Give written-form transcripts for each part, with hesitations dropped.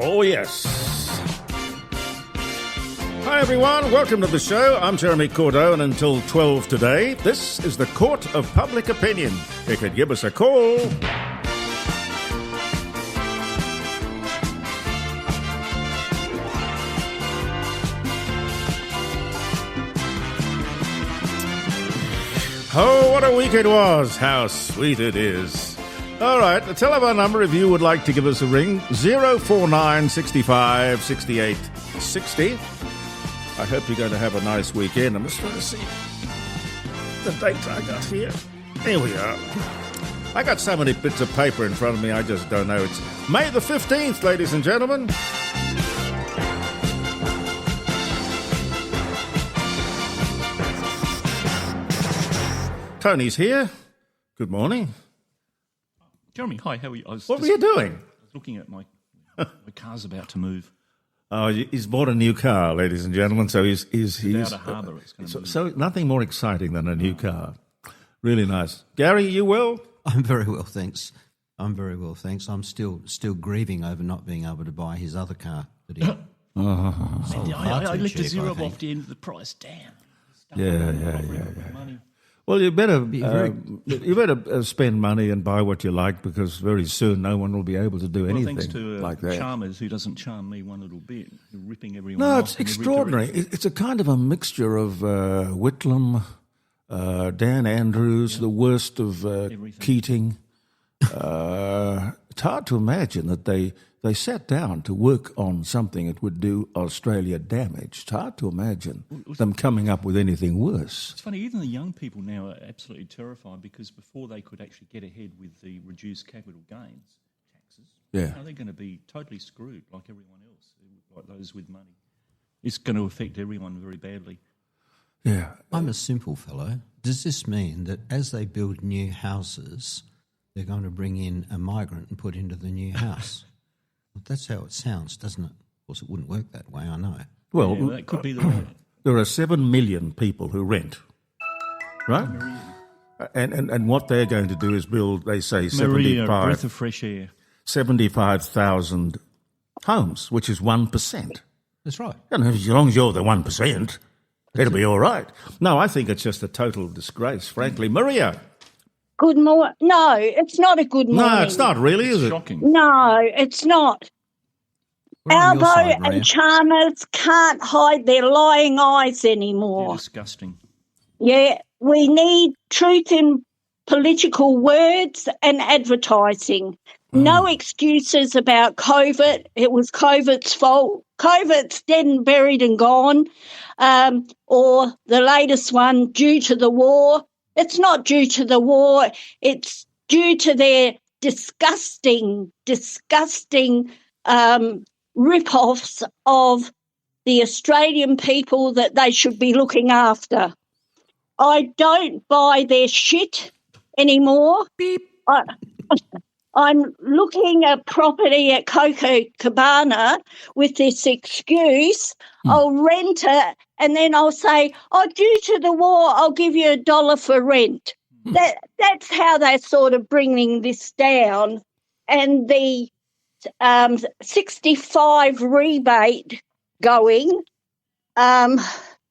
Oh, yes. Hi, everyone. Welcome to the show. I'm Jeremy Cordeaux, and until 12 today, this is the Court of Public Opinion. You could give us a call. Oh, what a week it was. How sweet it is. All right, the telephone number if you would like to give us a ring, 049 65 68 60. I hope you're going to have a nice weekend. I'm just trying to see the date I got here. Here we are. I got so many bits of paper in front of me, I just don't know. It's May the 15th, ladies and gentlemen. Tony's here. Good morning. Jeremy, hi, how are you? What were you doing? I was looking at my car's about to move. Oh, he's bought a new car, ladies and gentlemen, so he's Without a harbour, it's going to move. So nothing more exciting than a new car. Really nice. Gary, you well? I'm very well, thanks. I'm still grieving over not being able to buy his other car that he I left a zero off the end of the price. Damn. Yeah. Well, you better spend money and buy what you like, because very soon no one will be able to do anything thanks to like that. Charmers, who doesn't charm me one little bit, ripping everyone No, off. it's extraordinary. It's a kind of a mixture of Whitlam, Dan Andrews, the worst of Keating. It's hard to imagine that they sat down to work on something that would do Australia damage. It's hard to imagine them coming up with anything worse. It's funny, even the young people now are absolutely terrified, because before they could actually get ahead with the reduced capital gains taxes, now they're going to be totally screwed like everyone else, like those with money. It's going to affect everyone very badly. Yeah. I'm a simple fellow. Does this mean that as they build new houses, they're going to bring in a migrant and put into the new house? Well, that's how it sounds, doesn't it? Of course, it wouldn't work that way, I know. Well, that could be the way. There are 7 million people who rent, right? And what they're going to do is build, they say, Maria, breath of fresh air. 75,000 homes, which is 1%. That's right. And as long as you're the 1%, it'll be all right. No, I think it's just a total disgrace, frankly. Maria. Good morning. No, it's not a good morning. No, it's not really, is it? Shocking. No, it's not. Albo and Chalmers can't hide their lying eyes anymore. They're disgusting. Yeah, we need truth in political words and advertising. No excuses about COVID. It was COVID's fault. COVID's dead and buried and gone. Or the latest one, due to the war. It's not due to the war. It's due to their disgusting rip-offs of the Australian people that they should be looking after. I don't buy their shit anymore. Beep. I'm looking at property at Copacabana with this excuse. I'll rent it, and then I'll say, due to the war, I'll give you $1 for rent. That's how they're sort of bringing this down. And the 65 rebate going,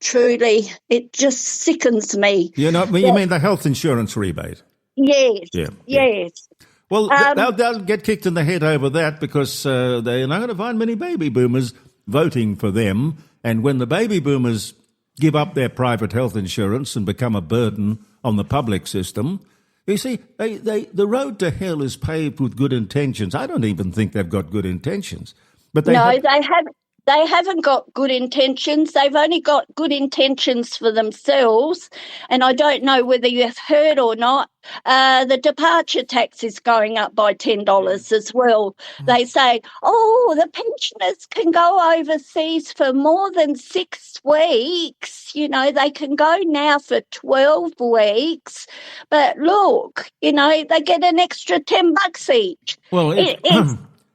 truly, it just sickens me. You mean the health insurance rebate? Yes, yes. Well, they'll get kicked in the head over that, because they're not going to find many baby boomers voting for them. And when the baby boomers give up their private health insurance and become a burden on the public system, you see, the road to hell is paved with good intentions. I don't even think they've got good intentions. But they haven't got good intentions. They've only got good intentions for themselves. And I don't know whether you've heard or not, the departure tax is going up by $10 as well. They say, the pensioners can go overseas for more than 6 weeks. They can go now for 12 weeks. But look, they get an extra $10 each. Well,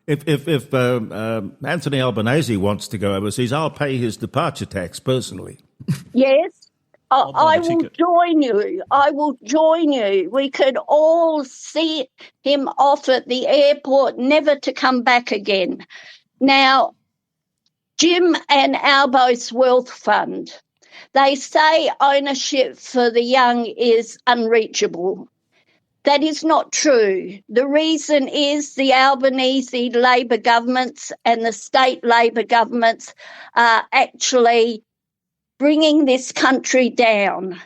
If Anthony Albanese wants to go overseas, I'll pay his departure tax personally. Yes, I will join you. I will join you. We could all see him off at the airport, never to come back again. Now, Jim and Albo's Wealth Fund, they say ownership for the young is unreachable. That is not true. The reason is the Albanese Labor governments and the state Labor governments are actually bringing this country down,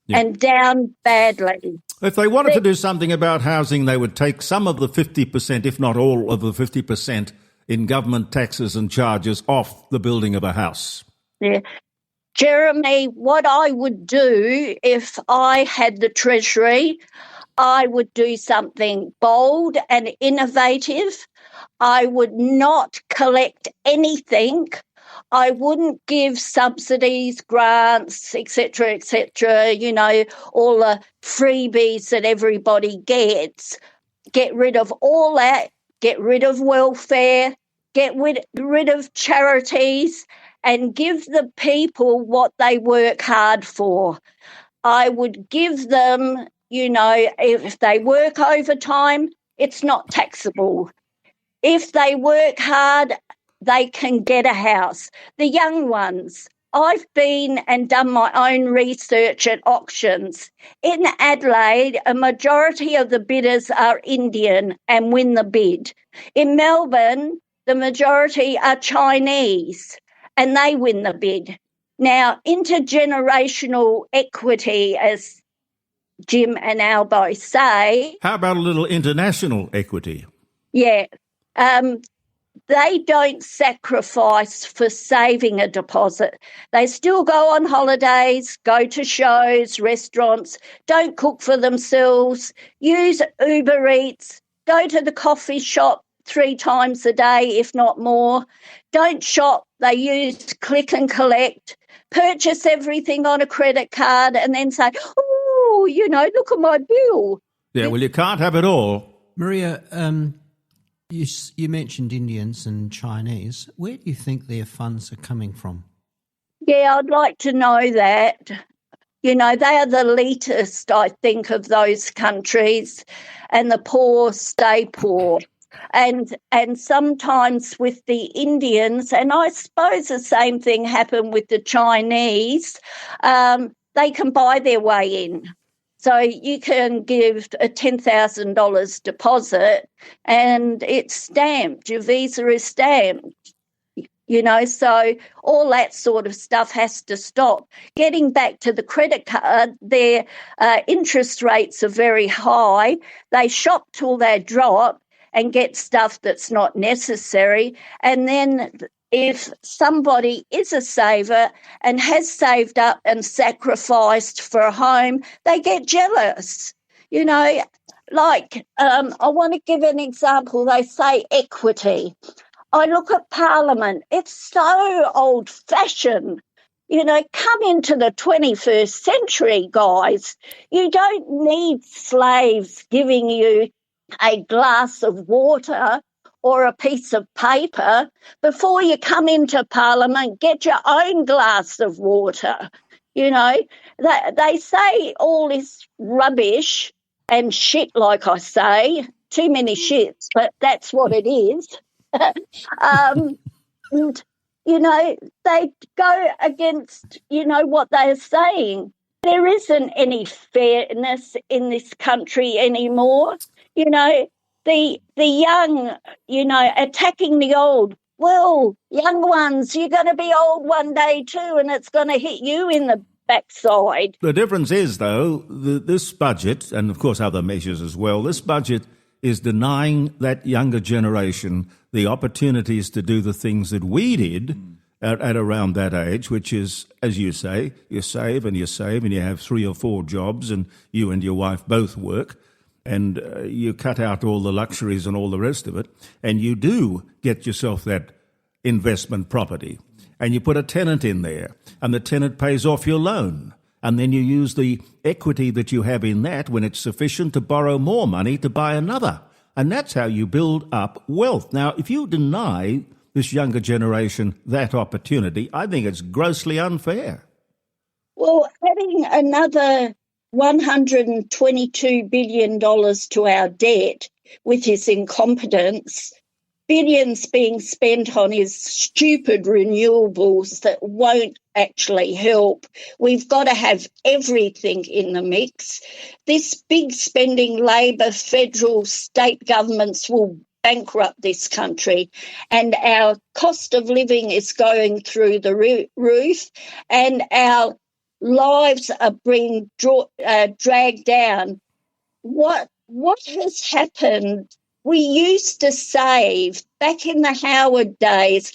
and down badly. If they wanted to do something about housing, they would take some of the 50%, if not all of the 50%, in government taxes and charges off the building of a house. Yeah. Jeremy, what I would do if I had the Treasury, I would do something bold and innovative. I would not collect anything. I wouldn't give subsidies, grants, etc., all the freebies that everybody gets. Get rid of all that. Get rid of welfare. Get rid of charities and give the people what they work hard for. I would give them, if they work overtime, it's not taxable. If they work hard, they can get a house. The young ones, I've been and done my own research at auctions. In Adelaide, a majority of the bidders are Indian and win the bid. In Melbourne, the majority are Chinese and they win the bid. Now, intergenerational equity, as Jim and Albo say. How about a little international equity? Yeah. They don't sacrifice for saving a deposit. They still go on holidays, go to shows, restaurants, don't cook for themselves, use Uber Eats, go to the coffee shop 3 times a day, if not more. Don't shop. They use click and collect, purchase everything on a credit card and then say, oh, look at my bill. Yeah, well, you can't have it all. Maria, you mentioned Indians and Chinese. Where do you think their funds are coming from? Yeah, I'd like to know that. They are the elitist, I think, of those countries, and the poor stay poor. And sometimes with the Indians, and I suppose the same thing happened with the Chinese, they can buy their way in. So you can give a $10,000 deposit and it's stamped. Your visa is stamped. So all that sort of stuff has to stop. Getting back to the credit card, their interest rates are very high. They shop till they drop and get stuff that's not necessary. And then if somebody is a saver and has saved up and sacrificed for a home, they get jealous. I want to give an example. They say equity. I look at Parliament. It's so old-fashioned. Come into the 21st century, guys. You don't need slaves giving you a glass of water or a piece of paper. Before you come into Parliament, get your own glass of water. They say all this rubbish and shit, like I say, too many shits, but that's what it is. And, they go against, what they're saying. There isn't any fairness in this country anymore. The young, attacking the old. Well, young ones, you're going to be old one day too, and it's going to hit you in the backside. The difference is, though, this budget, and of course other measures as well, this budget is denying that younger generation the opportunities to do the things that we did at around that age, which is, as you say, you save and you have 3 or 4 jobs and you and your wife both work. And you cut out all the luxuries and all the rest of it, and you do get yourself that investment property, and you put a tenant in there, and the tenant pays off your loan, and then you use the equity that you have in that when it's sufficient to borrow more money to buy another, and that's how you build up wealth. Now, if you deny this younger generation that opportunity, I think it's grossly unfair. Well, adding another $122 billion to our debt with his incompetence, billions being spent on his stupid renewables that won't actually help. We've got to have everything in the mix. This big spending Labor, federal, state governments will bankrupt this country, and our cost of living is going through the roof, and our lives are being dragged down. What has happened? We used to save back in the Howard days.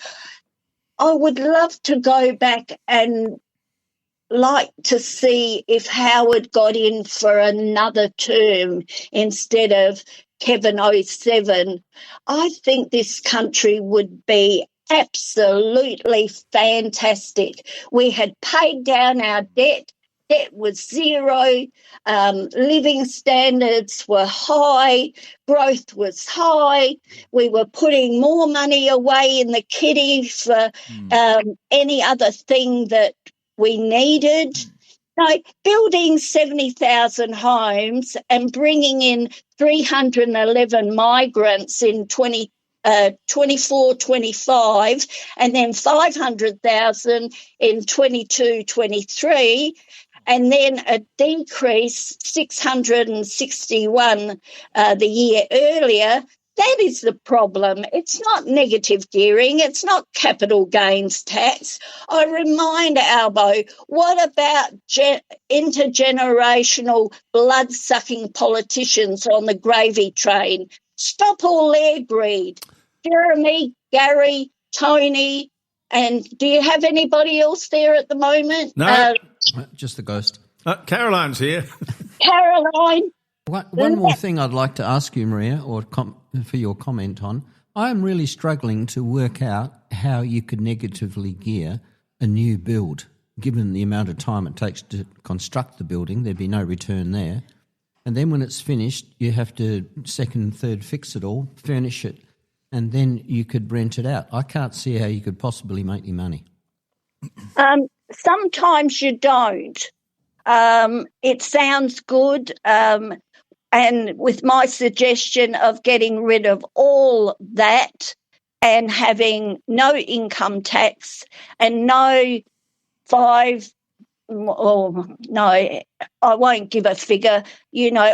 I would love to go back and like to see if Howard got in for another term instead of Kevin 07. I think this country would be absolutely fantastic. We had paid down our debt. Debt was zero. Living standards were high. Growth was high. We were putting more money away in the kitty for any other thing that we needed. No, building 70,000 homes and bringing in 311 migrants in 24, 25, and then 500,000 in 22, 23, and then a decrease 661 the year earlier. That is the problem. It's not negative gearing. It's not capital gains tax. I remind Albo, what about intergenerational blood-sucking politicians on the gravy train? Stop all their greed. Jeremy, Gary, Tony, and do you have anybody else there at the moment? No. Just the ghost. Caroline's here. Caroline. One more thing I'd like to ask you, Maria, or for your comment on. I am really struggling to work out how you could negatively gear a new build, given the amount of time it takes to construct the building. There'd be no return there. And then when it's finished, you have to second, third fix it all, furnish it, and then you could rent it out. I can't see how you could possibly make any money. Sometimes you don't. It sounds good. And with my suggestion of getting rid of all that and having no income tax and no I won't give a figure,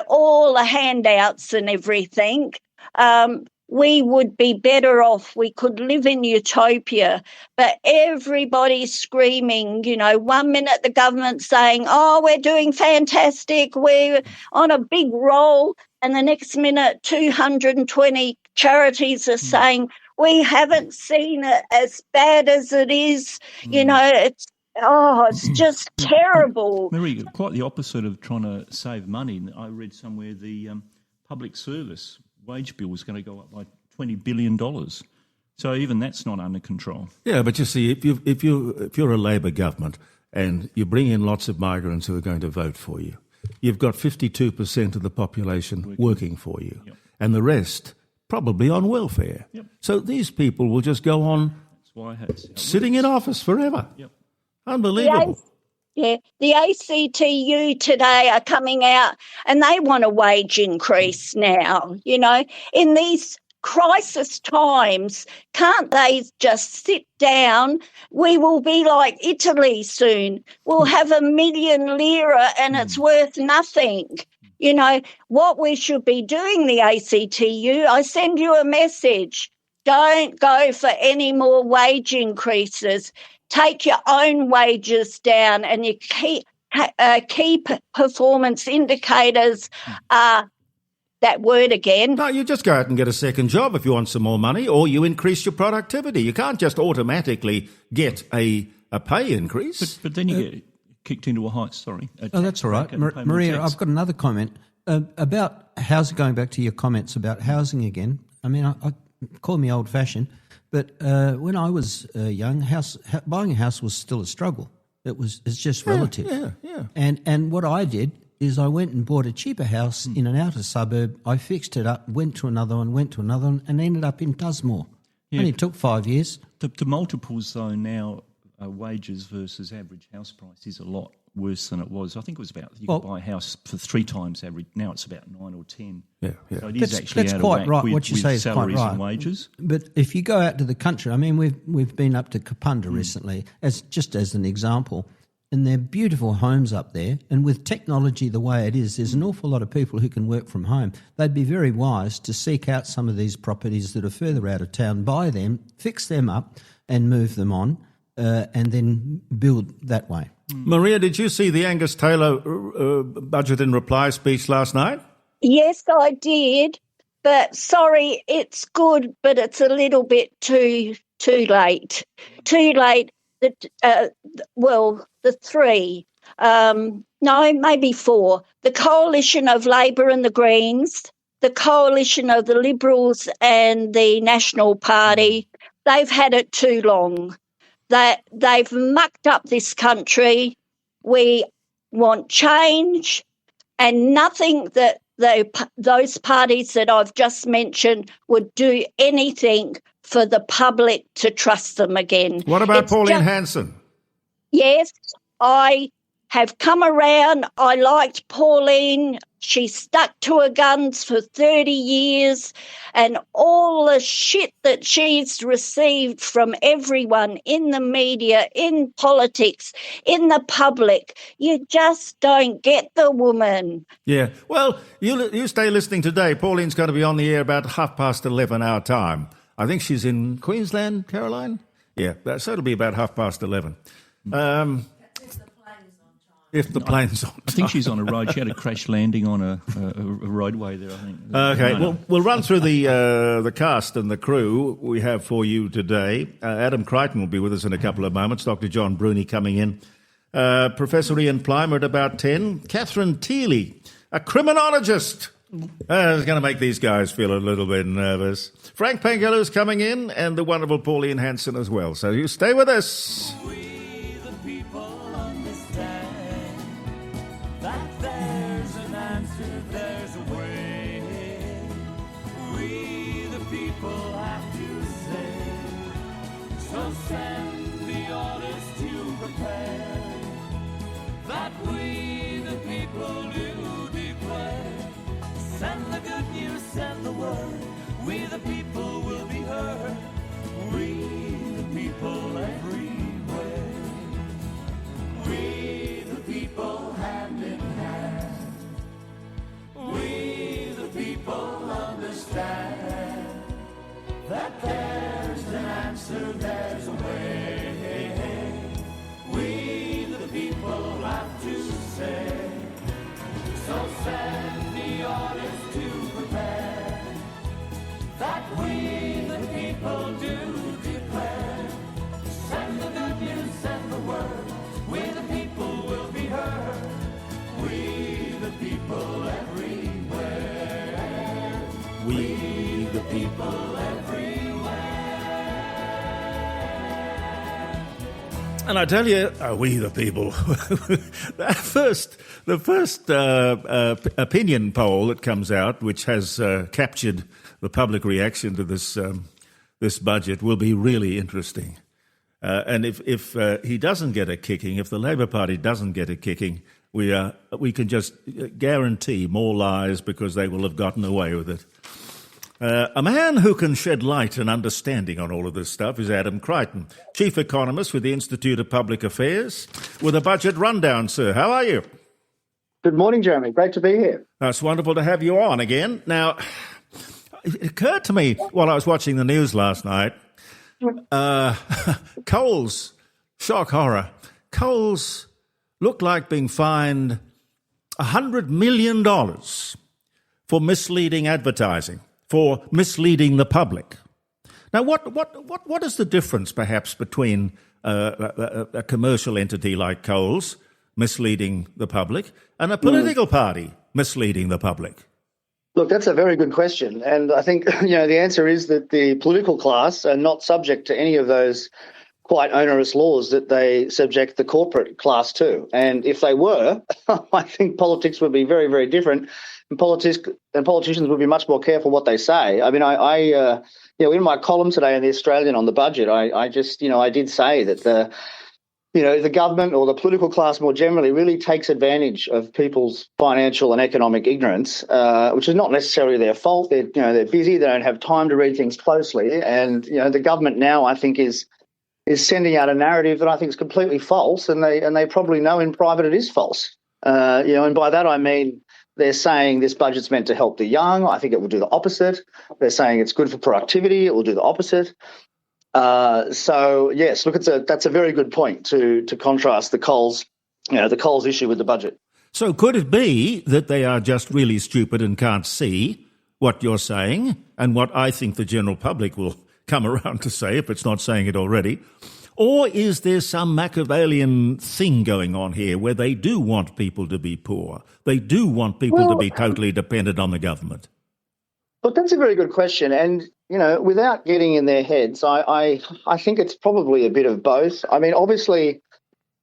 all the handouts and everything, we would be better off. We could live in utopia, but everybody's screaming, 1 minute the government's saying, oh, we're doing fantastic, we're on a big roll, and the next minute 220 charities are saying, we haven't seen it as bad as it is, it's just terrible. Mary, quite the opposite of trying to save money. I read somewhere the public service wage bill was going to go up by $20 billion. So even that's not under control. Yeah, but you see, if you're a Labor government and you bring in lots of migrants who are going to vote for you, you've got 52% of the population working for you, and the rest probably on welfare. Yep. So these people will just go on sitting in office forever. Yep. Unbelievable. The ACTU today are coming out and they want a wage increase now. In these crisis times, can't they just sit down? We will be like Italy soon. We'll have $1 million lira and it's worth nothing. What we should be doing, the ACTU, I send you a message. Don't go for any more wage increases. Take your own wages down, and your key performance indicators are that word again. No, you just go out and get a second job if you want some more money, or you increase your productivity. You can't just automatically get a pay increase. But then you get kicked into a high, that's all right. Maria, I've got another comment about housing, going back to your comments about housing again. I mean, I call me old-fashioned, but when I was young, buying a house was still a struggle. It's just relative. Yeah. And what I did is I went and bought a cheaper house in an outer suburb. I fixed it up, went to another one, and ended up in Tusmore. Yeah. Only took 5 years. The multiples, though, now wages versus average house price is a lot. worse than it was. I think it was about, you could buy a house for 3 times average. Now it's about 9 or 10. Yeah. So it is actually that's out quite of whack right. with, What you with say is salaries quite right. and wages. But if you go out to the country, I mean, we've been up to Kapunda recently, as an example, and they're beautiful homes up there. And with technology the way it is, there's an awful lot of people who can work from home. They'd be very wise to seek out some of these properties that are further out of town, buy them, fix them up, and move them on, and then build that way. Maria, did you see the Angus Taylor budget in reply speech last night? Yes, I did. But sorry, it's good, but it's a little bit too late. Too late. The 3. No, maybe 4. The coalition of Labor and the Greens, the coalition of the Liberals and the National Party, they've had it too long. They've mucked up this country. We want change, and nothing that those parties that I've just mentioned would do anything for the public to trust them again. What about Pauline Hanson? Yes, I have come around. I liked Pauline. She stuck to her guns for 30 years, and all the shit that she's received from everyone in the media, in politics, in the public, you just don't get the woman. Yeah. Well, you stay listening today. Pauline's going to be on the air about 11:30 our time. I think she's in Queensland, Caroline? Yeah, so it'll be about 11:30. If the plane's on time. I think she's on a road. She had a crash landing on a roadway there, I think. Okay, well, we'll run through the cast and the crew we have for you today. Adam Creighton will be with us in a couple of moments. Dr. John Bruni coming in. Professor Ian Plimer at about 10. Catherine Teeley, a criminologist. It's going to make these guys feel a little bit nervous. Frank Pengelu's coming in, and the wonderful Pauline Hanson as well. So you stay with us. We the people understand that there's an answer, there's a way. We the people have to say, so send the orders to prepare, that we the people do declare. Send the good news, send the word, we the people will be heard. We the people everywhere. We the people hand in hand. We the people understand that there's an answer, there's a way. We the people have to say, so send the orders to prepare, that we the people do declare. Send the good news, send the word, we the people will be heard. We the people everywhere. We the people everywhere. And I tell you, we the people. the first opinion poll that comes out, which has captured the public reaction to this budget, will be really interesting. And if he doesn't get a kicking, if the Labor Party doesn't get a kicking, we can just guarantee more lies because they will have gotten away with it. A man who can shed light and understanding on all of this stuff is Adam Creighton, Chief Economist with the Institute of Public Affairs, with a budget rundown, sir. How are you? Good morning, Jeremy. Great to be here. It's wonderful to have you on again. Now, it occurred to me while I was watching the news last night, Coles, shock horror, Coles looked like being fined $100 million for misleading advertising, for misleading the public. Now, what is the difference, perhaps, between a commercial entity like Coles misleading the public and a political party misleading the public? Look, that's a very good question. And I think, the answer is that the political class are not subject to any of those quite onerous laws that they subject the corporate class to. And if they were, I think politics would be very, very different. And politicians would be much more careful what they say. I mean, in my column today in The Australian on the budget, I did say that the government or the political class more generally really takes advantage of people's financial and economic ignorance, which is not necessarily their fault. They're busy. They don't have time to read things closely. And, the government now, I think, is sending out a narrative that I think is completely false. And they probably know in private it is false. And by that I mean they're saying this budget's meant to help the young. I think it will do the opposite. They're saying it's good for productivity. It will do the opposite. So yes, look, that's a very good point to contrast the Coles issue with the budget. So could it be that they are just really stupid and can't see what you're saying and what I think the general public will come around to say if it's not saying it already? Or is there some Machiavellian thing going on here where they do want people to be poor? They do want people to be totally dependent on the government? But that's a very good question. And, without getting in their heads, I think it's probably a bit of both. I mean, obviously,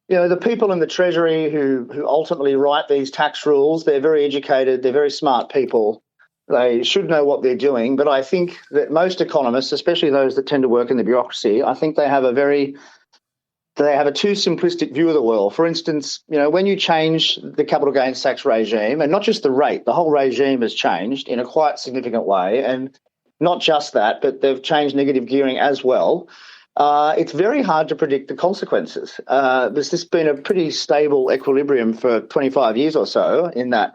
the people in the Treasury who ultimately write these tax rules, they're very educated, they're very smart people. They should know what they're doing. But I think that most economists, especially those that tend to work in the bureaucracy, I think they have a too simplistic view of the world. For instance, when you change the capital gains tax regime, and not just the rate, the whole regime has changed in a quite significant way. And not just that, but they've changed negative gearing as well. It's very hard to predict the consequences. There's just been a pretty stable equilibrium for 25 years or so in that,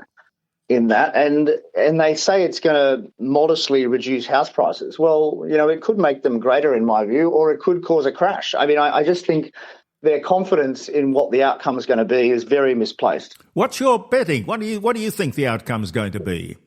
and they say it's going to modestly reduce house prices. Well, it could make them greater in my view, or it could cause a crash. I mean, I just think their confidence in what the outcome is going to be is very misplaced. What's your betting? What do you think the outcome is going to be?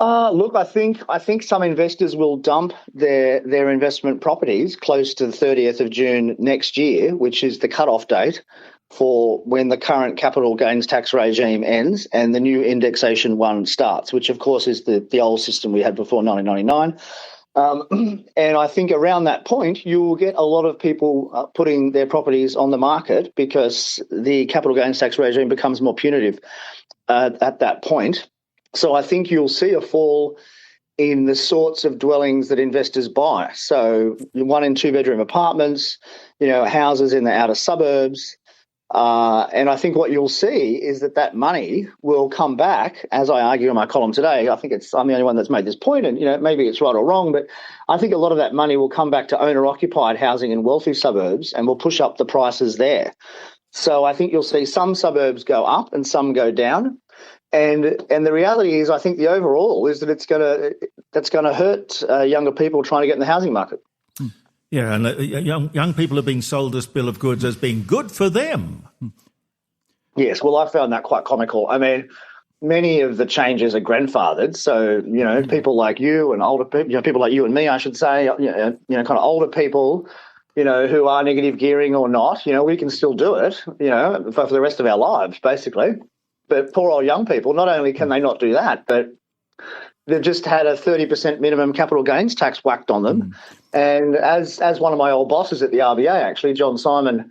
Look, I think some investors will dump their investment properties close to the 30th of June next year, which is the cut-off date for when the current capital gains tax regime ends and the new indexation one starts, which of course is the old system we had before 1999. And I think around that point, you will get a lot of people putting their properties on the market because the capital gains tax regime becomes more punitive at that point. So I think you'll see a fall in the sorts of dwellings that investors buy. So 1 and 2 bedroom apartments, houses in the outer suburbs. And I think what you'll see is that money will come back, as I argue in my column today. I think I'm the only one that's made this point, and maybe it's right or wrong, but I think a lot of that money will come back to owner-occupied housing in wealthy suburbs and will push up the prices there. So I think you'll see some suburbs go up and some go down. And the reality is, I think the overall is that that's going to hurt younger people trying to get in the housing market. Yeah, and young people are being sold this bill of goods as being good for them. Yes, well, I found that quite comical. I mean, many of the changes are grandfathered. So, people like you and older people, people like you and me, I should say, kind of older people, who are negative gearing or not, we can still do it, for the rest of our lives, basically. But poor old young people, not only can they not do that, but they've just had a 30% minimum capital gains tax whacked on them. And as one of my old bosses at the RBA, actually, John Simon,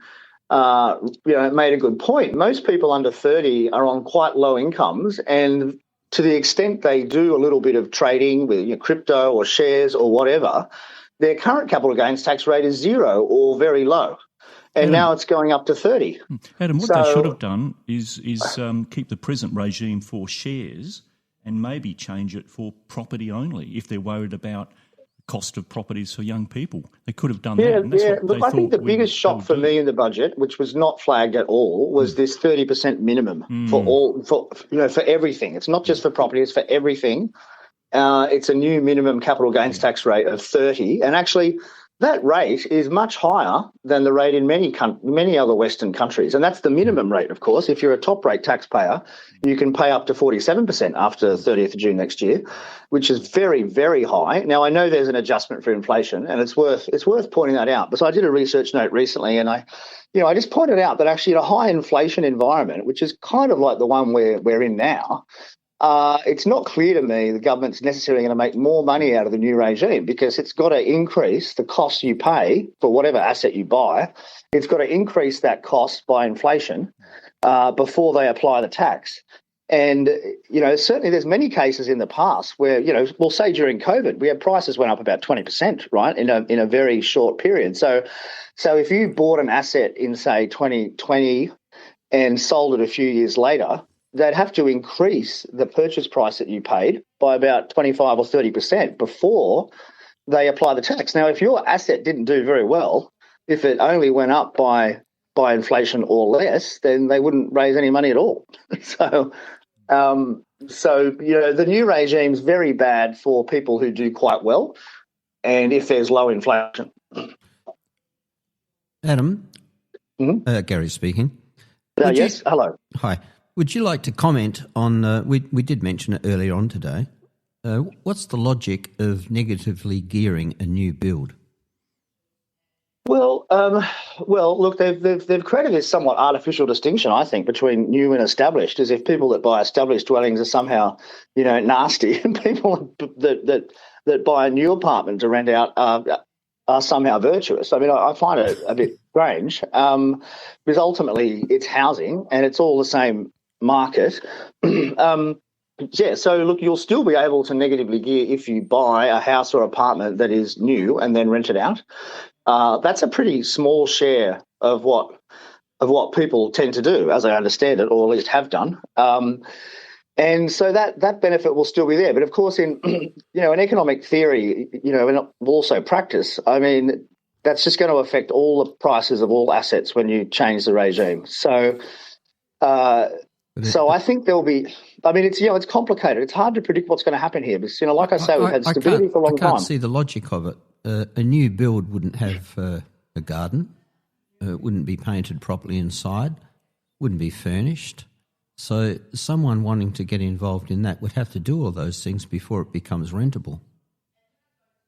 made a good point. Most people under 30 are on quite low incomes, and to the extent they do a little bit of trading with crypto or shares or whatever, their current capital gains tax rate is 0 or very low. And now it's going up to 30. Adam, what they should have done is keep the present regime for shares and maybe change it for property only if they're worried about cost of properties for young people. They could have done that. And that's Look, I think the biggest shock for me in the budget, which was not flagged at all, was this 30% minimum for everything. It's not just for property; it's for everything. It's a new minimum capital gains tax rate of 30, and actually, that rate is much higher than the rate in many other Western countries. And that's the minimum rate, of course. If you're a top-rate taxpayer, you can pay up to 47% after 30th of June next year, which is very, very high. Now, I know there's an adjustment for inflation, and it's worth pointing that out. But so I did a research note recently, and I just pointed out that actually in a high inflation environment, which is kind of like the one we're in now, it's not clear to me the government's necessarily going to make more money out of the new regime because it's got to increase the cost you pay for whatever asset you buy. It's got to increase that cost by inflation before they apply the tax. And, certainly there's many cases in the past where, we'll say during COVID, we had prices went up about 20%, right, in a very short period. So if you bought an asset in, say, 2020 and sold it a few years later, they'd have to increase the purchase price that you paid by about 25 or 30% before they apply the tax. Now, if your asset didn't do very well, if it only went up by inflation or less, then they wouldn't raise any money at all. So the new regime's very bad for people who do quite well, and if there's low inflation. Adam, Gary speaking. Yes, hello. Hi. Would you like to comment on, we did mention it earlier on today, what's the logic of negatively gearing a new build? Well, look, they've created this somewhat artificial distinction, I think, between new and established, as if people that buy established dwellings are somehow, nasty, and people that buy a new apartment to rent out are somehow virtuous. I mean, I find it a bit strange, because ultimately it's housing and it's all the same market. So look, you'll still be able to negatively gear if you buy a house or apartment that is new and then rent it out. That's a pretty small share of what people tend to do, as I understand it, or at least have done. And so that benefit will still be there. But of course, in in economic theory, and also practice, I mean, that's just going to affect all the prices of all assets when you change the regime. So I think there'll be. I mean, it's complicated. It's hard to predict what's going to happen here. Because like I say, we've had stability for a long time. I can't see the logic of it. A new build wouldn't have a garden. It wouldn't be painted properly inside. Wouldn't be furnished. So someone wanting to get involved in that would have to do all those things before it becomes rentable.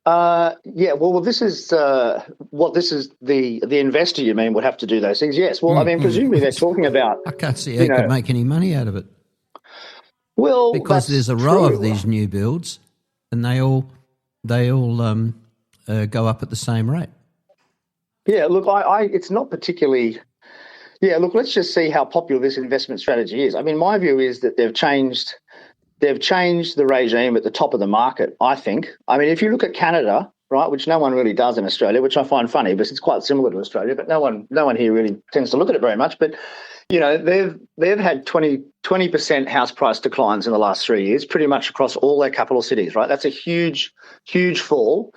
This is the investor, you mean, would have to do those things. Yes. Well, I mean, presumably they're talking about. I can't see how you could make any money out of it. Well, because there's a row of these new builds, and they all go up at the same rate. Yeah. Look, it's not particularly. Yeah. Look, let's just see how popular this investment strategy is. I mean, my view is that they've changed the regime at the top of the market, I think. I mean, if you look at Canada, right, which no one really does in Australia, which I find funny because it's quite similar to Australia, but no one here really tends to look at it very much. But, they've had 20% house price declines in the last 3 years, pretty much across all their capital cities, right? That's a huge, huge fall.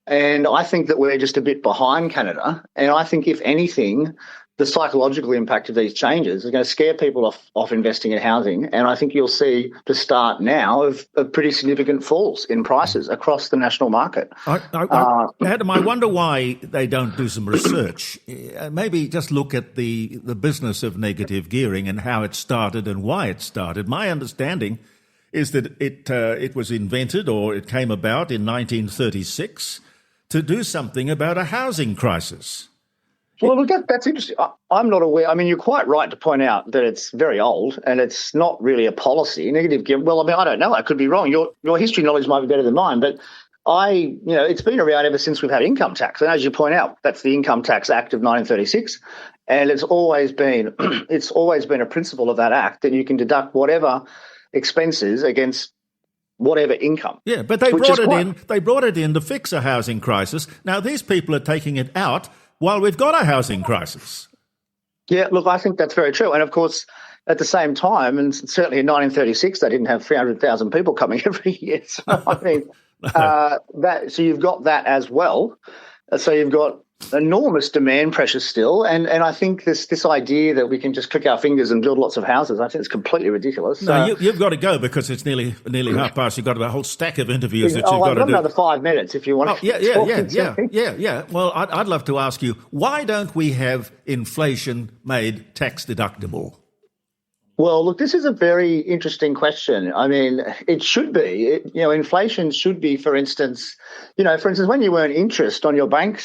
And I think that we're just a bit behind Canada. And I think, if anything, the psychological impact of these changes is going to scare people off investing in housing. And I think you'll see the start now of pretty significant falls in prices across the national market. Adam, I wonder why they don't do some research. Maybe just look at the business of negative gearing and how it started and why it started. My understanding is that it was invented, or it came about in 1936 to do something about a housing crisis. Well, look, that's interesting. I'm not aware. I mean, you're quite right to point out that it's very old and it's not really a policy. Negative gearing. Well, I mean, I don't know. I could be wrong. Your history knowledge might be better than mine, but it's been around ever since we've had income tax. And as you point out, that's the Income Tax Act of 1936, and it's always been a principle of that act that you can deduct whatever expenses against whatever income. Yeah, but they brought it in to fix a housing crisis. Now these people are taking it out while we've got a housing crisis. Yeah, look, I think that's very true. And of course, at the same time, and certainly in 1936, they didn't have 300,000 people coming every year. So I mean, so you've got that as well. So you've got enormous demand pressure still, and I think this idea that we can just click our fingers and build lots of houses, I think it's completely ridiculous. No, you've got to go because it's nearly half past. You've got a whole stack of interviews that you've got to do. I've got another 5 minutes if you want. Yeah. Well, I'd love to ask you, why don't we have inflation made tax deductible? Well, look, this is a very interesting question. I mean, it should be. Inflation should be, for instance, when you earn interest on your bank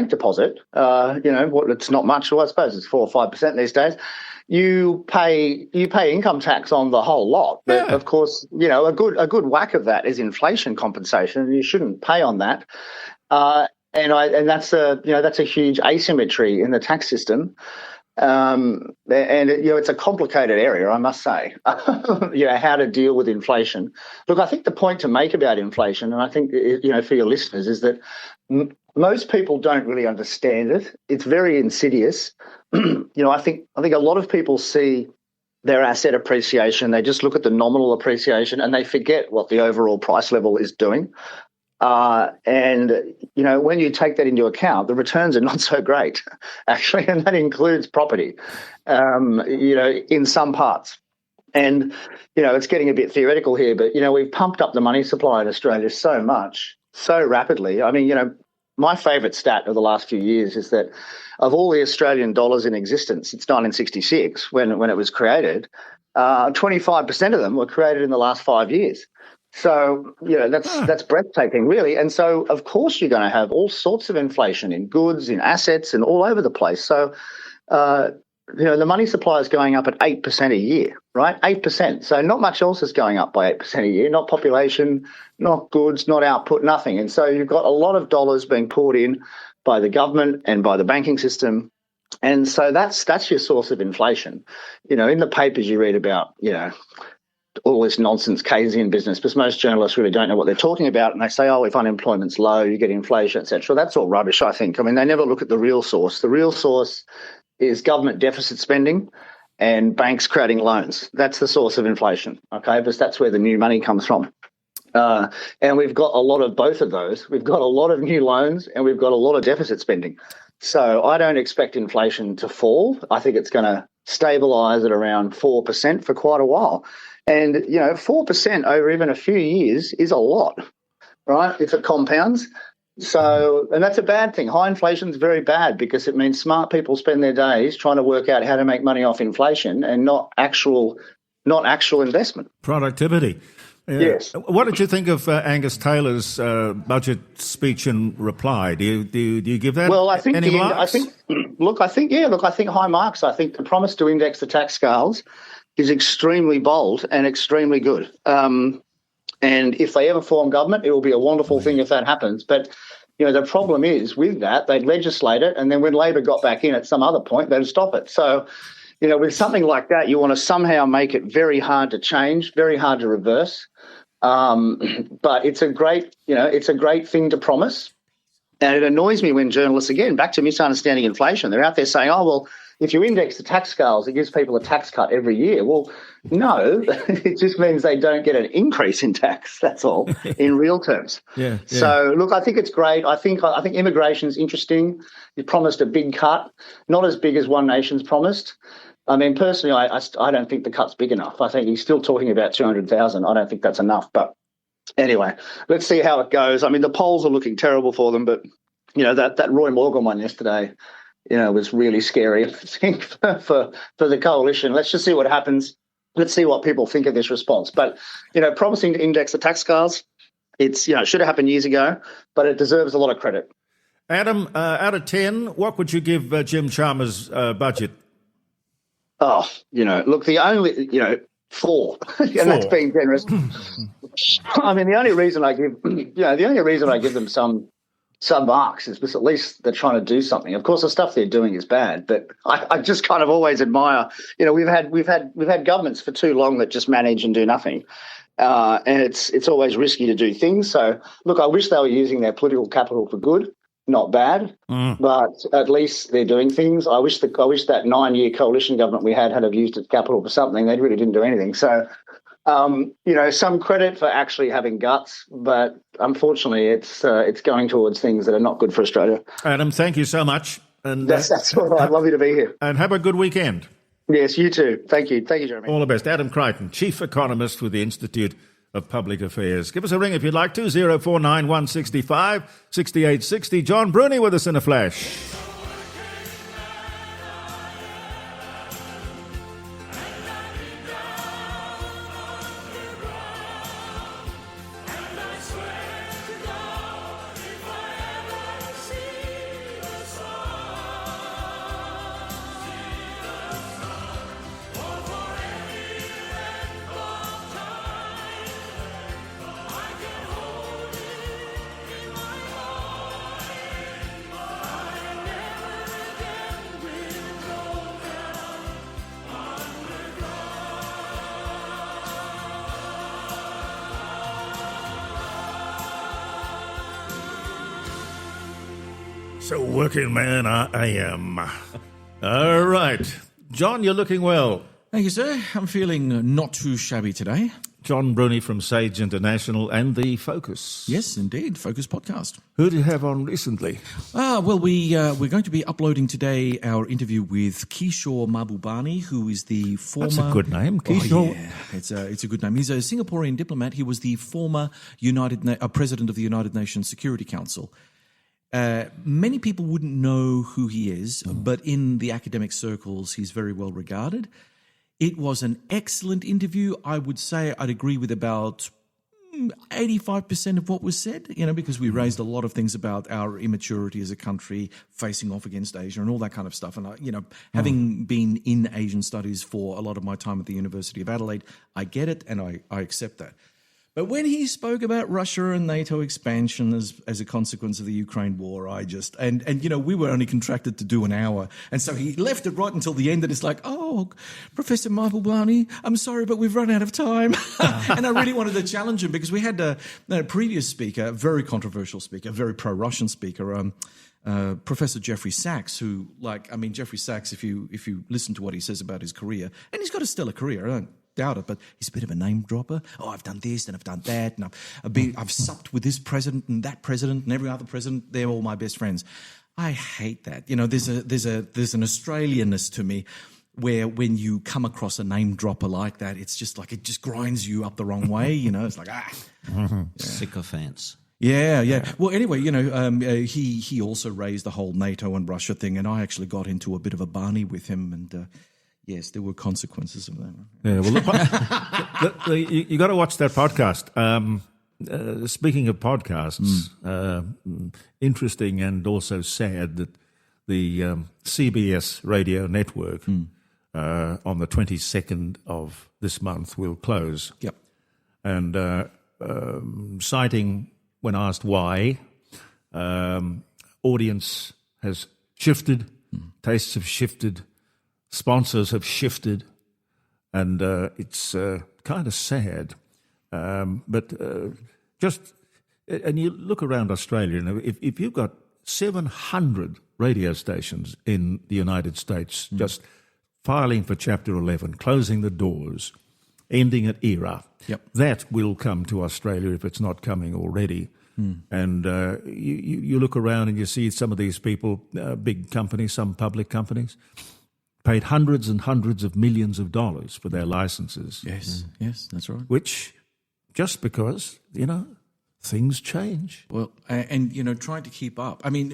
deposit, it's not much. Well, I suppose it's 4 or 5% these days. You pay income tax on the whole lot. But of course, a good whack of that is inflation compensation, and you shouldn't pay on that. And that's a huge asymmetry in the tax system. And it's a complicated area, I must say. How to deal with inflation. Look, I think the point to make about inflation, and I think for your listeners, is that most people don't really understand it. It's very insidious. I think a lot of people see their asset appreciation. They just look at the nominal appreciation and they forget what the overall price level is doing. When you take that into account, the returns are not so great, actually, and that includes property, in some parts. And, it's getting a bit theoretical here, but, we've pumped up the money supply in Australia so much, so rapidly. I mean, my favourite stat of the last few years is that of all the Australian dollars in existence since 1966, when it was created, 25% of them were created in the last 5 years. So, that's breathtaking, really. And so, of course, you're going to have all sorts of inflation in goods, in assets, and all over the place. So, the money supply is going up at 8% a year, right? 8%. So not much else is going up by 8% a year, not population, not goods, not output, nothing. And so you've got a lot of dollars being poured in by the government and by the banking system. And so that's your source of inflation. In the papers you read about, all this nonsense Keynesian business, because most journalists really don't know what they're talking about, and they say, if unemployment's low, you get inflation, etc. That's all rubbish, I think. I mean, they never look at the real source. The real source is government deficit spending and banks creating loans. That's the source of inflation, okay, because that's where the new money comes from. And we've got a lot of both of those. We've got a lot of new loans and we've got a lot of deficit spending. So I don't expect inflation to fall. I think it's going to stabilise at around 4% for quite a while. And, 4% over even a few years is a lot, right, if it compounds. So, and that's a bad thing. High inflation is very bad because it means smart people spend their days trying to work out how to make money off inflation and not actual investment. Productivity. Yes. What did you think of Angus Taylor's budget speech and reply? Do you give that? Well, I think any marks? I think high marks. I think the promise to index the tax scales is extremely bold and extremely good. And if they ever form government, it will be a wonderful thing if that happens. But, the problem is with that, they'd legislate it, and then when Labor got back in at some other point, they'd stop it. So, with something like that, you want to somehow make it very hard to change, very hard to reverse. But it's a great thing to promise. And it annoys me when journalists, again, back to misunderstanding inflation, they're out there saying, if you index the tax scales, it gives people a tax cut every year. Well, no, it just means they don't get an increase in tax. That's all, in real terms. Yeah. So, look, I think it's great. I think immigration is interesting. You promised a big cut, not as big as One Nation's promised. I mean, personally, I don't think the cut's big enough. I think he's still talking about 200,000. I don't think that's enough. But anyway, let's see how it goes. I mean, the polls are looking terrible for them, but, that Roy Morgan one yesterday, was really scary, I think, for the coalition. Let's just see what happens. Let's see what people think of this response. But, promising to index the tax scales, it's, should have happened years ago, but it deserves a lot of credit. Adam, out of 10, what would you give Jim Chalmers' budget? Oh, look, the only, 4, and that's being generous. I mean, the only reason I give them some marks is because at least they're trying to do something. Of course, the stuff they're doing is bad, but I just kind of always admire. We've had governments for too long that just manage and do nothing, and it's always risky to do things. So, look, I wish they were using their political capital for good, not bad, but at least they're doing things. I wish that 9-year coalition government we had have used its capital for something. They really didn't do anything. So. Some credit for actually having guts, but unfortunately it's going towards things that are not good for Australia. Adam, thank you so much. And that's all right. Lovely to be here. And have a good weekend. Yes, you too. Thank you, Jeremy. All the best. Adam Creighton, Chief Economist with the Institute of Public Affairs. Give us a ring if you'd like to, 0491 165 6860. John Bruni with us in a flash. So working man I am. All right. John, you're looking well. Thank you, sir. I'm feeling not too shabby today. John Bruni from Sage International and the Focus. Yes, indeed. Focus podcast. Who do you have on recently? Well, we're going to be uploading today our interview with Kishore Mahbubani, who is the former... That's a good name, Kishore. Oh, yeah, it's a good name. He's a Singaporean diplomat. He was the former president of the United Nations Security Council. Many people wouldn't know who he is, but in the academic circles, he's very well regarded. It was an excellent interview. I would say I'd agree with about 85% of what was said, because we raised a lot of things about our immaturity as a country facing off against Asia and all that kind of stuff. And, having been in Asian studies for a lot of my time at the University of Adelaide, I get it and I accept that. But when he spoke about Russia and NATO expansion as a consequence of the Ukraine war, we were only contracted to do an hour. And so he left it right until the end and it's like, oh, Professor Mahbubani, I'm sorry, but we've run out of time. And I really wanted to challenge him because we had a previous speaker, a very controversial speaker, a very pro-Russian speaker, Professor Jeffrey Sachs, who, Jeffrey Sachs, if you listen to what he says about his career, and he's got a stellar career, I don't doubt it, but he's a bit of a name dropper. Oh, I've done this and I've done that, and I've supped with this president and that president and every other president. They're all my best friends. I hate that. There's an Australianness to me where when you come across a name dropper like that, it's just like it just grinds you up the wrong way. It's like sycophants. Yeah. Well, anyway, he also raised the whole NATO and Russia thing, and I actually got into a bit of a Barney with him, and yes, there were consequences of that. Yeah, well, you got to watch that podcast. Speaking of podcasts, interesting and also sad that the CBS radio network on the 22nd of this month will close. Yep. And citing, when asked why, audience has shifted, tastes have shifted, sponsors have shifted, and it's kind of sad. But you look around Australia, if you've got 700 radio stations in the United States just filing for Chapter 11, closing the doors, ending an era, that will come to Australia if it's not coming already. And you look around and you see some of these people, big companies, some public companies, paid hundreds and hundreds of millions of dollars for their licenses. Yes, that's right. Which, just because, things change. Well, and trying to keep up. I mean,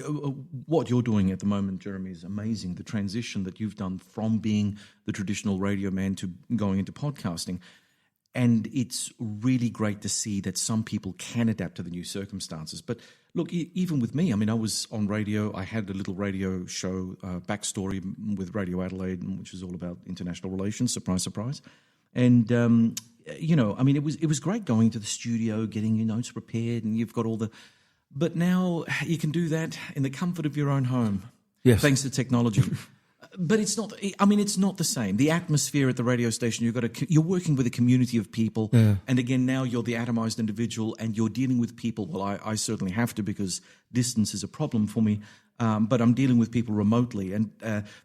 what you're doing at the moment, Jeremy, is amazing. The transition that you've done from being the traditional radio man to going into podcasting. And it's really great to see that some people can adapt to the new circumstances. But look, even with me, I was on radio. I had a little radio show, Backstory, with Radio Adelaide, which is all about international relations. Surprise, surprise. And, it was great going to the studio, getting your notes prepared, and you've got all the... But now you can do that in the comfort of your own home, thanks to technology. But it's not. It's not the same. The atmosphere at the radio station. You're working with a community of people, and again, now you're the atomized individual, and you're dealing with people. Well, I certainly have to because distance is a problem for me. But I'm dealing with people remotely, and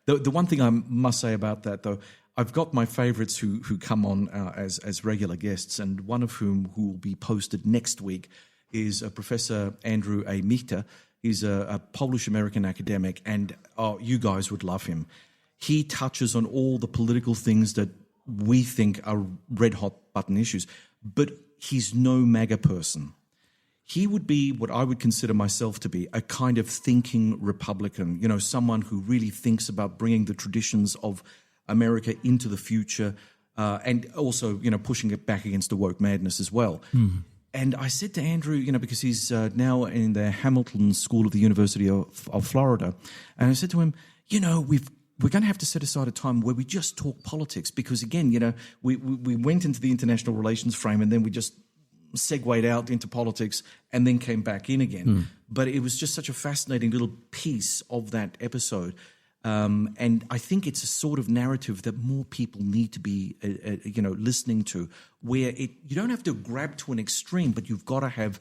the one thing I must say about that, though, I've got my favourites who come on as regular guests, and one of whom who will be posted next week is Professor Andrew A. Michter. He's a Polish-American academic, and you guys would love him. He touches on all the political things that we think are red-hot button issues, but he's no MAGA person. He would be what I would consider myself to be, a kind of thinking Republican, someone who really thinks about bringing the traditions of America into the future and also, pushing it back against the woke madness as well. And I said to Andrew, because he's now in the Hamilton School of the University of Florida, and I said to him, we're going to have to set aside a time where we just talk politics because, again, we went into the international relations frame and then we just segued out into politics and then came back in again. But it was just such a fascinating little piece of that episode. And I think it's a sort of narrative that more people need to be, listening to, where you don't have to grab to an extreme, but you've got to have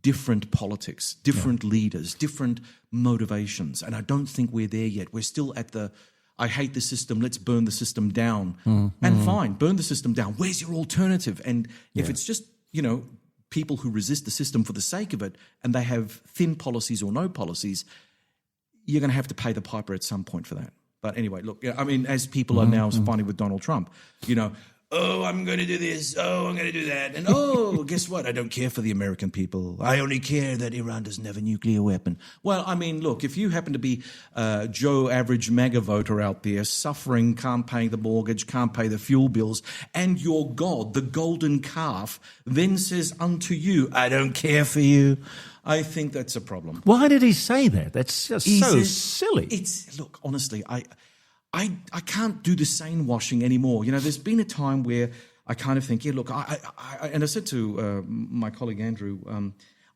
different politics, different leaders, different motivations. And I don't think we're there yet. We're still at the, I hate the system, let's burn the system down. And fine, burn the system down. Where's your alternative? And if it's just, people who resist the system for the sake of it and they have thin policies or no policies, you're going to have to pay the piper at some point for that. But anyway, look, I mean, as people are now finding with Donald Trump, oh, I'm going to do this, oh, I'm going to do that, and oh, guess what? I don't care for the American people. I only care that Iran doesn't have a nuclear weapon. Well, I mean, look, if you happen to be Joe average MAGA voter out there, suffering, can't pay the mortgage, can't pay the fuel bills, and your God, the golden calf, then says unto you, I don't care for you, I think that's a problem. Why did he say that? That's just so silly. Look, honestly, I can't do the sane washing anymore. There's been a time where I kind of think, look, and I said to my colleague Andrew,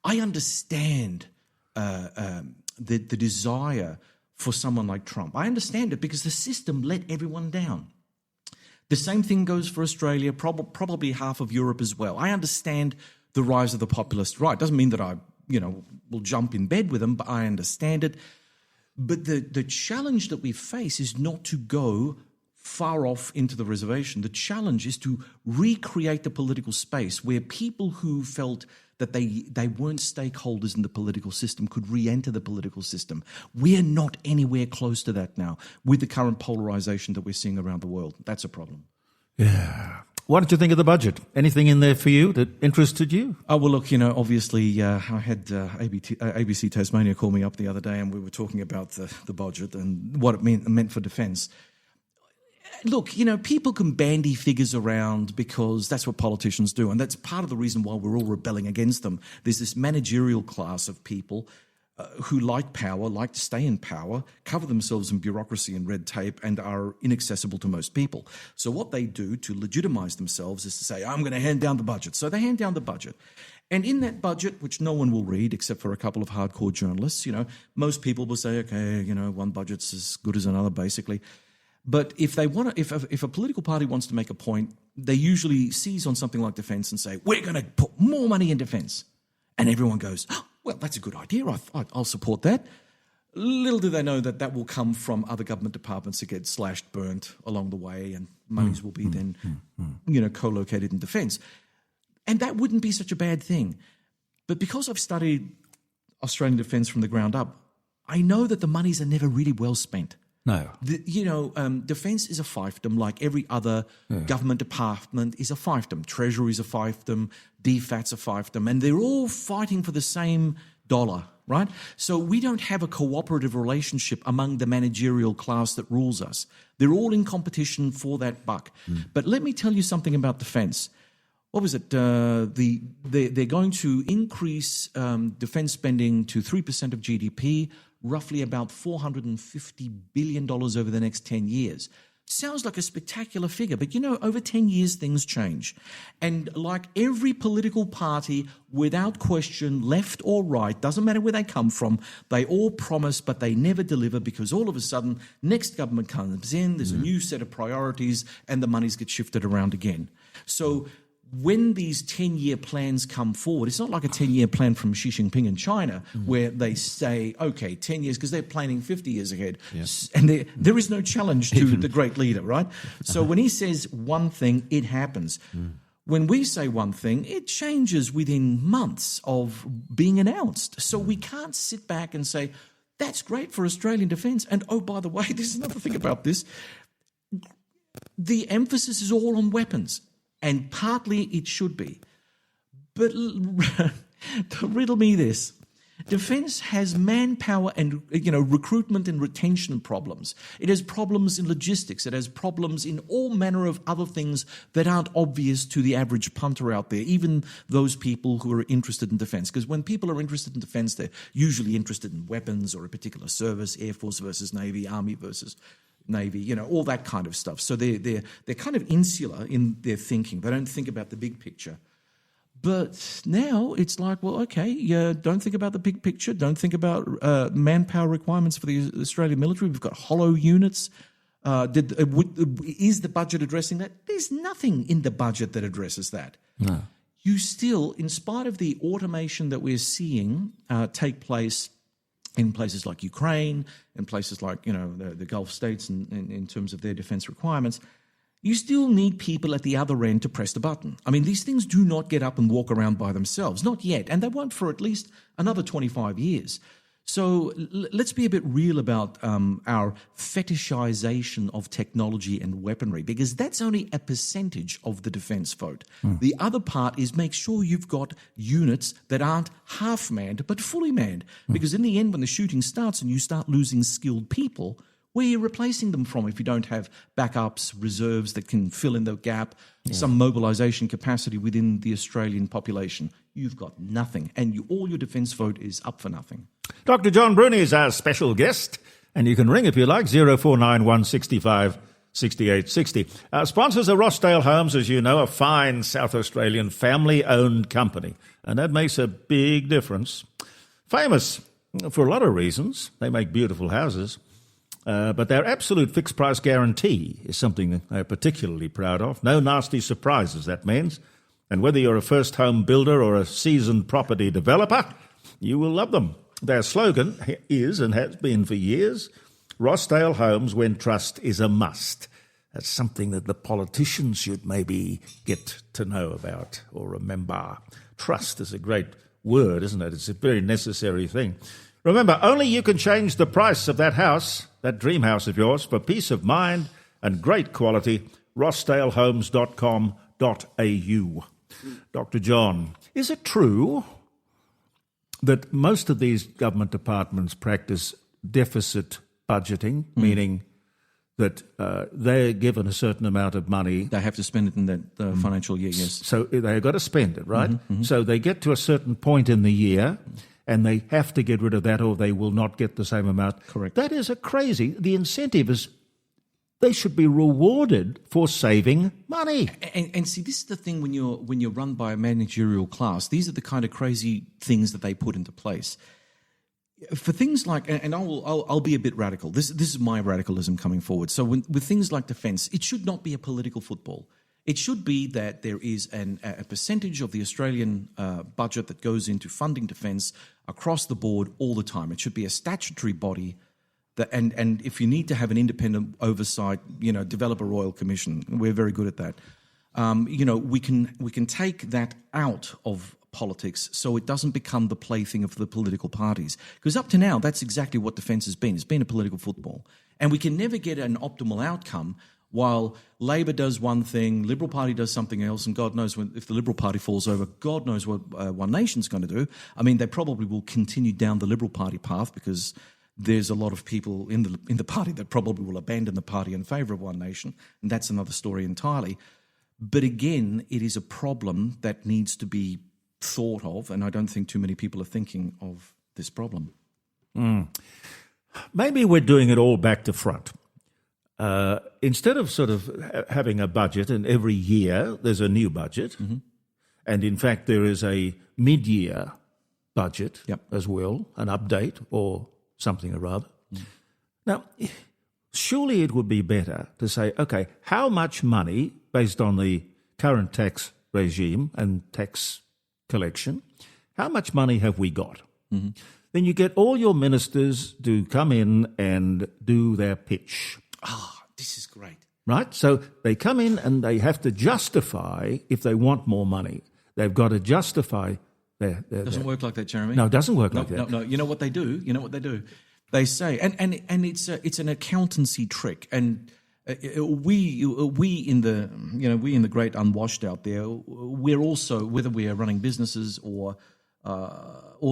I understand the desire for someone like Trump. I understand it because the system let everyone down. The same thing goes for Australia, probably half of Europe as well. I understand the rise of the populist right. Doesn't mean that I, will jump in bed with them, but I understand it. But the challenge that we face is not to go far off into the reservation. The challenge is to recreate the political space where people who felt that they weren't stakeholders in the political system could re-enter the political system. We're not anywhere close to that now with the current polarisation that we're seeing around the world. That's a problem. Yeah. What did you think of the budget? Anything in there for you that interested you? Oh, well, look, obviously I had ABC Tasmania call me up the other day and we were talking about the budget and what it meant for defence. Look, people can bandy figures around because that's what politicians do, and that's part of the reason why we're all rebelling against them. There's this managerial class of people who like power, like to stay in power, cover themselves in bureaucracy and red tape, and are inaccessible to most people. So what they do to legitimise themselves is to say, I'm going to hand down the budget. So they hand down the budget. And in that budget, which no one will read except for a couple of hardcore journalists, most people will say, okay, one budget's as good as another, basically. But if they want to, if a political party wants to make a point, they usually seize on something like defence and say, we're going to put more money in defence. And everyone goes, oh, well, that's a good idea. I'll support that. Little do they know that will come from other government departments that get slashed, burnt along the way, and monies will be then, co-located in defence. And that wouldn't be such a bad thing. But because I've studied Australian defence from the ground up, I know that the monies are never really well spent. No. Defence is a fiefdom like every other government department is a fiefdom. Treasury is a fiefdom, DFAT's a fiefdom, and they're all fighting for the same dollar, right? So we don't have a cooperative relationship among the managerial class that rules us. They're all in competition for that buck. But let me tell you something about defence. What was it? They're going to increase defence spending to 3% of GDP, roughly about $450 billion over the next 10 years. Sounds like a spectacular figure, but over 10 years things change. And like every political party, without question, left or right, doesn't matter where they come from, they all promise but they never deliver because all of a sudden, next government comes in, there's a new set of priorities and the monies get shifted around again. So when these 10-year plans come forward, it's not like a 10-year plan from Xi Jinping in China where they say, okay, 10 years, because they're planning 50 years ahead. Yeah. And there is no challenge to the great leader, right? So when he says one thing, it happens. When we say one thing, it changes within months of being announced. So we can't sit back and say, that's great for Australian defence. And oh, by the way, there's another thing about this. The emphasis is all on weapons. And partly it should be. But riddle me this. Defence has manpower and recruitment and retention problems. It has problems in logistics. It has problems in all manner of other things that aren't obvious to the average punter out there, even those people who are interested in defence. Because when people are interested in defence, they're usually interested in weapons or a particular service, Air Force versus Navy, Army versus Navy, all that kind of stuff. So they're kind of insular in their thinking. They don't think about the big picture. But now it's like, well, okay, don't think about the big picture. Don't think about manpower requirements for the Australian military. We've got hollow units. Is the budget addressing that? There's nothing in the budget that addresses that. No. you still, in spite of the automation that we're seeing take place in places like Ukraine, in places like, the Gulf states in terms of their defense requirements, you still need people at the other end to press the button. I mean, these things do not get up and walk around by themselves, not yet, and they won't for at least another 25 years. So let's be a bit real about our fetishization of technology and weaponry, because that's only a percentage of the defence vote. The other part is make sure you've got units that aren't half-manned but fully manned, because in the end, when the shooting starts and you start losing skilled people, where are you replacing them from if you don't have backups, reserves that can fill in the gap, some mobilisation capacity within the Australian population? You've got nothing, and all your defence vote is up for nothing. Dr. John Bruni is our special guest, and you can ring if you like, 0491 65 68 60. Our sponsors are Rossdale Homes, as you know, a fine South Australian family-owned company, and that makes a big difference. Famous for a lot of reasons. They make beautiful houses. But their absolute fixed price guarantee is something they're particularly proud of. No nasty surprises, that means. And whether you're a first home builder or a seasoned property developer, you will love them. Their slogan is, and has been for years, Rossdale Homes, when trust is a must. That's something that the politicians should maybe get to know about or remember. Trust is a great word, isn't it? It's a very necessary thing. Remember, only you can change the price of that house, that dream house of yours, for peace of mind and great quality. rossdalehomes.com.au. Dr. John, is it true that most of these government departments practice deficit budgeting, meaning that they're given a certain amount of money? They have to spend it in that financial year, yes. So they've got to spend it, right? So they get to a certain point in the year, and they have to get rid of that or they will not get the same amount. Correct. That is the incentive is they should be rewarded for saving money. And see, this is the thing when you're run by a managerial class, these are the kind of crazy things that they put into place. For things like, and I'll be a bit radical, this is my radicalism coming forward. So with things like defence, it should not be a political football. It should be that there is a percentage of the Australian budget that goes into funding defence across the board all the time. It should be a statutory body, and if you need to have an independent oversight, develop a royal commission. We're very good at that. We can take that out of politics so it doesn't become the plaything of the political parties. Because up to now, that's exactly what defence has been. It's been a political football. And we can never get an optimal outcome while Labor does one thing, Liberal Party does something else, and God knows if the Liberal Party falls over, God knows what One Nation's going to do. I mean, they probably will continue down the Liberal Party path because there's a lot of people in the party that probably will abandon the party in favour of One Nation, and that's another story entirely. But again, it is a problem that needs to be thought of, and I don't think too many people are thinking of this problem. Maybe we're doing it all back to front. Instead of sort of having a budget and every year there's a new budget, and in fact there is a mid-year budget as well, an update or something or other. Now, surely it would be better to say, okay, how much money, based on the current tax regime and tax collection, how much money have we got? Then you get all your ministers to come in and do their pitch. This is great. Right? So they come in and they have to justify, if they want more money, they've got to justify their Doesn't work like that, Jeremy. No, it doesn't work like that. No. You know what they do? They say, and it's an accountancy trick. And we in the great unwashed out there, we're also, whether we are running businesses or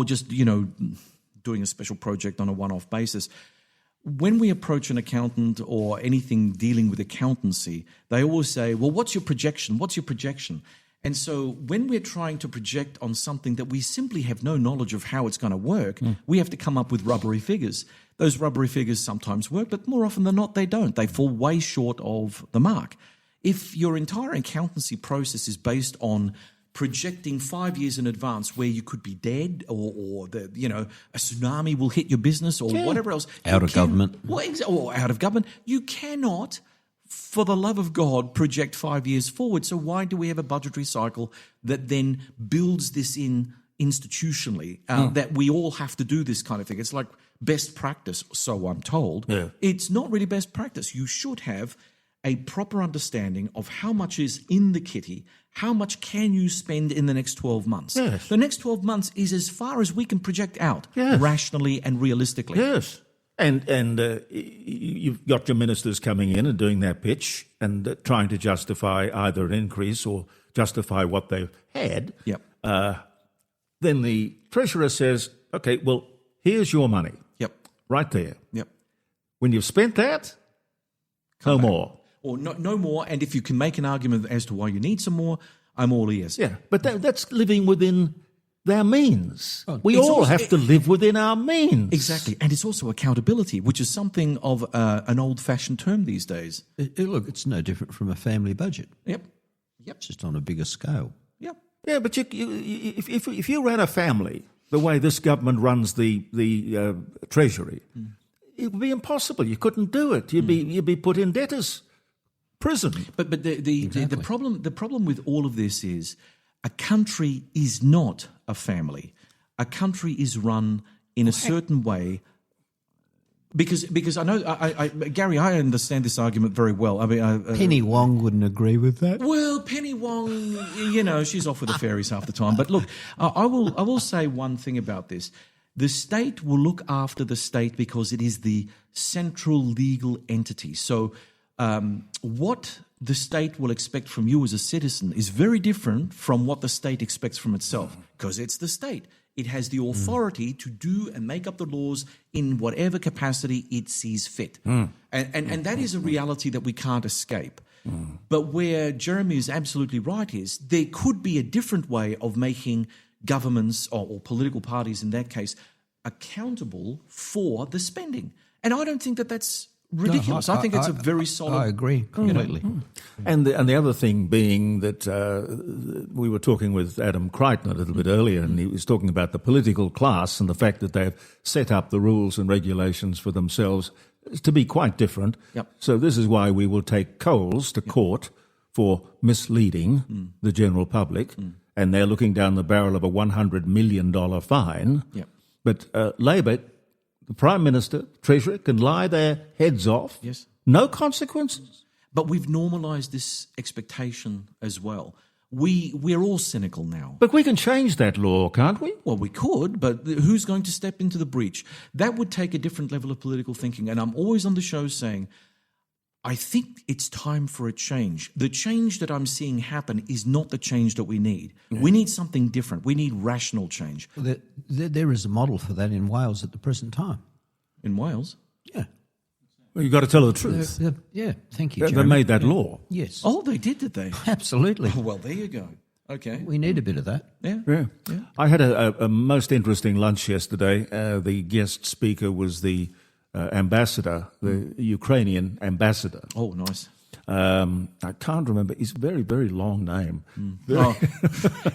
just doing a special project on a one-off basis, when we approach an accountant or anything dealing with accountancy, they always say, well, what's your projection? What's your projection? And so when we're trying to project on something that we simply have no knowledge of how it's going to work, we have to come up with rubbery figures. Those rubbery figures sometimes work, but more often than not, they don't. They fall way short of the mark. If your entire accountancy process is based on projecting 5 years in advance where you could be dead or a tsunami will hit your business or whatever else. Out of government. Or out of government. You cannot for the love of God, project 5 years forward. So why do we have a budgetary cycle that then builds this in institutionally, that we all have to do this kind of thing? It's like best practice, so I'm told. Yeah. It's not really best practice. You should have a proper understanding of how much is in the kitty, how much can you spend in the next 12 months. Yes. The next 12 months is as far as we can project out rationally and realistically. Yes. And you've got your ministers coming in and doing their pitch and trying to justify either an increase or justify what they've had. Yep. Then the Treasurer says, okay, well, here's your money. Yep. Right there. Yep. When you've spent that, no more. Or no more, and if you can make an argument as to why you need some more, I'm all ears. Yeah, but that's living within their means. Oh, we it's all also- have to live within our means. Exactly, and it's also accountability, which is something of an old-fashioned term these days. Look, it's no different from a family budget. Yep. It's just on a bigger scale. Yep. Yeah, but if you ran a family the way this government runs the Treasury, it would be impossible. You couldn't do it. You'd be put in debtors' prison. But the problem with all of this is a country is not a family. A country is run in a certain way. Because I know, Gary, I understand this argument very well. I mean, Penny Wong wouldn't agree with that. well, Penny Wong, she's off with the fairies half the time. But look, I will say one thing about this. The state will look after the state because it is the central legal entity. So what the state will expect from you as a citizen is very different from what the state expects from itself, because it's the state. It has the authority to do and make up the laws in whatever capacity it sees fit. And that is a reality that we can't escape. But where Jeremy is absolutely right is there could be a different way of making governments or political parties in that case accountable for the spending. And I don't think that that's ridiculous. I think it's a very solid... I agree completely. And the other thing being that we were talking with Adam Creighton a little bit earlier, and he was talking about the political class and the fact that they've set up the rules and regulations for themselves to be quite different. Yep. So this is why we will take Coles to court for misleading the general public, and they're looking down the barrel of a $100 million fine. Yep. But Labor, the Prime Minister, Treasurer, can lie their heads off. Yes. No consequences. But we've normalised this expectation as well. We're all cynical now. But we can change that law, can't we? Well, we could, but who's going to step into the breach? That would take a different level of political thinking. And I'm always on the show saying, I think it's time for a change. The change that I'm seeing happen is not the change that we need. Yeah. We need something different. We need rational change. Well, there is a model for that in Wales at the present time. In Wales? Yeah. Well, you've got to tell the truth. Yeah, thank you, They Jeremy. made that law. Yes. Oh, they did they? Absolutely. Oh, well, there you go. Okay. We need a bit of that. Yeah. Yeah. I had a most interesting lunch yesterday. The guest speaker was the ambassador, the Ukrainian ambassador. Oh, nice. I can't remember his very, very long name.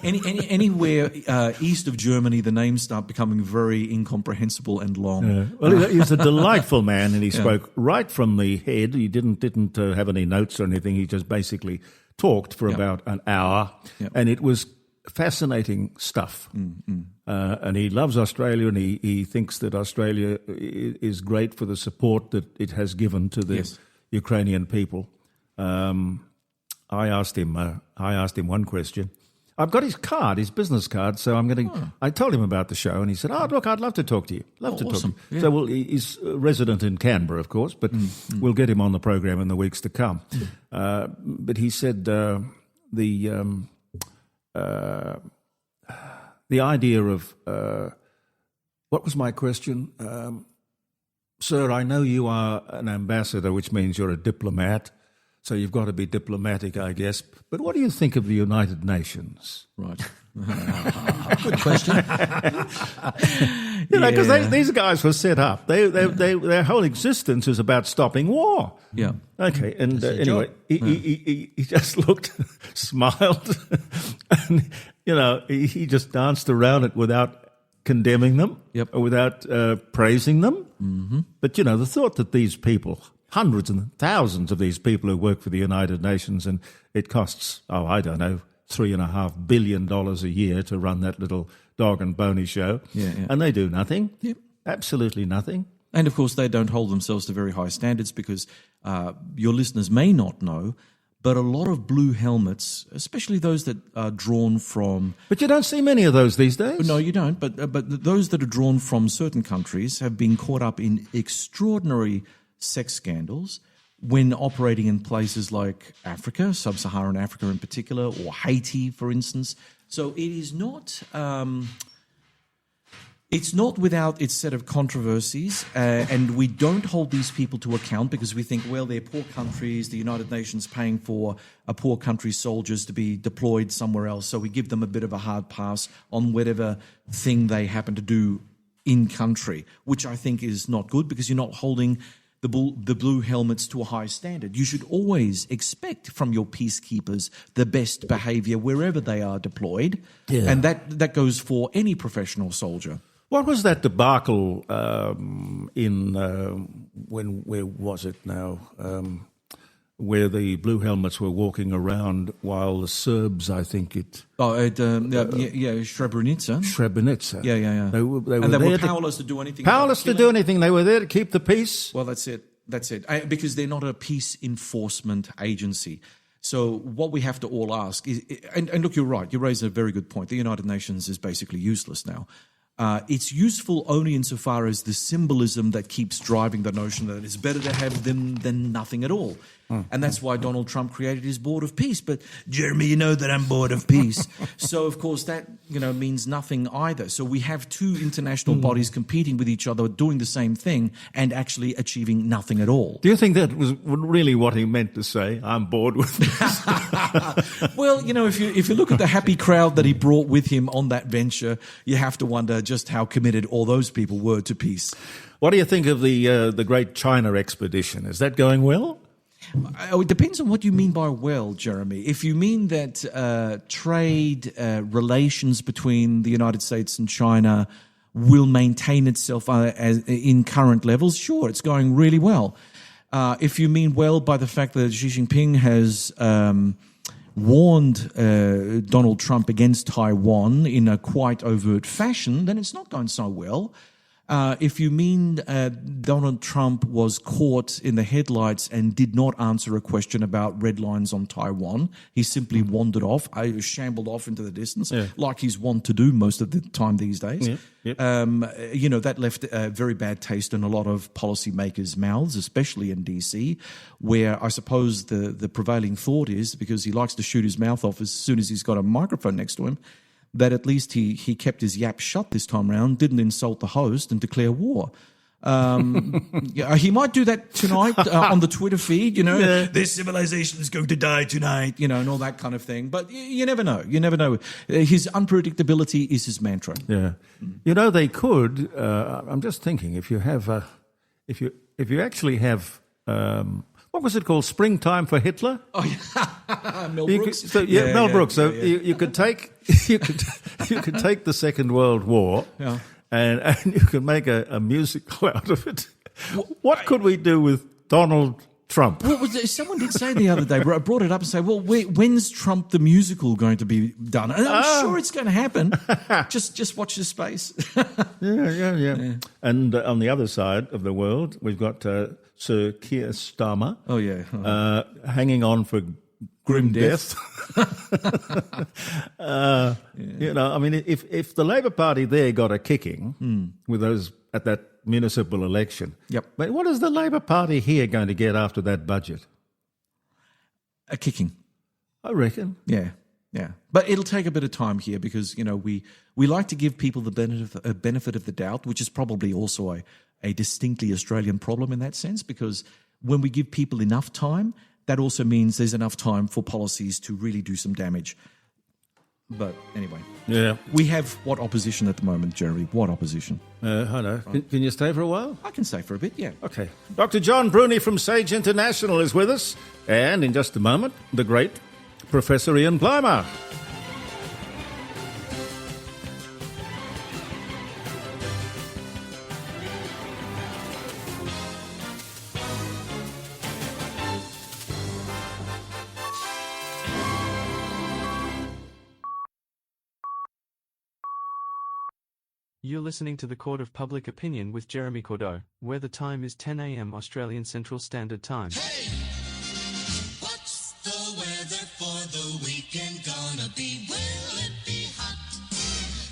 Anywhere east of Germany, the names start becoming very incomprehensible and long. Yeah. Well, he's a delightful man, and he spoke right from the head. He didn't have any notes or anything. He just basically talked for about an hour, and it was fascinating stuff. And he loves Australia, and he thinks that Australia is great for the support that it has given to the Ukrainian people. I asked him one question. I've got his card, his business card, so I'm going to. I told him about the show, and he said, "Oh, look, I'd love to talk to you. Talk to you." Yeah. So, he's a resident in Canberra, of course, but we'll get him on the program in the weeks to come. But he said the idea of what was my question, sir? I know you are an ambassador, which means you're a diplomat. So you've got to be diplomatic, I guess. But what do you think of the United Nations? Right. Good question. Because these guys were set up. Their whole existence is about stopping war. Yeah. Okay, and anyway, he just looked, smiled, and, he just danced around it without condemning them or without praising them. Mm-hmm. But, the thought that these people hundreds and thousands of these people who work for the United Nations, and it costs, $3.5 billion a year to run that little dog and pony show. Yeah. And they do nothing. Yep. Absolutely nothing. And of course, they don't hold themselves to very high standards because your listeners may not know, but a lot of blue helmets, especially those that are drawn from... But you don't see many of those these days. No, you don't. But those that are drawn from certain countries have been caught up in extraordinary sex scandals when operating in places like Africa, sub-Saharan Africa in particular, or Haiti, for instance. So it is not... It's not without its set of controversies, and we don't hold these people to account because we think, well, they're poor countries, the United Nations paying for a poor country's soldiers to be deployed somewhere else, so we give them a bit of a hard pass on whatever thing they happen to do in country, which I think is not good because you're not holding the blue helmets to a high standard. You should always expect from your peacekeepers the best behaviour wherever they are deployed, and that goes for any professional soldier. What was that debacle where was it now, where the blue helmets were walking around while the Serbs, I think it... Srebrenica. Srebrenica. Yeah. They were powerless to do anything. Powerless to do anything. They were there to keep the peace. Well, that's it. Because they're not a peace enforcement agency. So what we have to all ask is... And look, you're right. You raise a very good point. The United Nations is basically useless now. It's useful only insofar as the symbolism that keeps driving the notion that it's better to have them than nothing at all. And that's why Donald Trump created his Board of Peace. But, Jeremy, you know that I'm Board of Peace. So, of course, that means nothing either. So we have two international bodies competing with each other, doing the same thing and actually achieving nothing at all. Do you think that was really what he meant to say? I'm bored with this. Well, if you look at the happy crowd that he brought with him on that venture, you have to wonder just how committed all those people were to peace. What do you think of the Great China Expedition? Is that going well? It depends on what you mean by well, Jeremy. If you mean that trade relations between the United States and China will maintain itself in current levels, sure, it's going really well. If you mean well by the fact that Xi Jinping has warned Donald Trump against Taiwan in a quite overt fashion, then it's not going so well. If you mean Donald Trump was caught in the headlights and did not answer a question about red lines on Taiwan, he simply wandered off, shambled off into the distance, like he's wont to do most of the time these days. That left a very bad taste in a lot of policymakers' mouths, especially in DC, where I suppose the prevailing thought is, because he likes to shoot his mouth off as soon as he's got a microphone next to him, that at least he kept his yap shut this time round, didn't insult the host and declare war. He might do that tonight on the Twitter feed, this civilization is going to die tonight, and all that kind of thing. But you never know. You never know. His unpredictability is his mantra. Yeah. They could, I'm just thinking, if you have, if you actually have, what was it called? Springtime for Hitler? Oh, yeah. Mel Brooks. Mel Brooks. So you could take you could take the Second World War, and you could make a musical out of it. What could we do with Donald Trump? What was it? Someone did say the other day, I brought it up and say, well, when's Trump the musical going to be done? And I'm sure it's going to happen. Just watch this space. Yeah. And on the other side of the world, we've got Sir Keir Starmer. Oh, yeah. Hanging on for grim death. If the Labor Party there got a kicking with those at that municipal election, but what is the Labor Party here going to get after that budget? A kicking. I reckon. Yeah. But it'll take a bit of time here because, we like to give people the benefit of the doubt, which is probably also a distinctly Australian problem in that sense, because when we give people enough time, that also means there's enough time for policies to really do some damage. But anyway, we have what opposition at the moment, Jeremy? What opposition? I know. Can you stay for a while? I can stay for a bit, yeah. Okay. Dr. John Bruni from Sage International is with us. And in just a moment, the great Professor Ian Plimer. You're listening to the Court of Public Opinion with Jeremy Cordeaux, where the time is 10 a.m. Australian Central Standard Time. Hey, what's the weather for the weekend gonna be? Will it be hot,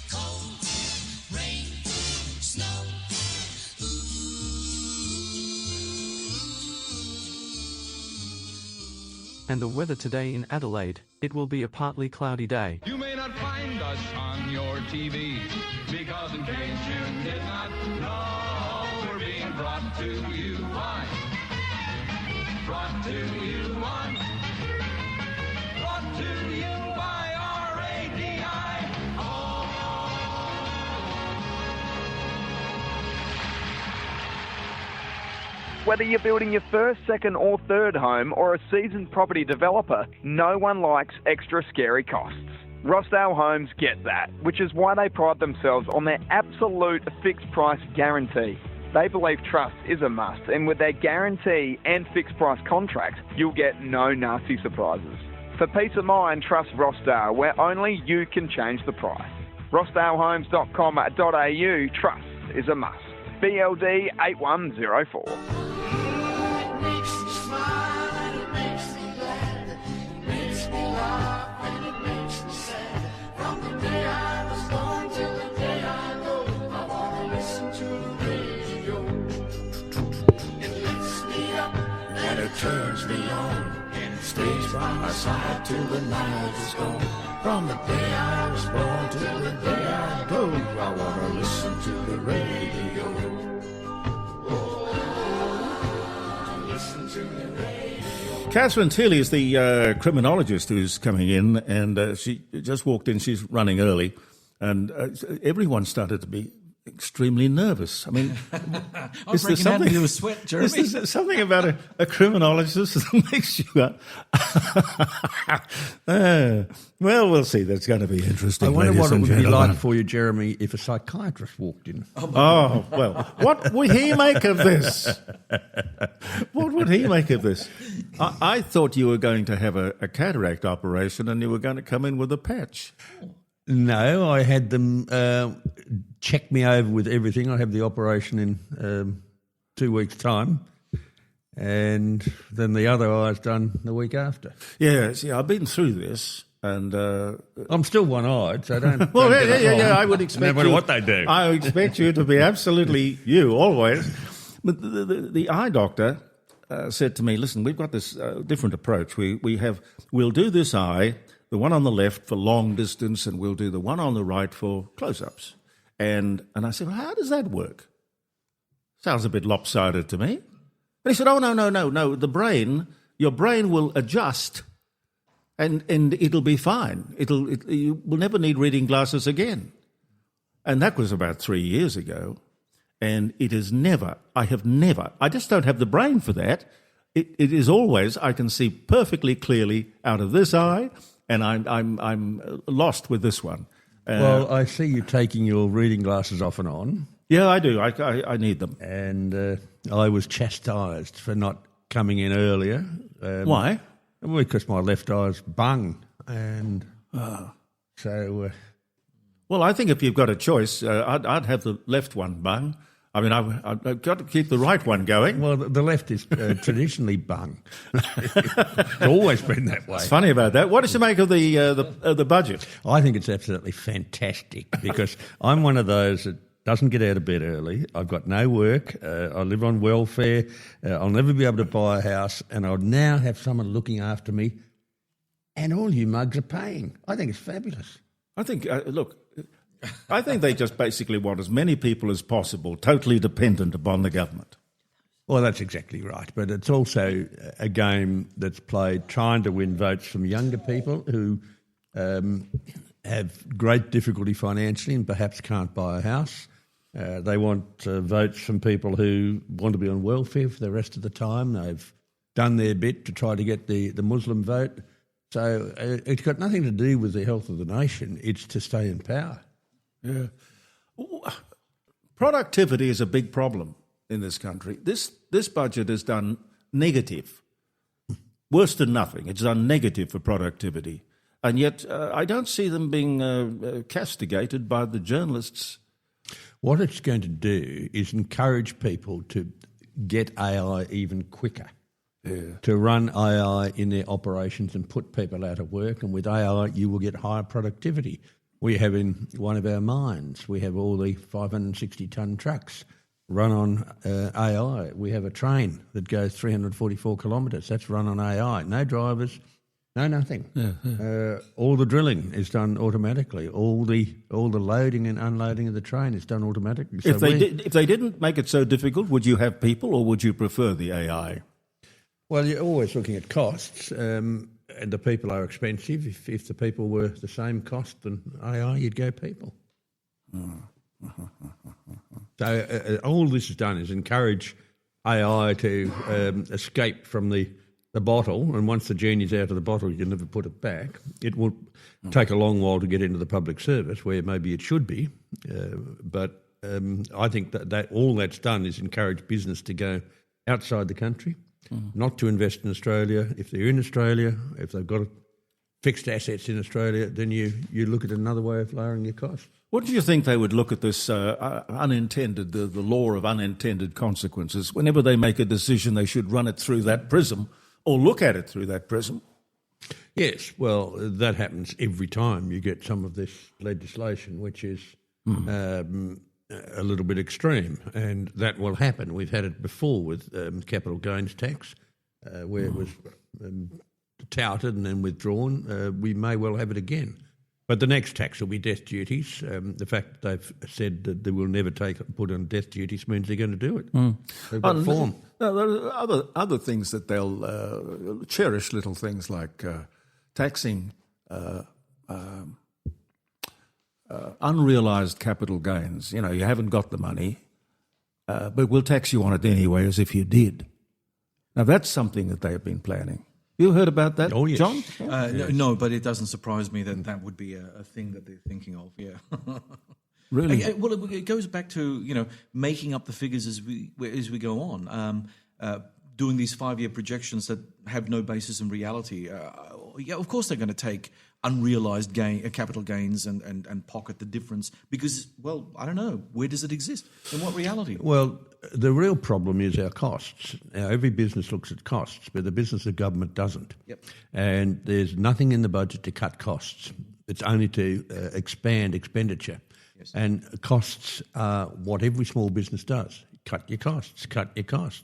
cold, rain, snow? And the weather today in Adelaide, it will be a partly cloudy day. You may not find us on your TV, because in case you did not know, we're being brought to you by, brought to you on, brought to you by RADI. Whether you're building your first, second or third home or a seasoned property developer, no one likes extra scary costs. Rossdale Homes get that, which is why they pride themselves on their absolute fixed price guarantee. They believe trust is a must, and with their guarantee and fixed price contract, you'll get no nasty surprises. For peace of mind, trust Rossdale, where only you can change the price. rossdalehomes.com.au, trust is a must. BLD 8104. Turns me on and stays by my side till the night is gone. From the day I was born till the day I go, I wanna listen to the radio. Oh, listen to the radio. Catherine Teely is the criminologist who's coming in, and she just walked in. She's running early, and everyone started to be extremely nervous. I mean, I'm breaking out into a sweat, Jeremy. Is there something about a criminologist that makes you well, we'll see. That's going to be interesting. I wonder ladies what it and would be gentlemen. like for you, Jeremy, if a psychiatrist walked in. Oh, well, what would he make of this? What would he make of this? I thought you were going to have a cataract operation and you were going to come in with a patch. No, I had them check me over with everything. I have the operation in 2 weeks' time, and then the other eye's done the week after. Yeah, see, I've been through this, and I'm still one-eyed, so don't. well, don't get it wrong. yeah. I would expect no matter you, what they do. I expect you to be absolutely you always. But the eye doctor said to me, "Listen, we've got this different approach. We'll do this eye." The one on the left for long distance, and we'll do the one on the right for close-ups. And I said, well, how does that work? Sounds a bit lopsided to me. And he said, oh, no, your brain will adjust and it'll be fine. You will never need reading glasses again. And that was about 3 years ago. And I just don't have the brain for that. It is always, I can see perfectly clearly out of this eye, and I'm lost with this one. Well, I see you taking your reading glasses off and on. Yeah, I do. I need them. And I was chastised for not coming in earlier. Why? Because my left eye's bung. And so... well, I think if you've got a choice, I'd have the left one bung. I mean, I've got to keep the right one going. Well, the left is traditionally bung. It's always been that way. It's funny about that. What does you make of the budget? I think it's absolutely fantastic because I'm one of those that doesn't get out of bed early. I've got no work. I live on welfare. I'll never be able to buy a house, and I'll now have someone looking after me, and all you mugs are paying. I think it's fabulous. I think, I think they just basically want as many people as possible totally dependent upon the government. Well, that's exactly right. But it's also a game that's played trying to win votes from younger people who have great difficulty financially and perhaps can't buy a house. They want votes from people who want to be on welfare for the rest of the time. They've done their bit to try to get the Muslim vote. So it's got nothing to do with the health of the nation. It's to stay in power. Yeah. Productivity is a big problem in this country. This budget is done negative, worse than nothing. It's done negative for productivity. And yet I don't see them being castigated by the journalists What it's going to do is encourage people to get AI even quicker, to run AI in their operations and put people out of work. And with AI, you will get higher productivity. We have in one of our mines, we have all the 560-tonne trucks run on AI. We have a train that goes 344 kilometres. That's run on AI. No drivers, no nothing. All the drilling is done automatically. All the loading and unloading of the train is done automatically. So if they didn't make it so difficult, would you have people or would you prefer the AI? Well, you're always looking at costs, and the people are expensive. If the people were the same cost than AI, you'd go people. So all this has done is encourage AI to escape from the bottle, and once the genie's out of the bottle, you can never put it back. It will take a long while to get into the public service, where maybe it should be, but I think that all that's done is encourage business to go outside the country, not to invest in Australia. If they're in Australia, if they've got fixed assets in Australia, then you look at another way of lowering your costs. What do you think they would look at this unintended, the law of unintended consequences? Whenever they make a decision, they should run it through that prism or look at it through that prism. Yes, well, that happens every time you get some of this legislation, which is a little bit extreme, and that will happen. We've had it before with capital gains tax, where it was touted and then withdrawn. We may well have it again. But the next tax will be death duties. The fact that they've said that they will never put on death duties means they're going to do it. They've got form. No, there are other things that they'll cherish, little things like taxing unrealised capital gains. You know, you haven't got the money, but we'll tax you on it anyway as if you did. Now, that's something that they have been planning. You heard about that, yes. John? No, but it doesn't surprise me that would be a thing that they're thinking of, yeah. Really? Well, it goes back to, making up the figures as we go on, doing these 5-year projections that have no basis in reality. Of course they're going to take unrealised capital gains and pocket the difference because, well, I don't know, where does it exist? In what reality? Well, the real problem is our costs. Now, every business looks at costs, but the business of government doesn't. Yep. And there's nothing in the budget to cut costs. It's only to expand expenditure. Yes. And costs are what every small business does. Cut your costs.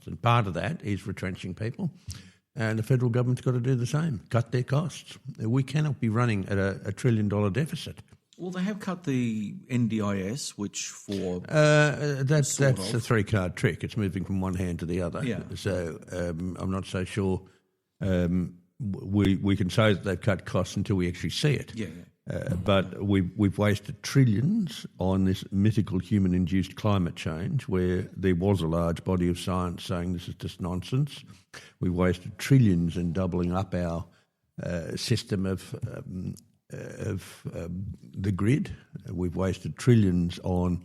And part of that is retrenching people. And the federal government's got to do the same, cut their costs. We cannot be running at a $1 trillion deficit. Well, they have cut the NDIS, which for... that's a 3-card trick. It's moving from one hand to the other. Yeah. So I'm not so sure we can say that they've cut costs until we actually see it. Yeah. But we've wasted trillions on this mythical human-induced climate change where there was a large body of science saying this is just nonsense. We've wasted trillions in doubling up our system of the grid. We've wasted trillions on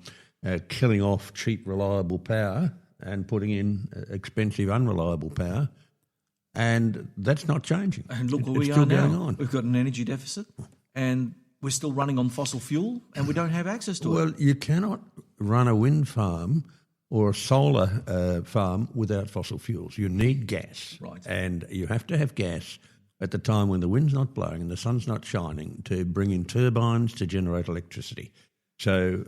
killing off cheap, reliable power and putting in expensive, unreliable power. And that's not changing. And look where we still are now. going on. We've got an energy deficit and we're still running on fossil fuel and we don't have access to it. Well, you cannot run a wind farm or a solar farm without fossil fuels. You need gas. Right. And you have to have gas at the time when the wind's not blowing and the sun's not shining to bring in turbines to generate electricity. So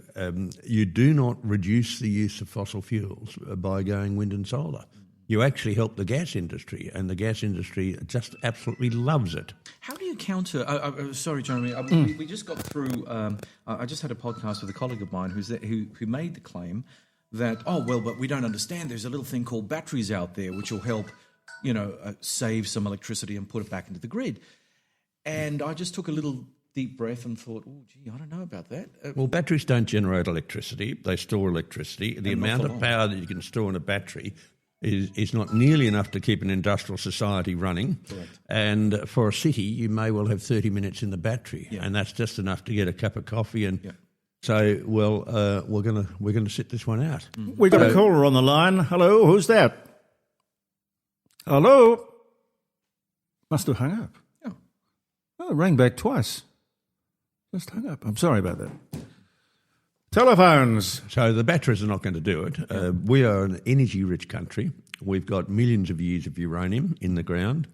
you do not reduce the use of fossil fuels by going wind and solar. You actually help the gas industry, and the gas industry just absolutely loves it. How do you counter... sorry, Jeremy, we just got through... I just had a podcast with a colleague of mine who made the claim that, but we don't understand. There's a little thing called batteries out there which will help, save some electricity and put it back into the grid. And I just took a little deep breath and thought, I don't know about that. Well, batteries don't generate electricity. They store electricity. The amount of power that you can store in a battery is not nearly enough to keep an industrial society running. Correct. And for a city, you may well have 30 minutes in the battery, and that's just enough to get a cup of coffee and... Yeah. So, we're going to sit this one out. Mm-hmm. We've got a caller on the line. Hello, who's that? Hello? Must have hung up. Oh, it rang back twice. Just hung up. I'm sorry about that. Telephones. So the batteries are not going to do it. We are an energy-rich country. We've got millions of years of uranium in the ground.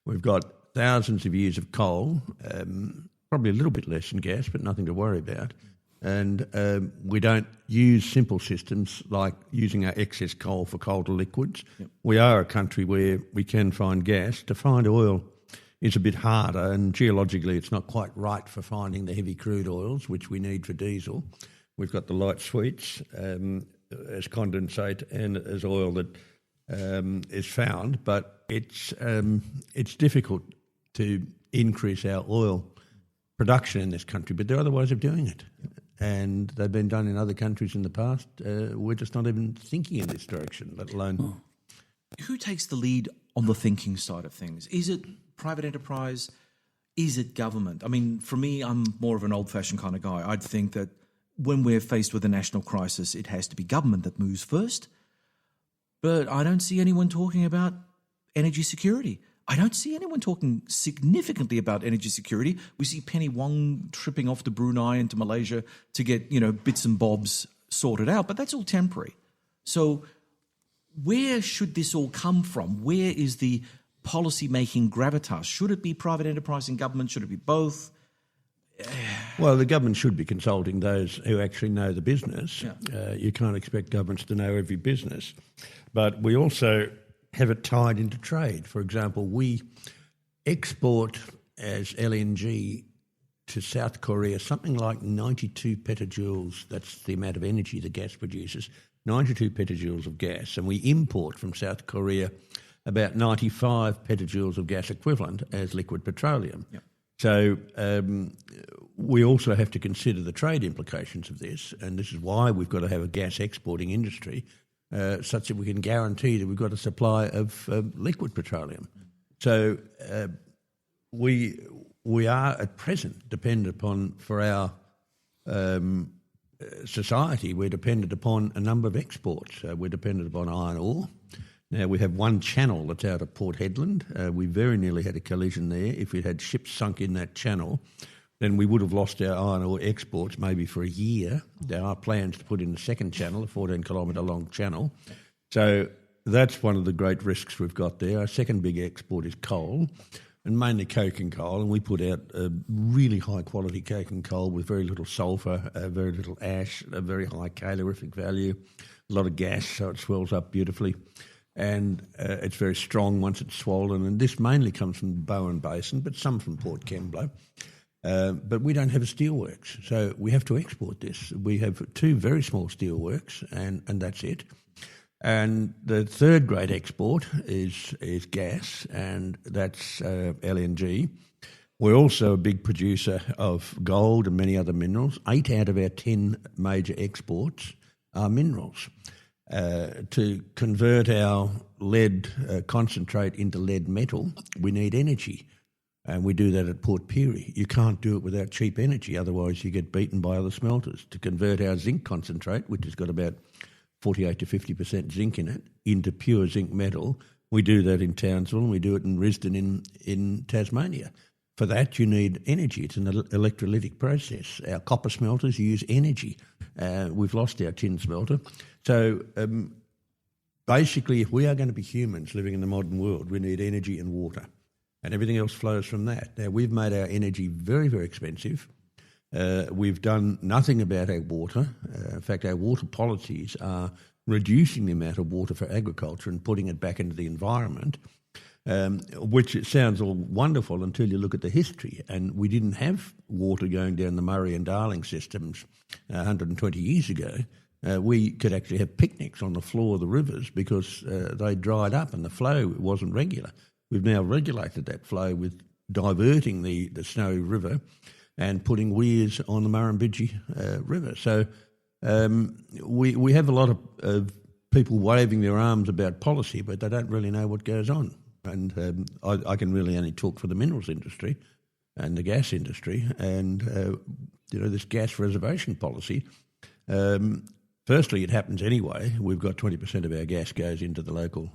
We've got thousands of years of coal, probably a little bit less than gas, but nothing to worry about. And we don't use simple systems like using our excess coal for coal to liquids. Yep. We are a country where we can find gas. To find oil is a bit harder, and geologically it's not quite right for finding the heavy crude oils, which we need for diesel. We've got the light sweets as condensate and as oil that is found, but it's difficult to increase our oil production in this country, but there are other ways of doing it. And they've been done in other countries in the past. We're just not even thinking in this direction, let alone... Who takes the lead on the thinking side of things? Is it private enterprise? Is it government? I mean, for me, I'm more of an old-fashioned kind of guy. I'd think that when we're faced with a national crisis, it has to be government that moves first. But I don't see anyone talking about energy security. I don't see anyone talking significantly about energy security. We see Penny Wong tripping off to Brunei and to Malaysia to get, bits and bobs sorted out, but that's all temporary. So where should this all come from? Where is the policy-making gravitas? Should it be private enterprise and government? Should it be both? Well, the government should be consulting those who actually know the business. Yeah. You can't expect governments to know every business. But we also have it tied into trade. For example, we export as LNG to South Korea something like 92 petajoules. That's the amount of energy the gas produces, 92 petajoules of gas. And we import from South Korea about 95 petajoules of gas equivalent as liquid petroleum. Yep. So we also have to consider the trade implications of this, and this is why we've got to have a gas exporting industry such that we can guarantee that we've got a supply of liquid petroleum. So we are at present dependent upon, for our society, we're dependent upon a number of exports. We're dependent upon iron ore. Now, we have one channel that's out of Port Hedland. We very nearly had a collision there. If we'd had ships sunk in that channel, then we would have lost our iron ore exports maybe for a year. There are plans to put in a second channel, a 14-kilometre long channel. So that's one of the great risks we've got there. Our second big export is coal, and mainly coke and coal, and we put out really high-quality coke and coal with very little sulphur, very little ash, a very high calorific value, a lot of gas, so it swells up beautifully. And it's very strong once it's swollen. And this mainly comes from the Bowen Basin, but some from Port Kembla. But we don't have a steelworks, so we have to export this. We have two very small steelworks, and that's it. And the third great export is gas, and that's LNG. We're also a big producer of gold and many other minerals. 8 out of our 10 major exports are minerals. To convert our lead concentrate into lead metal, we need energy, and we do that at Port Pirie. You can't do it without cheap energy, otherwise you get beaten by other smelters. To convert our zinc concentrate, which has got about 48 to 50% zinc in it, into pure zinc metal, we do that in Townsville, and we do it in Risdon in Tasmania. For that, you need energy. It's an electrolytic process. Our copper smelters use energy. We've lost our tin smelter. So basically, if we are going to be humans living in the modern world, we need energy and water, and everything else flows from that. Now, we've made our energy very, very expensive. We've done nothing about our water. In fact, our water policies are reducing the amount of water for agriculture and putting it back into the environment. Which it sounds all wonderful until you look at the history. And we didn't have water going down the Murray and Darling systems 120 years ago. We could actually have picnics on the floor of the rivers because they dried up and the flow wasn't regular. We've now regulated that flow with diverting the Snowy River and putting weirs on the Murrumbidgee River. So we have a lot of people waving their arms about policy, but they don't really know what goes on. And I can really only talk for the minerals industry and the gas industry and, this gas reservation policy. Firstly, it happens anyway. We've got 20% of our gas goes into the local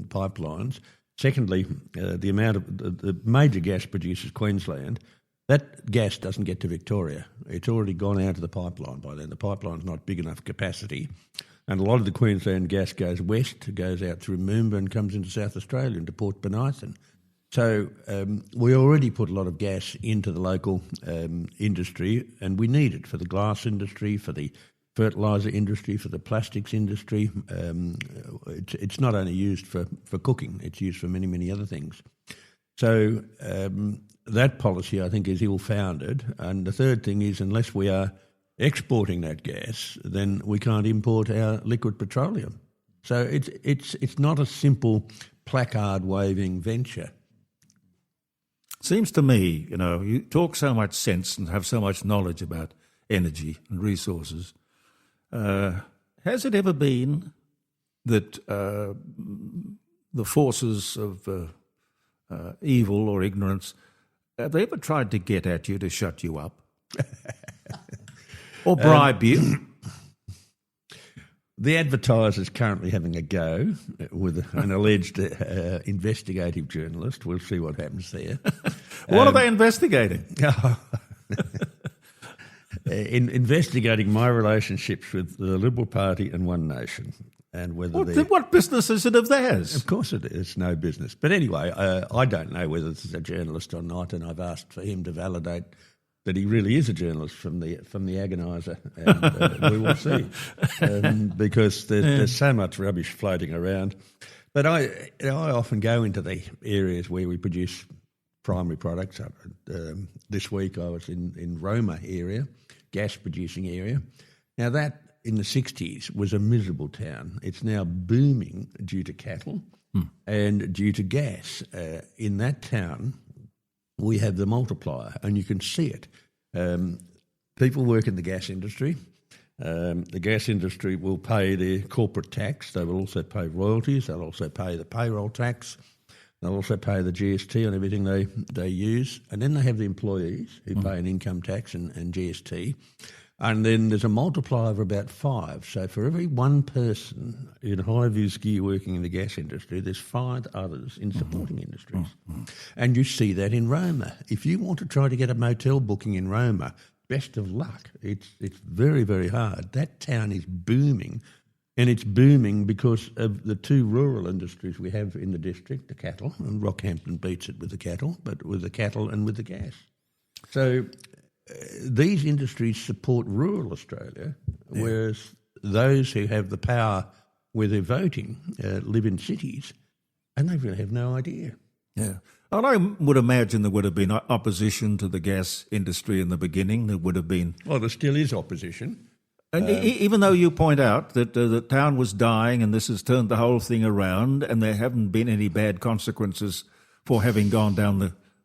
pipelines. Secondly, the amount of the major gas producers, Queensland, That gas doesn't get to Victoria. It's already gone out of the pipeline by then. The pipeline's not big enough capacity. And a lot of the Queensland gas goes west, goes out through Moomba and comes into South Australia, into Port Bonython. So we already put a lot of gas into the local industry, and we need it for the glass industry, for the fertiliser industry, for the plastics industry. It's not only used for cooking, it's used for many, many other things. So that policy, I think, is ill-founded. And the third thing is, unless we are exporting that gas, then we can't import our liquid petroleum. So it's not a simple placard-waving venture. Seems to me, you talk so much sense and have so much knowledge about energy and resources. Has it ever been that the forces of evil or ignorance, have they ever tried to get at you to shut you up? Or bribe you? The advertiser's currently having a go with an alleged investigative journalist. We'll see what happens there. What are they investigating? Investigating my relationships with the Liberal Party and One Nation. And whether what business is it of theirs? Of course it is, no business. But anyway, I don't know whether this is a journalist or not, and I've asked for him to validate that he really is a journalist from the Agoniser, and we will see, because there's so much rubbish floating around. But I often go into the areas where we produce primary products. This week I was in Roma area, gas producing area. Now that in the 60s was a miserable town. It's now booming due to cattle and due to gas. In that town, we have the multiplier, and you can see it. People work in the gas industry. The gas industry will pay their corporate tax. They will also pay royalties. They'll also pay the payroll tax. They'll also pay the GST on everything they use. And then they have the employees who pay an income tax and GST. And then there's a multiplier of about 5. So for every one person in high-vis gear working in the gas industry, there's 5 others in supporting industries. And you see that in Roma. If you want to try to get a motel booking in Roma, best of luck. It's very, very hard. That town is booming, and it's booming because of the 2 rural industries we have in the district, the cattle, and Rockhampton beats it with the cattle, but with the cattle and with the gas. So these industries support rural Australia, whereas those who have the power where they're voting live in cities, and they really have no idea. Yeah. And I would imagine there would have been opposition to the gas industry in the beginning. There would have been. Well, there still is opposition. And even though you point out that the town was dying and this has turned the whole thing around, and there haven't been any bad consequences for having gone down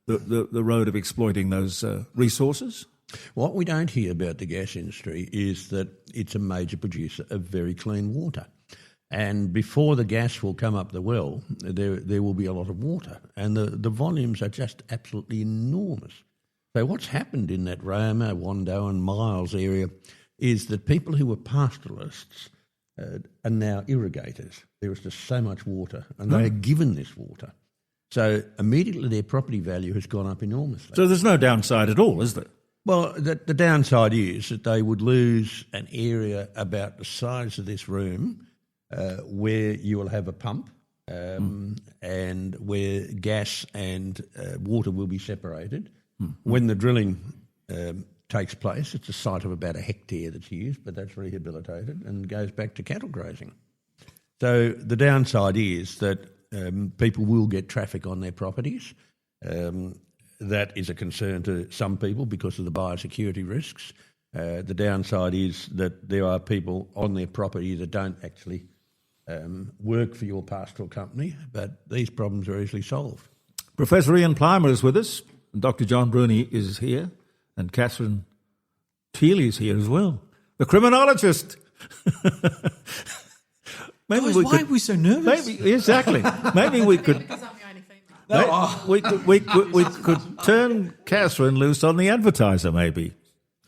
the road of exploiting those resources? What we don't hear about the gas industry is that it's a major producer of very clean water. And before the gas will come up the well, there will be a lot of water. And the volumes are just absolutely enormous. So what's happened in that Roma, Wando and Miles area is that people who were pastoralists are now irrigators. There is just so much water, and they are given this water. So immediately their property value has gone up enormously. So there's no downside at all, is there? Well, the downside is that they would lose an area about the size of this room where you will have a pump and where gas and water will be separated. When the drilling takes place, it's a site of about a hectare that's used, but that's rehabilitated and goes back to cattle grazing. So the downside is that people will get traffic on their properties. That is a concern to some people because of the biosecurity risks. The downside is that there are people on their property that don't actually work for your pastoral company, but these problems are easily solved. Professor Ian Plimer is with us, and Dr. John Bruni is here, and Catherine Teely is here as well. The criminologist. Guys, why are we so nervous? Exactly. Maybe we could. We could turn Catherine loose on the advertiser, maybe.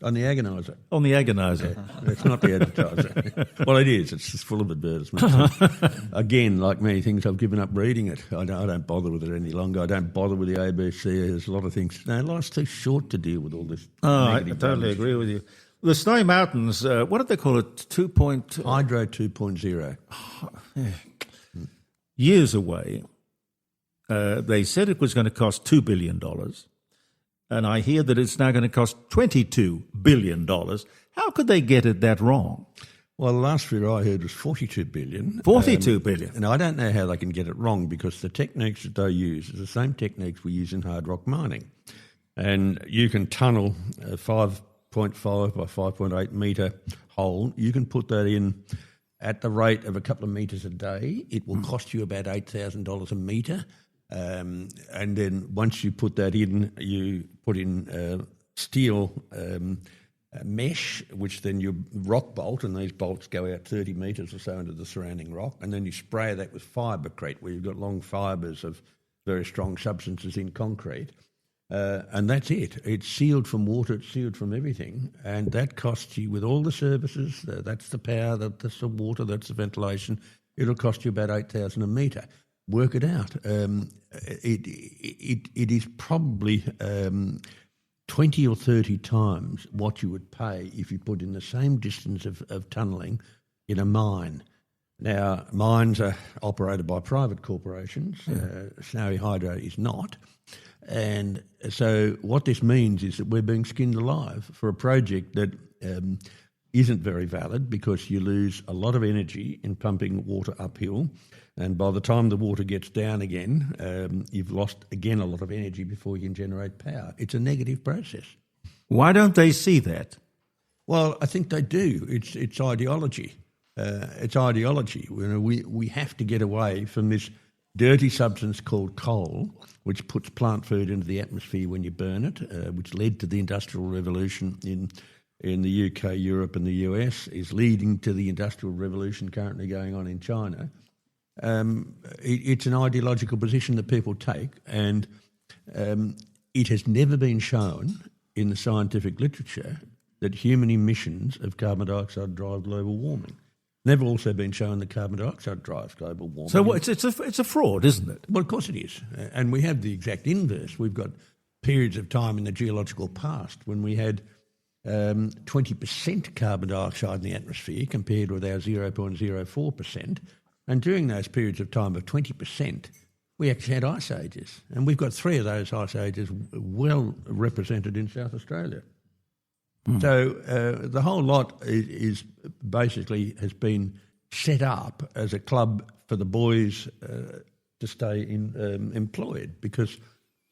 On the agoniser. On the agoniser. It's not the advertiser. Well, it is. It's just full of advertisements. Again, like many things, I've given up reading it. I don't bother with it any longer. I don't bother with the ABC. There's a lot of things. No, life's too short to deal with all this. I totally agree with you. The Snowy Mountains, what did they call it? Hydro 2.0. Years away. They said it was going to cost $2 billion. And I hear that it's now going to cost $22 billion. How could they get it that wrong? Well, the last figure I heard was $42 billion. $42 billion. And I don't know how they can get it wrong because the techniques that they use are the same techniques we use in hard rock mining. And you can tunnel a 5.5 by 5.8 metre hole. You can put that in at the rate of a couple of metres a day. It will cost you about $8,000 a metre. And then once you put that in, you put in steel mesh, which then you rock bolt, and these bolts go out 30 metres or so into the surrounding rock, and then you spray that with fibrocrete, where you've got long fibres of very strong substances in concrete. And that's it. It's sealed from water, it's sealed from everything, and that costs you, with all the services, that's the power, that's the water, that's the ventilation, it'll cost you about $8,000 a metre. Work it out. It is probably 20 or 30 times what you would pay if you put in the same distance of tunnelling in a mine. Now, mines are operated by private corporations. Snowy Hydro is not. And so what this means is that we're being skinned alive for a project that isn't very valid because you lose a lot of energy in pumping water uphill. And by the time the water gets down again, you've lost again a lot of energy before you can generate power. It's a negative process. Why don't they see that? Well, I think they do. It's ideology. It's ideology. You know, we have to get away from this dirty substance called coal, which puts plant food into the atmosphere when you burn it, which led to the Industrial Revolution in the UK, Europe and the US, is leading to the Industrial Revolution currently going on in China. It's an ideological position that people take, and it has never been shown in the scientific literature that human emissions of carbon dioxide drive global warming. Never also been shown that carbon dioxide drives global warming. So it's a fraud, isn't it? Well, of course it is. And we have the exact inverse. We've got periods of time in the geological past when we had 20% carbon dioxide in the atmosphere compared with our 0.04%. And during those periods of time of 20%, we actually had ice ages. And we've got 3 of those ice ages well represented in South Australia. So the whole lot is basically has been set up as a club for the boys to stay employed, because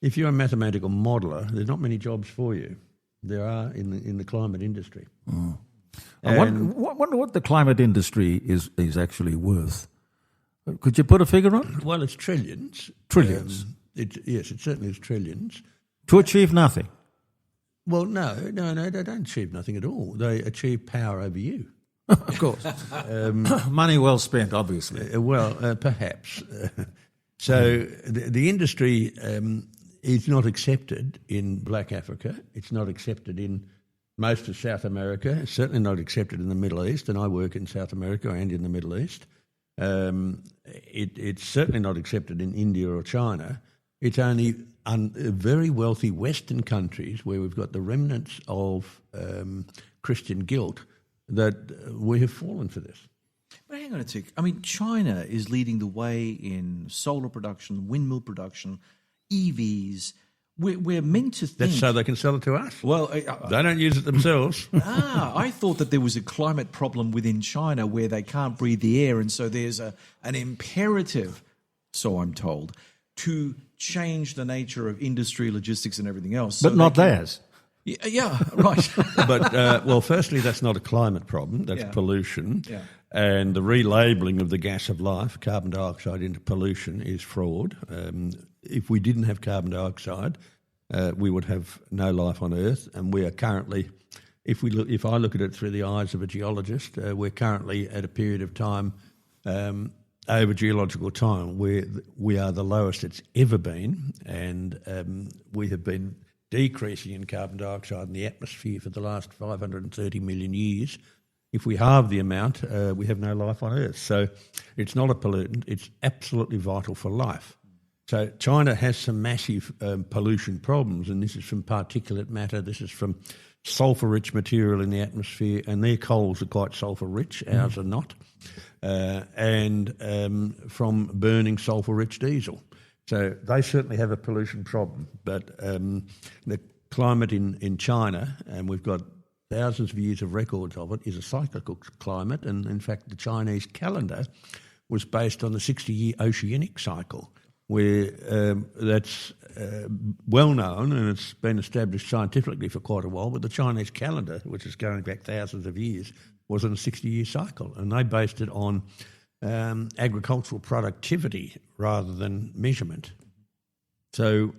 if you're a mathematical modeller, there's not many jobs for you. There are in the climate industry. I wonder what the climate industry is actually worth. Could you put a figure on it? Well, it's trillions. Trillions? Yes, it certainly is trillions. To achieve nothing? Well, no, they don't achieve nothing at all. They achieve power over you. Of course. Money well spent, obviously. Perhaps. So the industry is not accepted in Black Africa. It's not accepted in most of South America. It's certainly not accepted in the Middle East, and I work in South America and in the Middle East. It's certainly not accepted in India or China. It's only very wealthy Western countries where we've got the remnants of Christian guilt that we have fallen for this. But hang on a tick. I mean, China is leading the way in solar production, windmill production, EVs. We're meant to think... That's so they can sell it to us? Well, they don't use it themselves. I thought that there was a climate problem within China where they can't breathe the air, and so there's an imperative, so I'm told, to change the nature of industry, logistics and everything else. But not theirs. Yeah, right. But, well, firstly, that's not a climate problem. That's pollution. Yeah. And the relabelling of the gas of life, carbon dioxide, into pollution is fraud. If we didn't have carbon dioxide, we would have no life on Earth. And we are currently, if I look at it through the eyes of a geologist, we're currently at a period of time over geological time where we are the lowest it's ever been, and we have been decreasing in carbon dioxide in the atmosphere for the last 530 million years. If we halve the amount, we have no life on Earth. So it's not a pollutant. It's absolutely vital for life. So China has some massive pollution problems, and this is from particulate matter. This is from sulphur-rich material in the atmosphere, and their coals are quite sulphur-rich. Ours are not. And from burning sulphur-rich diesel. So they certainly have a pollution problem. But the climate in China, and we've got thousands of years of records of it, is a cyclical climate. And in fact, the Chinese calendar was based on the 60-year oceanic cycle, where that's well known and it's been established scientifically for quite a while. But the Chinese calendar, which is going back thousands of years, was on a 60-year cycle. And they based it on agricultural productivity rather than measurement. So,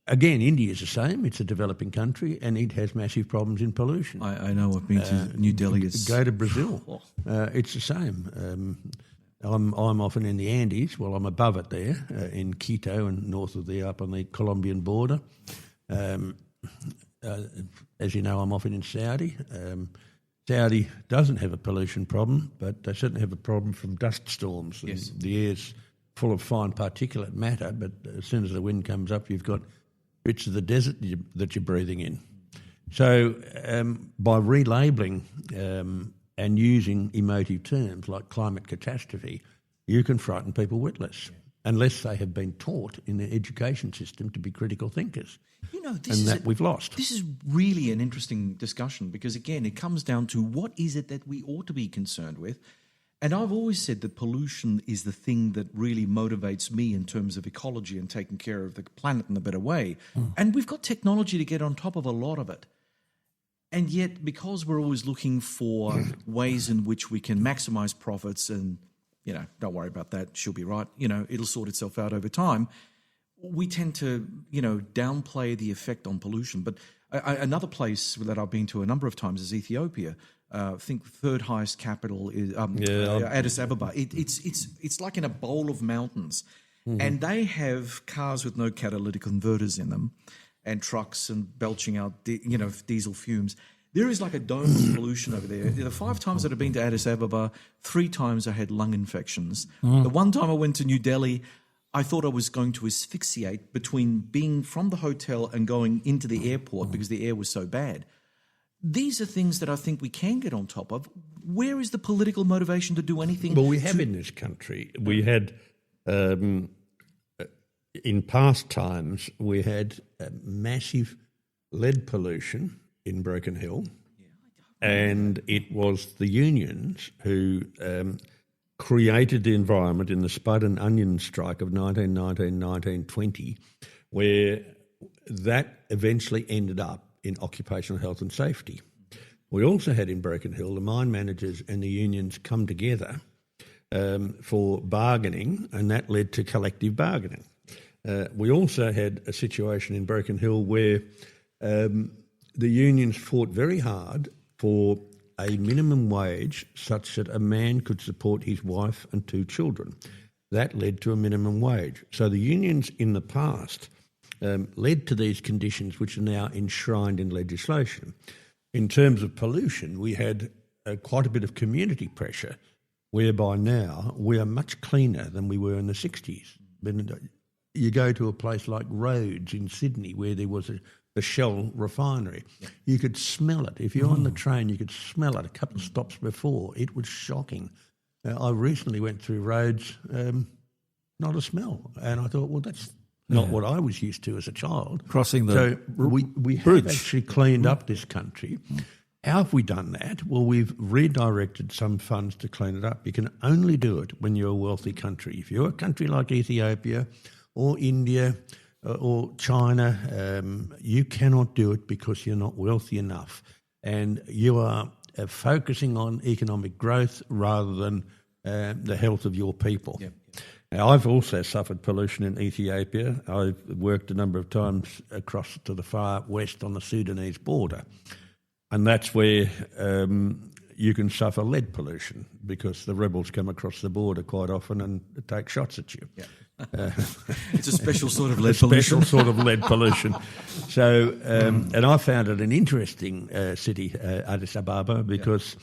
again, India is the same. It's a developing country and it has massive problems in pollution. I know. I've been to New Delhi. Go to Brazil. It's the same. I'm often in the Andes. Well, I'm above it there in Quito and north of there up on the Colombian border. As you know, I'm often in Saudi. Saudi doesn't have a pollution problem, but they certainly have a problem from dust storms. Yes. The air's full of fine particulate matter, but as soon as the wind comes up, you've got bits of the desert that you're breathing in. So by relabelling and using emotive terms like climate catastrophe, you can frighten people witless, unless they have been taught in their education system to be critical thinkers. You know, we've lost. This is really an interesting discussion because, again, it comes down to what is it that we ought to be concerned with. And I've always said that pollution is the thing that really motivates me in terms of ecology and taking care of the planet in a better way. And we've got technology to get on top of a lot of it. And yet, because we're always looking for ways in which we can maximise profits and, you know, don't worry about that, she'll be right, you know, it'll sort itself out over time, we tend to, you know, downplay the effect on pollution. But another place that I've been to a number of times is Ethiopia. I think the third highest capital is Addis Ababa. It's like in a bowl of mountains. And they have cars with no catalytic converters in them and trucks and belching out, diesel fumes. There is like a dome of pollution over there. The 5 times that I've been to Addis Ababa, 3 times I had lung infections. The one time I went to New Delhi, I thought I was going to asphyxiate between being from the hotel and going into the airport because the air was so bad. These are things that I think we can get on top of. Where is the political motivation to do anything? Well, we have in this country. We had, in past times, we had massive lead pollution in Broken Hill, and it was the unions who created the environment in the Spud and Onion strike of 1919-1920, where that eventually ended up in occupational health and safety. We also had in Broken Hill the mine managers and the unions come together for bargaining, and that led to collective bargaining. We also had a situation in Broken Hill where the unions fought very hard for a minimum wage such that a man could support his wife and 2 children. That led to a minimum wage. So the unions in the past led to these conditions which are now enshrined in legislation. In terms of pollution, we had quite a bit of community pressure, whereby now we are much cleaner than we were in the 60s. You go to a place like Rhodes in Sydney where there was a Shell refinery. You could smell it. If you're on the train, you could smell it a couple of stops before. It was shocking. I recently went through Rhodes, not a smell. And I thought, well, that's not what I was used to as a child. Crossing the So we have actually cleaned up this country. How have we done that? Well, we've redirected some funds to clean it up. You can only do it when you're a wealthy country. If you're a country like Ethiopia or India or China, you cannot do it because you're not wealthy enough. And you are focusing on economic growth rather than the health of your people. Yep. Now, I've also suffered pollution in Ethiopia. I've worked a number of times across to the far west on the Sudanese border. And that's where you can suffer lead pollution because the rebels come across the border quite often and take shots at you. Yeah. It's a special sort of lead special pollution. sort of lead pollution. So, and I found it an interesting city, Addis Ababa, because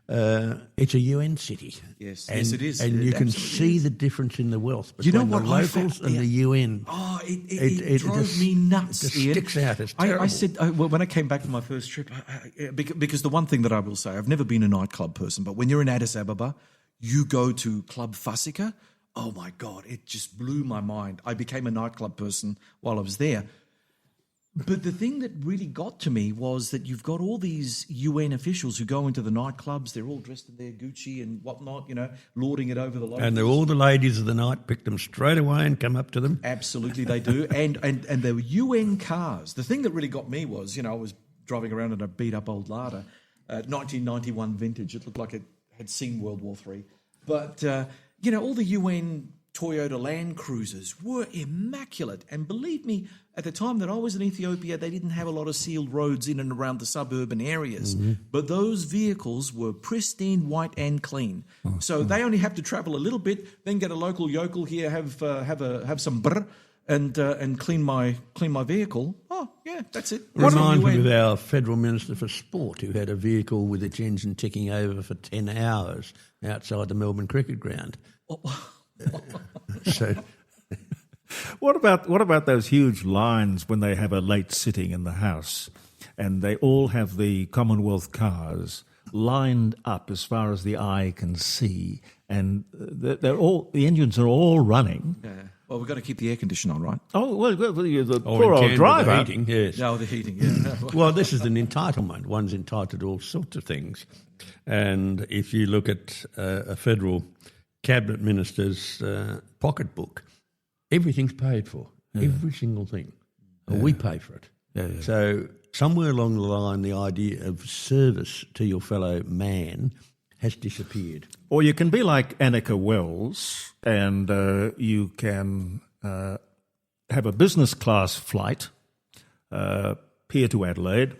it's a UN city. Yes, and, yes, it is. And It you can absolutely see is. the difference in the wealth You know between what the I found- locals and the UN. Oh, it drove just- me nuts, It just Ian. sticks out. It's I terrible. said, well, when I came back from my first trip, because the one thing that I will say, I've never been a nightclub person, but when you're in Addis Ababa, you go to Club Fasika, oh my God, it just blew my mind. I became a nightclub person while I was there. But the thing that really got to me was that you've got all these UN officials who go into the nightclubs, they're all dressed in their Gucci and whatnot, lording it over the locals. And all the ladies of the night pick them straight away and come up to them. Absolutely, they do. And there were UN cars. The thing that really got me was, I was driving around in a beat-up old Lada, 1991 vintage. It looked like it had seen World War III. But, all the UN Toyota Land Cruisers were immaculate. And believe me, at the time that I was in Ethiopia, they didn't have a lot of sealed roads in and around the suburban areas. Mm-hmm. But those vehicles were pristine, white and clean. So they only have to travel a little bit, then get a local yokel here, have some brr, and clean my vehicle. Oh, yeah, that's it. Reminds me of our Federal Minister for Sport, who had a vehicle with its engine ticking over for 10 hours outside the Melbourne Cricket Ground. So, What about those huge lines when they have a late sitting in the House and they all have the Commonwealth cars lined up as far as the eye can see, and the engines are all running? Yeah. Well, we've got to keep the air conditioner on, right? Oh, well, the or poor in old Canberra, driver. the heating, yes. No, the heating, yeah. Well, this is an entitlement. One's entitled to all sorts of things. And if you look at a federal cabinet minister's pocketbook, everything's paid for. Every single thing. We pay for it. So somewhere along the line, the idea of service to your fellow man has disappeared. Or you can be like Annika Wells and you can have a business class flight here to Adelaide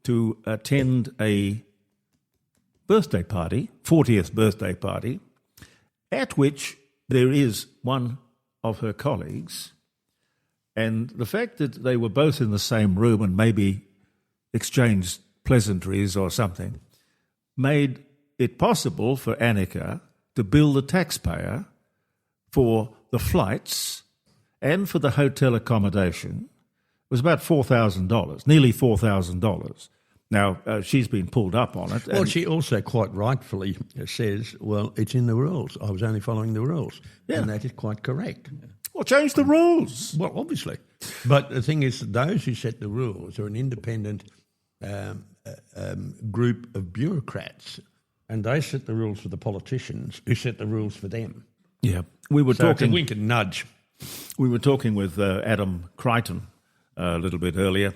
to attend a birthday party, 40th birthday party, at which there is one of her colleagues, and the fact that they were both in the same room and maybe exchanged pleasantries or something made it possible for Annika to bill the taxpayer for the flights and for the hotel accommodation. It was about $4,000, nearly $4,000. Now, she's been pulled up on it. Well, she also quite rightfully says, well, it's in the rules. I was only following the rules. Yeah. And that is quite correct. Well, change the rules. Well, obviously. But the thing is, those who set the rules are an independent group of bureaucrats, and they set the rules for the politicians who set the rules for them. Yeah. We were So talking. it's a wink and nudge. We were talking with Adam Creighton a little bit earlier,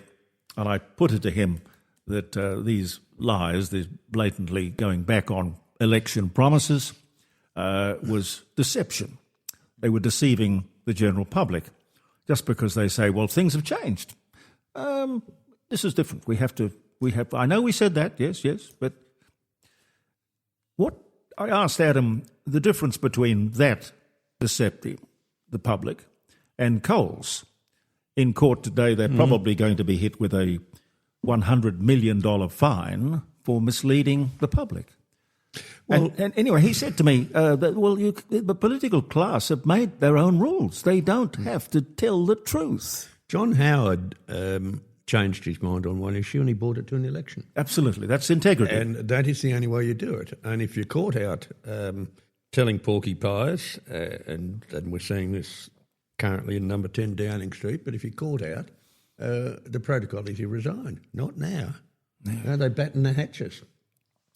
and I put it to him that these lies, these blatantly going back on election promises, was deception. They were deceiving the general public just because they say, well, things have changed. This is different. I know we said that, yes, but what I asked Adam, the difference between that deceptive, the public, and Coles. In court today, they're probably going to be hit with a $100 million fine for misleading the public. Well, and anyway, he said to me, the political class have made their own rules. They don't have to tell the truth. John Howard changed his mind on one issue and he brought it to an election. Absolutely. That's integrity. And that is the only way you do it. And if you're caught out telling porky pies, and we're seeing this currently in number 10 Downing Street, but if you're caught out, the protocol is you resign. Not now. No, they batten the hatches.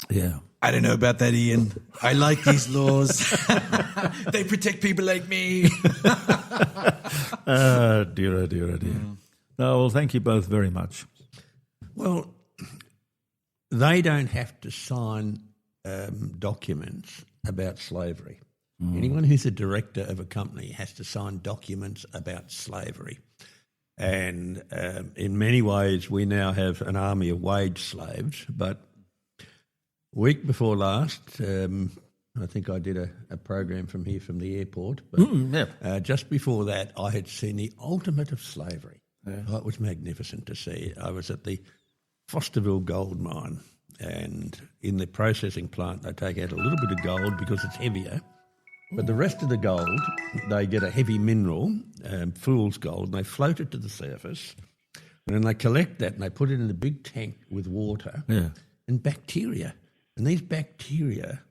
Yeah. I don't know about that, Ian. I like these laws. They protect people like me. Dear, oh dear, oh dear. No, well, thank you both very much. Well, they don't have to sign documents about slavery. Anyone who's a director of a company has to sign documents about slavery. And in many ways, we now have an army of wage slaves. But week before last, I think I did a program from here from the airport. But just before that, I had seen the ultimate of slavery. Yeah. Oh, it was magnificent to see. I was at the Fosterville gold mine, and in the processing plant, they take out a little bit of gold because it's heavier. But the rest of the gold, they get a heavy mineral, fool's gold, and they float it to the surface. And then they collect that and they put it in a big tank with water and bacteria. And these bacteria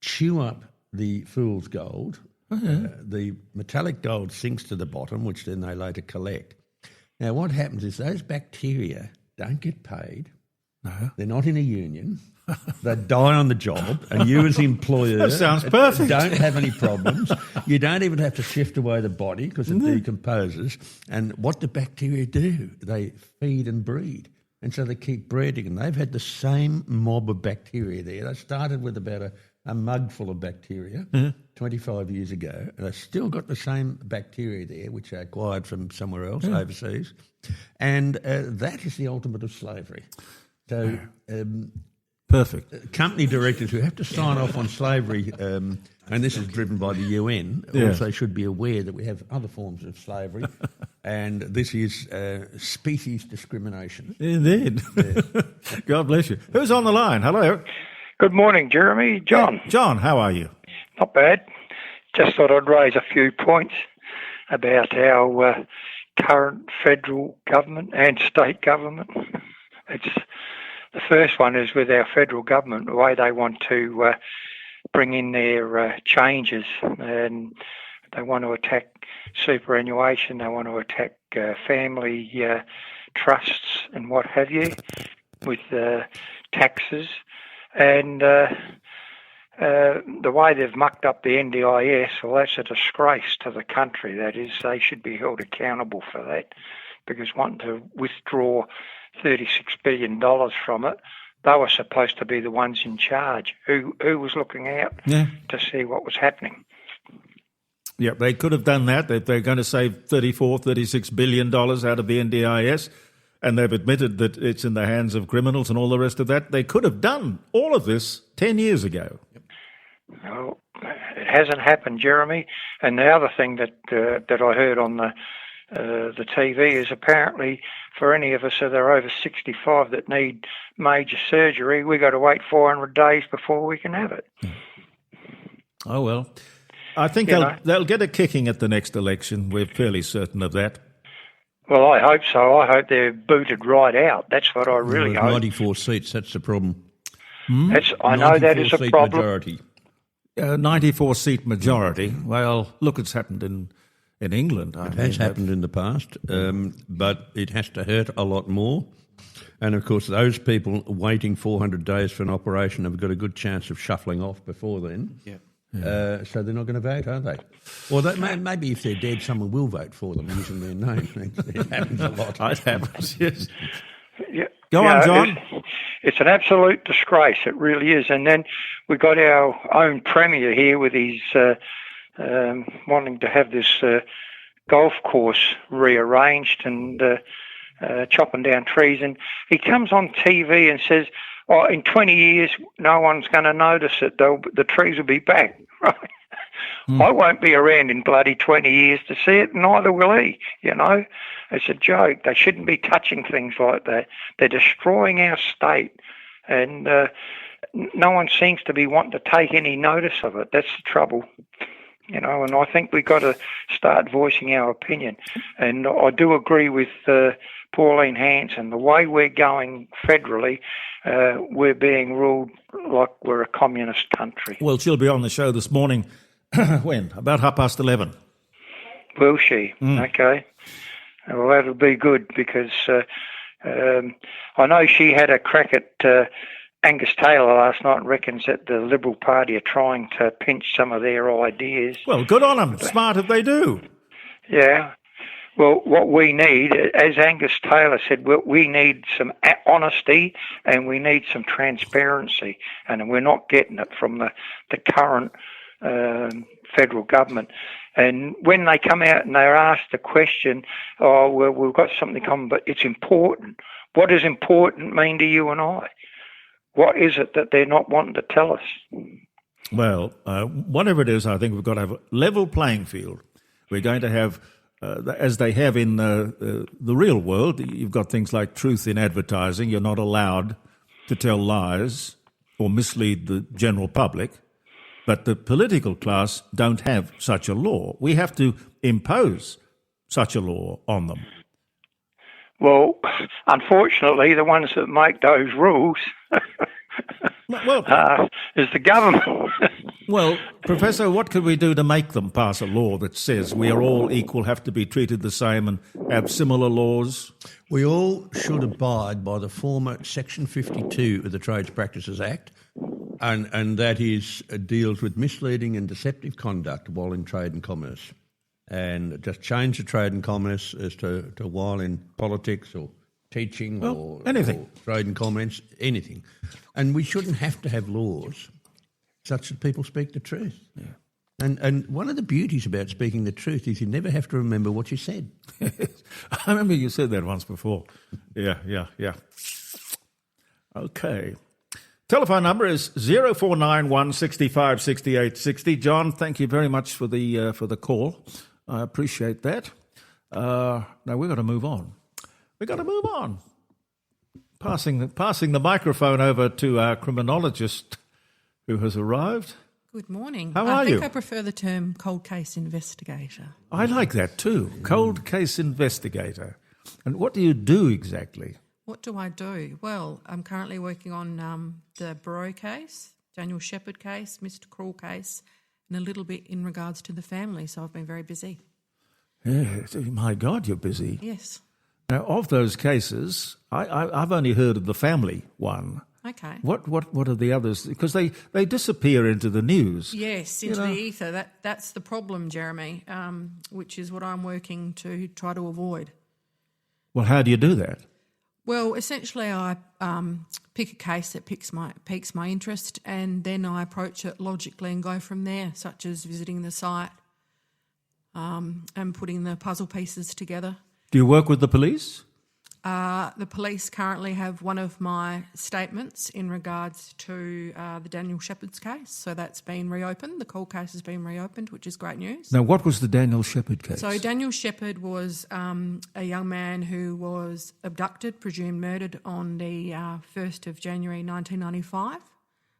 chew up the fool's gold. The metallic gold sinks to the bottom, which then they later collect. Now, what happens is those bacteria don't get paid. No. They're not in a union. They die on the job, and you as the employer that sounds perfect. Don't have any problems. You don't even have to shift away the body because it decomposes. And what do bacteria do? They feed and breed. And so they keep breeding. And they've had the same mob of bacteria there. They started with about a mug full of bacteria 25 years ago. And they've still got the same bacteria there, which they acquired from somewhere else, overseas. And that is the ultimate of slavery. So... perfect. Company directors who have to sign off on slavery, and this is driven by the UN, also should be aware that we have other forms of slavery, and this is species discrimination. Indeed. Yeah. God bless you. Who's on the line? Hello. Good morning, Jeremy. John. John, how are you? Not bad. Just thought I'd raise a few points about our current federal government and state government. The first one is with our federal government, the way they want to bring in their changes, and they want to attack superannuation, they want to attack family trusts and what have you, with taxes, and the way they've mucked up the NDIS, well, that's a disgrace to the country. That is, they should be held accountable for that, because wanting to withdraw $36 billion from it, they were supposed to be the ones in charge. Who was looking out to see what was happening? Yeah, they could have done that if they're going to save $36 billion out of the NDIS, and they've admitted that it's in the hands of criminals and all the rest of that. They could have done all of this 10 years ago. Well, it hasn't happened, Jeremy. And the other thing that I heard on the TV is apparently for any of us that are over 65 that need major surgery, we got to wait 400 days before we can have it. Oh, well. I think they'll get a kicking at the next election. We're fairly certain of that. Well, I hope so. I hope they're booted right out. That's what I really hope. 94 seats, that's the problem. I know that is a problem. Majority. 94-seat majority. Well, look, it's happened in England. It has happened in the past, but it has to hurt a lot more. And, of course, those people waiting 400 days for an operation have got a good chance of shuffling off before then. So they're not going to vote, are they? Or maybe if they're dead, someone will vote for them using their name. It happens a lot. It happens, yes. Go on, John. It's an absolute disgrace. It really is. And then we got our own Premier here with his... wanting to have this golf course rearranged and chopping down trees. And he comes on TV and says, in 20 years, no one's going to notice it. The trees will be back. Right? I won't be around in bloody 20 years to see it, neither will he, It's a joke. They shouldn't be touching things like that. They're destroying our state, and no one seems to be wanting to take any notice of it. That's the trouble. And I think we've got to start voicing our opinion. And I do agree with Pauline Hanson. The way we're going federally, we're being ruled like we're a communist country. Well, she'll be on the show this morning. When? About 11:30. Will she? Okay. Well, that'll be good because I know she had a crack at... Angus Taylor last night reckons that the Liberal Party are trying to pinch some of their ideas. Well, good on them. Smart if they do. Yeah. Well, what we need, as Angus Taylor said, we need some honesty and we need some transparency, and we're not getting it from the current federal government. And when they come out and they're asked the question, well, we've got something common, but it's important. What does important mean to you and I? What is it that they're not wanting to tell us? Well, whatever it is, I think we've got to have a level playing field. We're going to have, as they have in the real world, you've got things like truth in advertising. You're not allowed to tell lies or mislead the general public. But the political class don't have such a law. We have to impose such a law on them. Well, unfortunately, the ones that make those rules is the government. Well, Professor, what could we do to make them pass a law that says we are all equal, have to be treated the same and have similar laws? We all should abide by the former Section 52 of the Trades Practices Act, and that is deals with misleading and deceptive conduct while in trade and commerce. And just change the trade and commerce as to while in politics or teaching or anything. Or trade and commerce, anything. And we shouldn't have to have laws such that people speak the truth. Yeah. And one of the beauties about speaking the truth is you never have to remember what you said. I remember you said that once before. Yeah. Okay. Telephone number is 0491 65 68 60. John, thank you very much for the call. I appreciate that. Now we've got to move on. Passing the microphone over to our criminologist who has arrived. Good morning. How are you? I think I prefer the term cold case investigator. I like that too, cold case investigator. And what do you do exactly? What do I do? Well, I'm currently working on the Barrow case, Daniel Shepherd case, Mr. Cruel case, and a little bit in regards to the family, so I've been very busy. Yeah, my God, you're busy. Yes. Now, of those cases, I've only heard of the family one. Okay. What are the others? Because they disappear into the news. Yes, into the ether. That's the problem, Jeremy, which is what I'm working to try to avoid. Well, how do you do that? Well, essentially I pick a case that piques my interest, and then I approach it logically and go from there, such as visiting the site and putting the puzzle pieces together. Do you work with the police? The police currently have one of my statements in regards to the Daniel Shepherd's case, so that's been reopened. The cold case has been reopened, which is great news. Now, what was the Daniel Shepherd case? So Daniel Shepherd was a young man who was abducted, presumed murdered on the 1st of January 1995,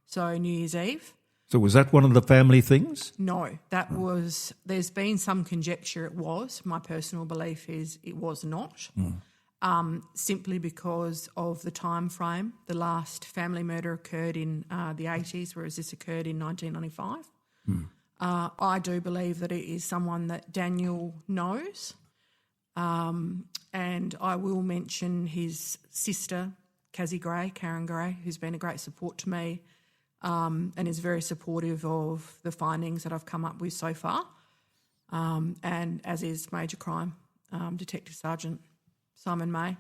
so New Year's Eve. So was that one of the family things? No, that was, there's been some conjecture it was. My personal belief is it was not. Simply because of the time frame. The last family murder occurred in the 80s, whereas this occurred in 1995. I do believe that it is someone that Daniel knows, and I will mention his sister, Karen Gray, who's been a great support to me and is very supportive of the findings that I've come up with so far, and as is Major Crime Detective Sergeant Simon May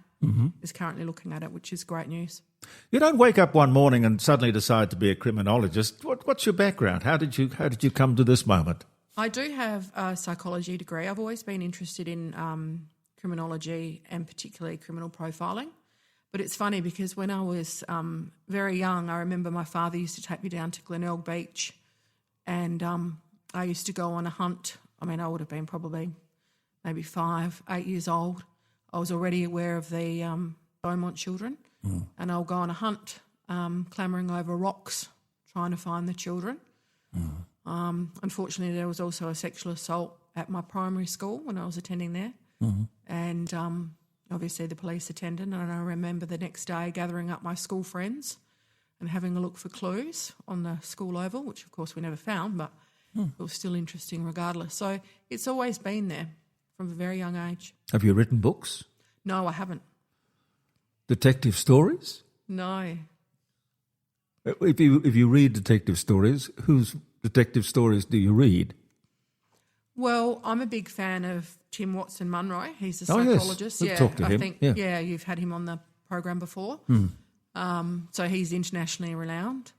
is currently looking at it, which is great news. You don't wake up one morning and suddenly decide to be a criminologist. What's your background? How did you come to this moment? I do have a psychology degree. I've always been interested in criminology and particularly criminal profiling. But it's funny because when I was very young, I remember my father used to take me down to Glenelg Beach, and I used to go on a hunt. I mean, I would have been probably maybe 5, 8 years old. I was already aware of the Beaumont children, and I'll go on a hunt, clambering over rocks, trying to find the children. Unfortunately, there was also a sexual assault at my primary school when I was attending there, and obviously the police attended, and I remember the next day gathering up my school friends and having a look for clues on the school oval, which of course we never found, but it was still interesting regardless. So it's always been there from a very young age. Have you written books? No, I haven't. Detective stories? No. If you read detective stories, whose detective stories do you read? Well, I'm a big fan of Tim Watson-Munro. He's a psychologist. We've talked to him. I think, you've had him on the program before. So he's internationally renowned.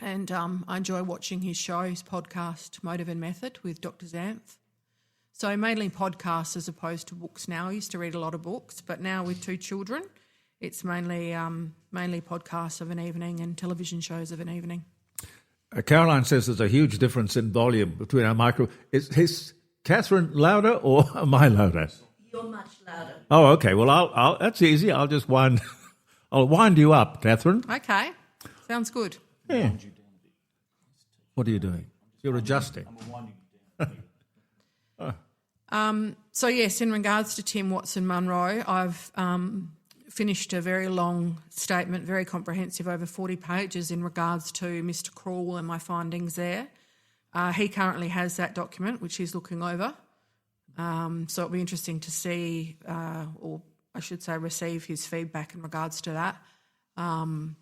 And I enjoy watching his show, his podcast, Motive and Method, with Dr. Xanth. So mainly podcasts as opposed to books now. I used to read a lot of books, but now with 2 children, it's mainly podcasts of an evening and television shows of an evening. Caroline says there's a huge difference in volume between our micro. Is Catherine louder or am I louder? You're much louder. Oh, okay. Well, I'll that's easy. I'll just wind. I'll wind you up, Catherine. Okay, sounds good. Yeah. What are you doing? You're adjusting. So yes, in regards to Tim Watson Munro, I've finished a very long statement, very comprehensive, over 40 pages in regards to Mr. Krall and my findings there. He currently has that document, which he's looking over. So it'll be interesting to see, or I should say receive his feedback in regards to that,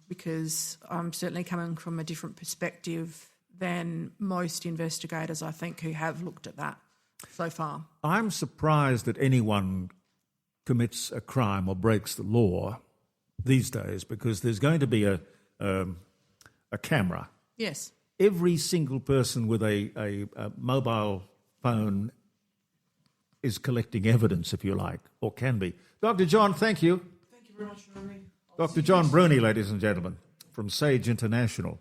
because I'm certainly coming from a different perspective than most investigators, I think, who have looked at that so far. I'm surprised that anyone commits a crime or breaks the law these days, because there's going to be a camera. Yes. Every single person with a mobile phone is collecting evidence, if you like, or can be. Dr. John, thank you. Thank you very much, Jeremy. Dr. John Bruni, ladies and gentlemen, from Sage International.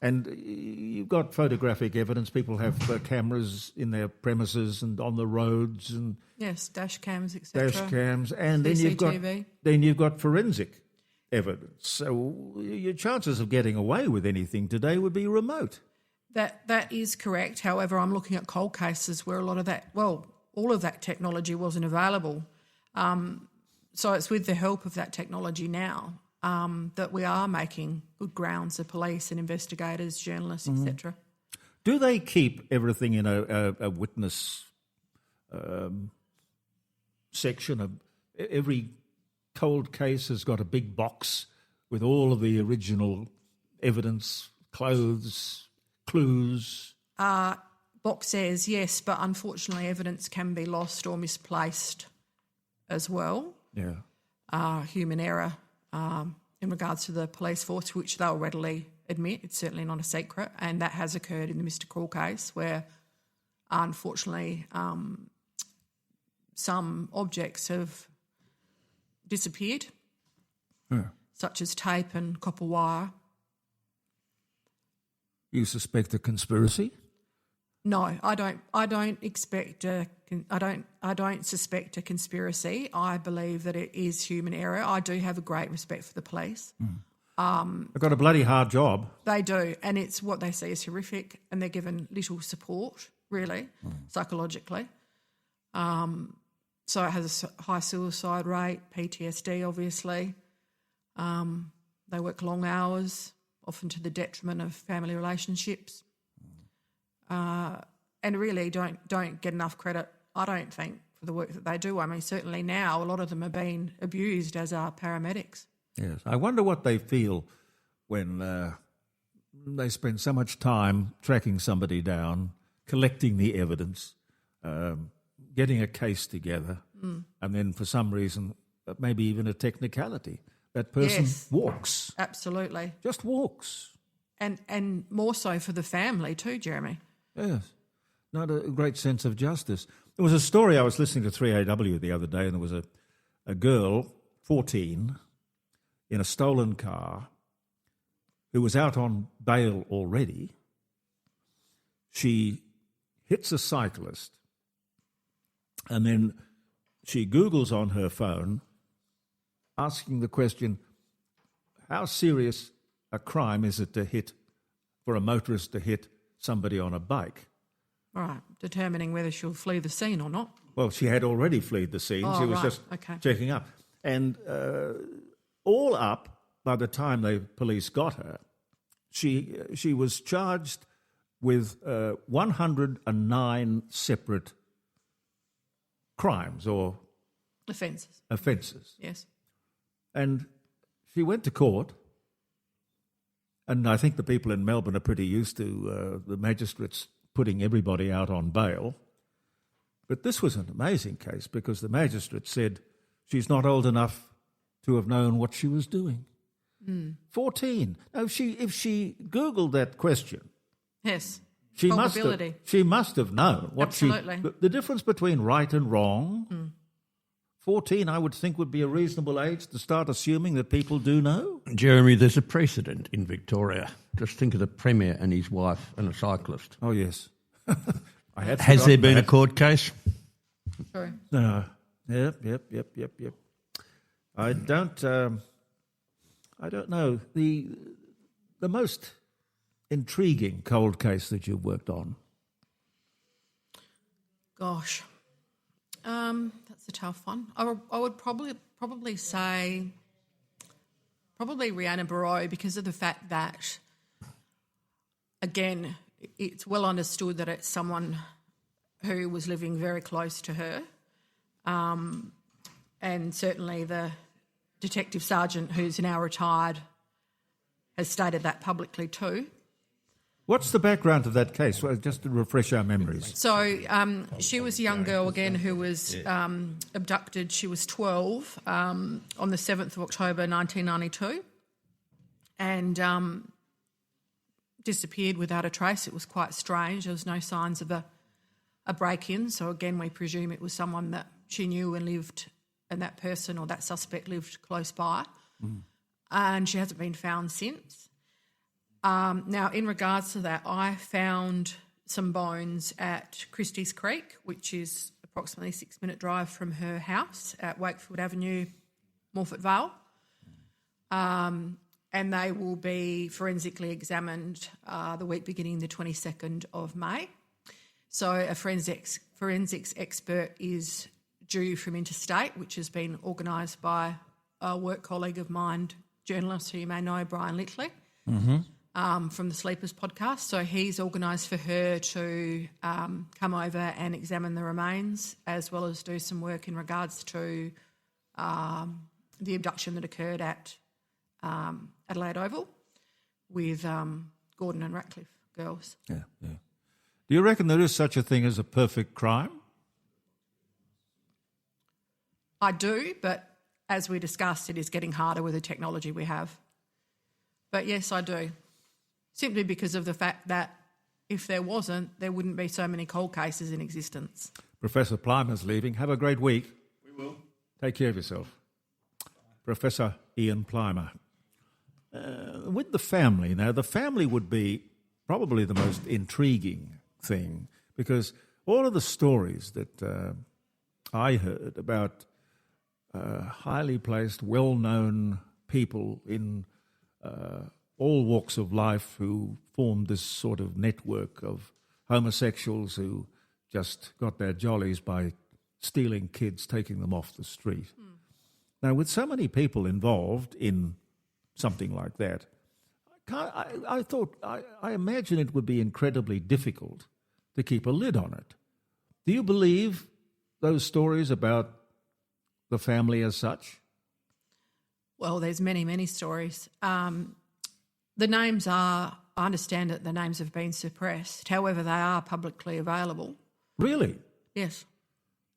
And you've got photographic evidence. People have cameras in their premises and on the roads, and yes, dash cams, etc. Dash cams, and CCTV. then you've got forensic evidence. So your chances of getting away with anything today would be remote. That is correct. However, I'm looking at cold cases where a lot of that, well, all of that technology wasn't available. So it's with the help of that technology now that we are making good grounds, the police and investigators, journalists, etc. Do they keep everything in a witness section? Every cold case has got a big box with all of the original evidence, clothes, clues. Box says yes, but unfortunately evidence can be lost or misplaced as well. Yeah. Human error in regards to the police force, which they'll readily admit. It's certainly not a secret, and that has occurred in the Mr. Krall case where, unfortunately, some objects have disappeared, such as tape and copper wire. You suspect a conspiracy? No, I don't expect I don't suspect a conspiracy. I believe that it is human error. I do have a great respect for the police. They've got a bloody hard job. They do, and it's what they see as horrific, and they're given little support, really, psychologically. So it has a high suicide rate, PTSD, obviously. They work long hours, often to the detriment of family relationships. And really don't get enough credit, I don't think, for the work that they do. I mean, certainly now a lot of them are being abused, as are paramedics. Yes. I wonder what they feel when they spend so much time tracking somebody down, collecting the evidence, getting a case together, and then for some reason, maybe even a technicality, that person walks. Absolutely. Just walks. And more so for the family too, Jeremy. Yes. Not a great sense of justice. There was a story, I was listening to 3AW the other day, and there was a girl, 14, in a stolen car who was out on bail already. She hits a cyclist, and then she Googles on her phone, asking the question, how serious a crime is it for a motorist to hit somebody on a bike? Right, determining whether she'll flee the scene or not. Well, she had already fled the scene. She was just checking up. And all up, by the time the police got her, she was charged with 109 separate crimes or offences. Yes. And she went to court, and I think the people in Melbourne are pretty used to the magistrates putting everybody out on bail. But this was an amazing case because the magistrate said she's not old enough to have known what she was doing. 14. Now, if she Googled that question, yes, she must have known what Absolutely. the difference between right and wrong, 14, I would think, would be a reasonable age to start assuming that people do know. Jeremy, there's a precedent in Victoria. Just think of the Premier and his wife and a cyclist. Oh, yes. Has there been a court case? Sorry. No. Yep. I don't know. The most intriguing cold case that you've worked on? Gosh, that's a tough one. I would probably say Rhiannon Barrow, because of the fact that, again, it's well understood that it's someone who was living very close to her, and certainly the detective sergeant, who's now retired, has stated that publicly too. What's the background of that case? Well, just to refresh our memories. So she was a young girl, again, who was abducted. She was 12 on the 7th of October 1992 and disappeared without a trace. It was quite strange. There was no signs of a break-in. So, again, we presume it was someone that she knew and lived, and that person or that suspect lived close by. And she hasn't been found since. Now, in regards to that, I found some bones at Christie's Creek, which is approximately a 6-minute drive from her house at Wakefield Avenue, Morfett Vale. And they will be forensically examined the week beginning the 22nd of May. So a forensics expert is due from interstate, which has been organised by a work colleague of mine, journalist who you may know, Brian Littley. From the Sleepers podcast. So he's organised for her to come over and examine the remains, as well as do some work in regards to the abduction that occurred at Adelaide Oval with Gordon and Ratcliffe girls. Yeah. Do you reckon there is such a thing as a perfect crime? I do, but as we discussed, it is getting harder with the technology we have. But yes, I do. Simply because of the fact that if there wasn't, there wouldn't be so many cold cases in existence. Professor Plimer's leaving. Have a great week. We will. Take care of yourself. Professor Ian Plimer. With the family, now the family would be probably the most intriguing thing, because all of the stories that I heard about highly placed, well-known people in all walks of life who formed this sort of network of homosexuals who just got their jollies by stealing kids, taking them off the street. Now, with so many people involved in something like that, I imagine it would be incredibly difficult to keep a lid on it. Do you believe those stories about the family as such? Well, there's many, many stories. The names are, I understand that the names have been suppressed. However, they are publicly available. Really? Yes,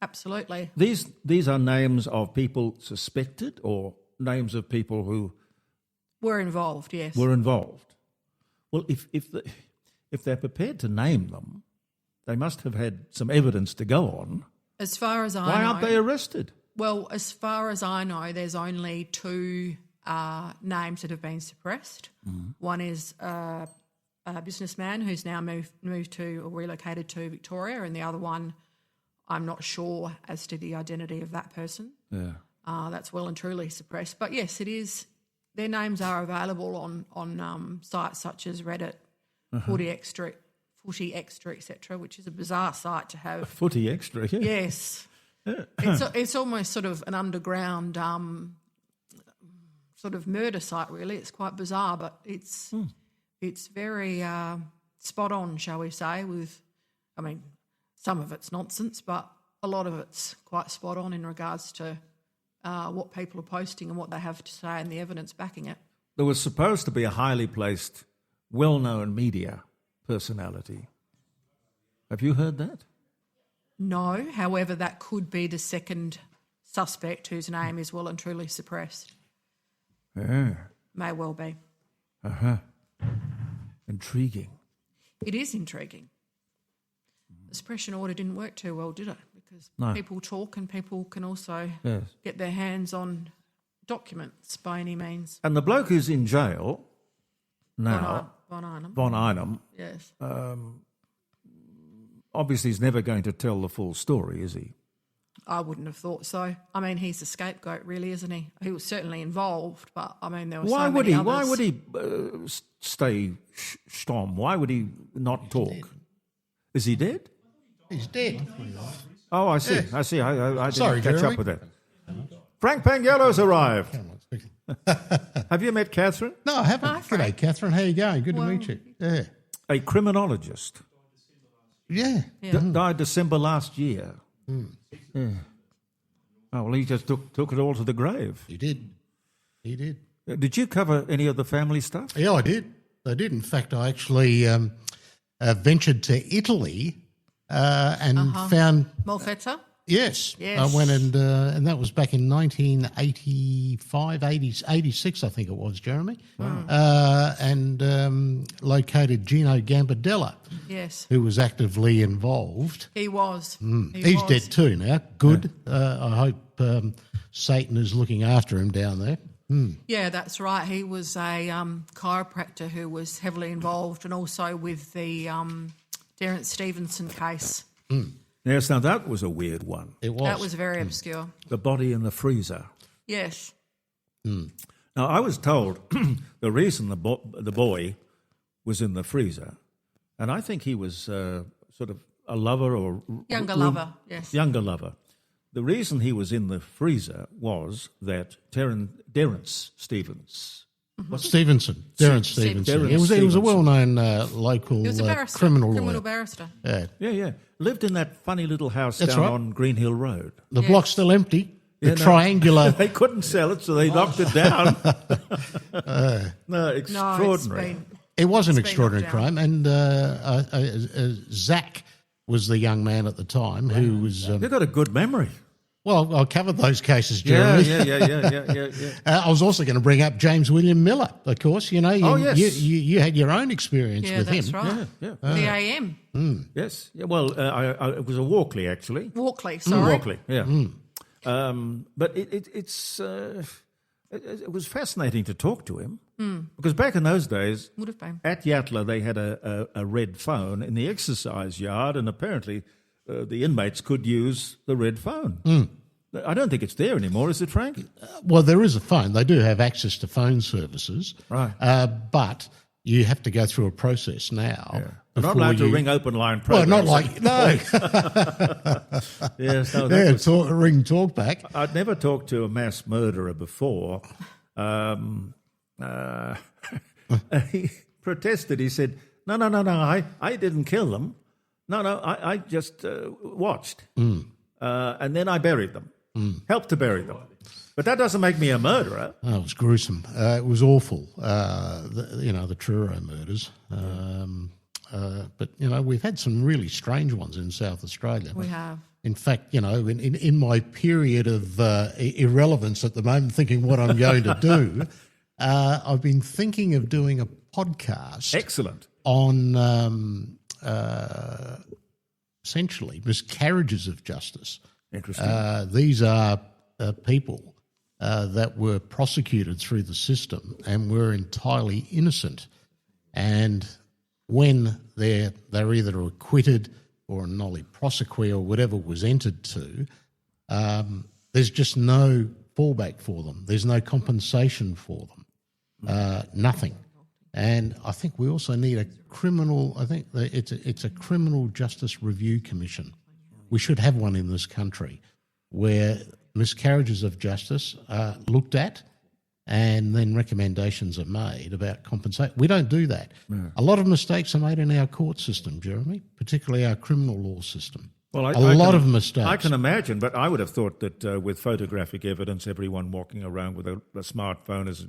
absolutely. These are names of people suspected, or names of people who were involved, yes. Were involved. Well, if they're prepared to name them, they must have had some evidence to go on. As far as I know... Why aren't they arrested? Well, as far as I know, there's only two names that have been suppressed. One is a businessman who's now moved to or relocated to Victoria, and the other one, I'm not sure as to the identity of that person. Yeah. That's well and truly suppressed. But yes, it is. Their names are available on sites such as Reddit, Footy Extra, etc., which is a bizarre site to have. Footy Extra, yeah. Yes. Yeah. It's almost sort of an underground sort of murder site, really. It's quite bizarre, but it's very spot on, shall we say, with, I mean, some of it's nonsense, but a lot of it's quite spot on in regards to what people are posting and what they have to say and the evidence backing it. There was supposed to be a highly placed, well-known media personality. Have you heard that? No, however, that could be the second suspect whose name is well and truly suppressed. Yeah. May well be. Intriguing. It is intriguing. The suppression order didn't work too well, did it? because people talk and people can also get their hands on documents by any means. And the bloke who's in jail now, Von Einem. Yes. Obviously he's never going to tell the full story, is he? I wouldn't have thought so. I mean, he's the scapegoat, really, isn't he? He was certainly involved, but I mean, there were so many others. Why would he stay stom? Why would he not talk? Is he dead? He's dead. Oh, I see. Yes. I see. I Sorry, didn't catch Jeremy. up with that. Frank Pangello's arrived. Have you met Catherine? No, I haven't. Hi, Frank. G'day, Catherine. How you going? Good to meet you. Yeah. A criminologist. Yeah. Died December last year. Yeah. Oh, well, he just took it all to the grave. He did. Did you cover any of the family stuff? Yeah, I did. In fact, I actually ventured to Italy and found... Molfetta? Yes. I went and that was back in 1985, 86, I think it was, Jeremy. Wow. And located Gino Gambardella. Yes. Who was actively involved. He was. He's dead too now. Good. Yeah. I hope Satan is looking after him down there. Yeah, that's right. He was a chiropractor who was heavily involved, and also with the Derrance Stevenson case. Yes, now that was a weird one. It was. That was very obscure. The body in the freezer. Yes. Now, I was told the reason the boy was in the freezer, and I think he was sort of a lover or... Younger lover, yes. Younger lover. The reason he was in the freezer was that Derrance Stevens... Stevenson. Derrance Stevenson. He was a well-known local criminal barrister. Yeah. Lived in that funny little house down on Green Hill Road. The block's still empty. The triangular... They couldn't sell it, so they knocked it down. Extraordinary. It was an extraordinary crime, and Zach was the young man at the time who was... You've got a good memory. Well, I covered those cases, Jeremy. Yeah. I was also going to bring up James William Miller, of course. You know, you had your own experience with him. Yeah, that's right. Yeah. The AM. Yes. Yeah, well, it was a Walkley, actually. Walkley, sorry. Walkley, yeah. But it was fascinating to talk to him because back in those days, would have been. At Yatala they had a red phone in the exercise yard, and apparently the inmates could use the red phone. I don't think it's there anymore, is it, Frank? Well, there is a phone. They do have access to phone services, right? But you have to go through a process now. Yeah. They're not allowed to ring open line programs. Well, not like no. Yes, no. Ring talkback. I'd never talked to a mass murderer before. He protested. He said, "No, I didn't kill them. No, I just watched, and then I buried them, helped to bury them. But that doesn't make me a murderer." Oh, it was gruesome. It was awful. The Truro murders. But we've had some really strange ones in South Australia. We have. In fact, in my period of irrelevance at the moment, thinking what I'm going to do, I've been thinking of doing a podcast. Excellent. On essentially miscarriages of justice. Interesting. These are people that were prosecuted through the system and were entirely innocent, and when they're either acquitted or a nolli prosequi or whatever was entered to, there's just no fallback for them. There's no compensation for them. Nothing. And I think we also need a criminal. I think that it's a criminal justice review commission. We should have one in this country where miscarriages of justice are looked at, and then recommendations are made about compensation. We don't do that. No. A lot of mistakes are made in our court system, Jeremy, particularly our criminal law system. Well, a lot of mistakes. I can imagine, but I would have thought that with photographic evidence, everyone walking around with a smartphone is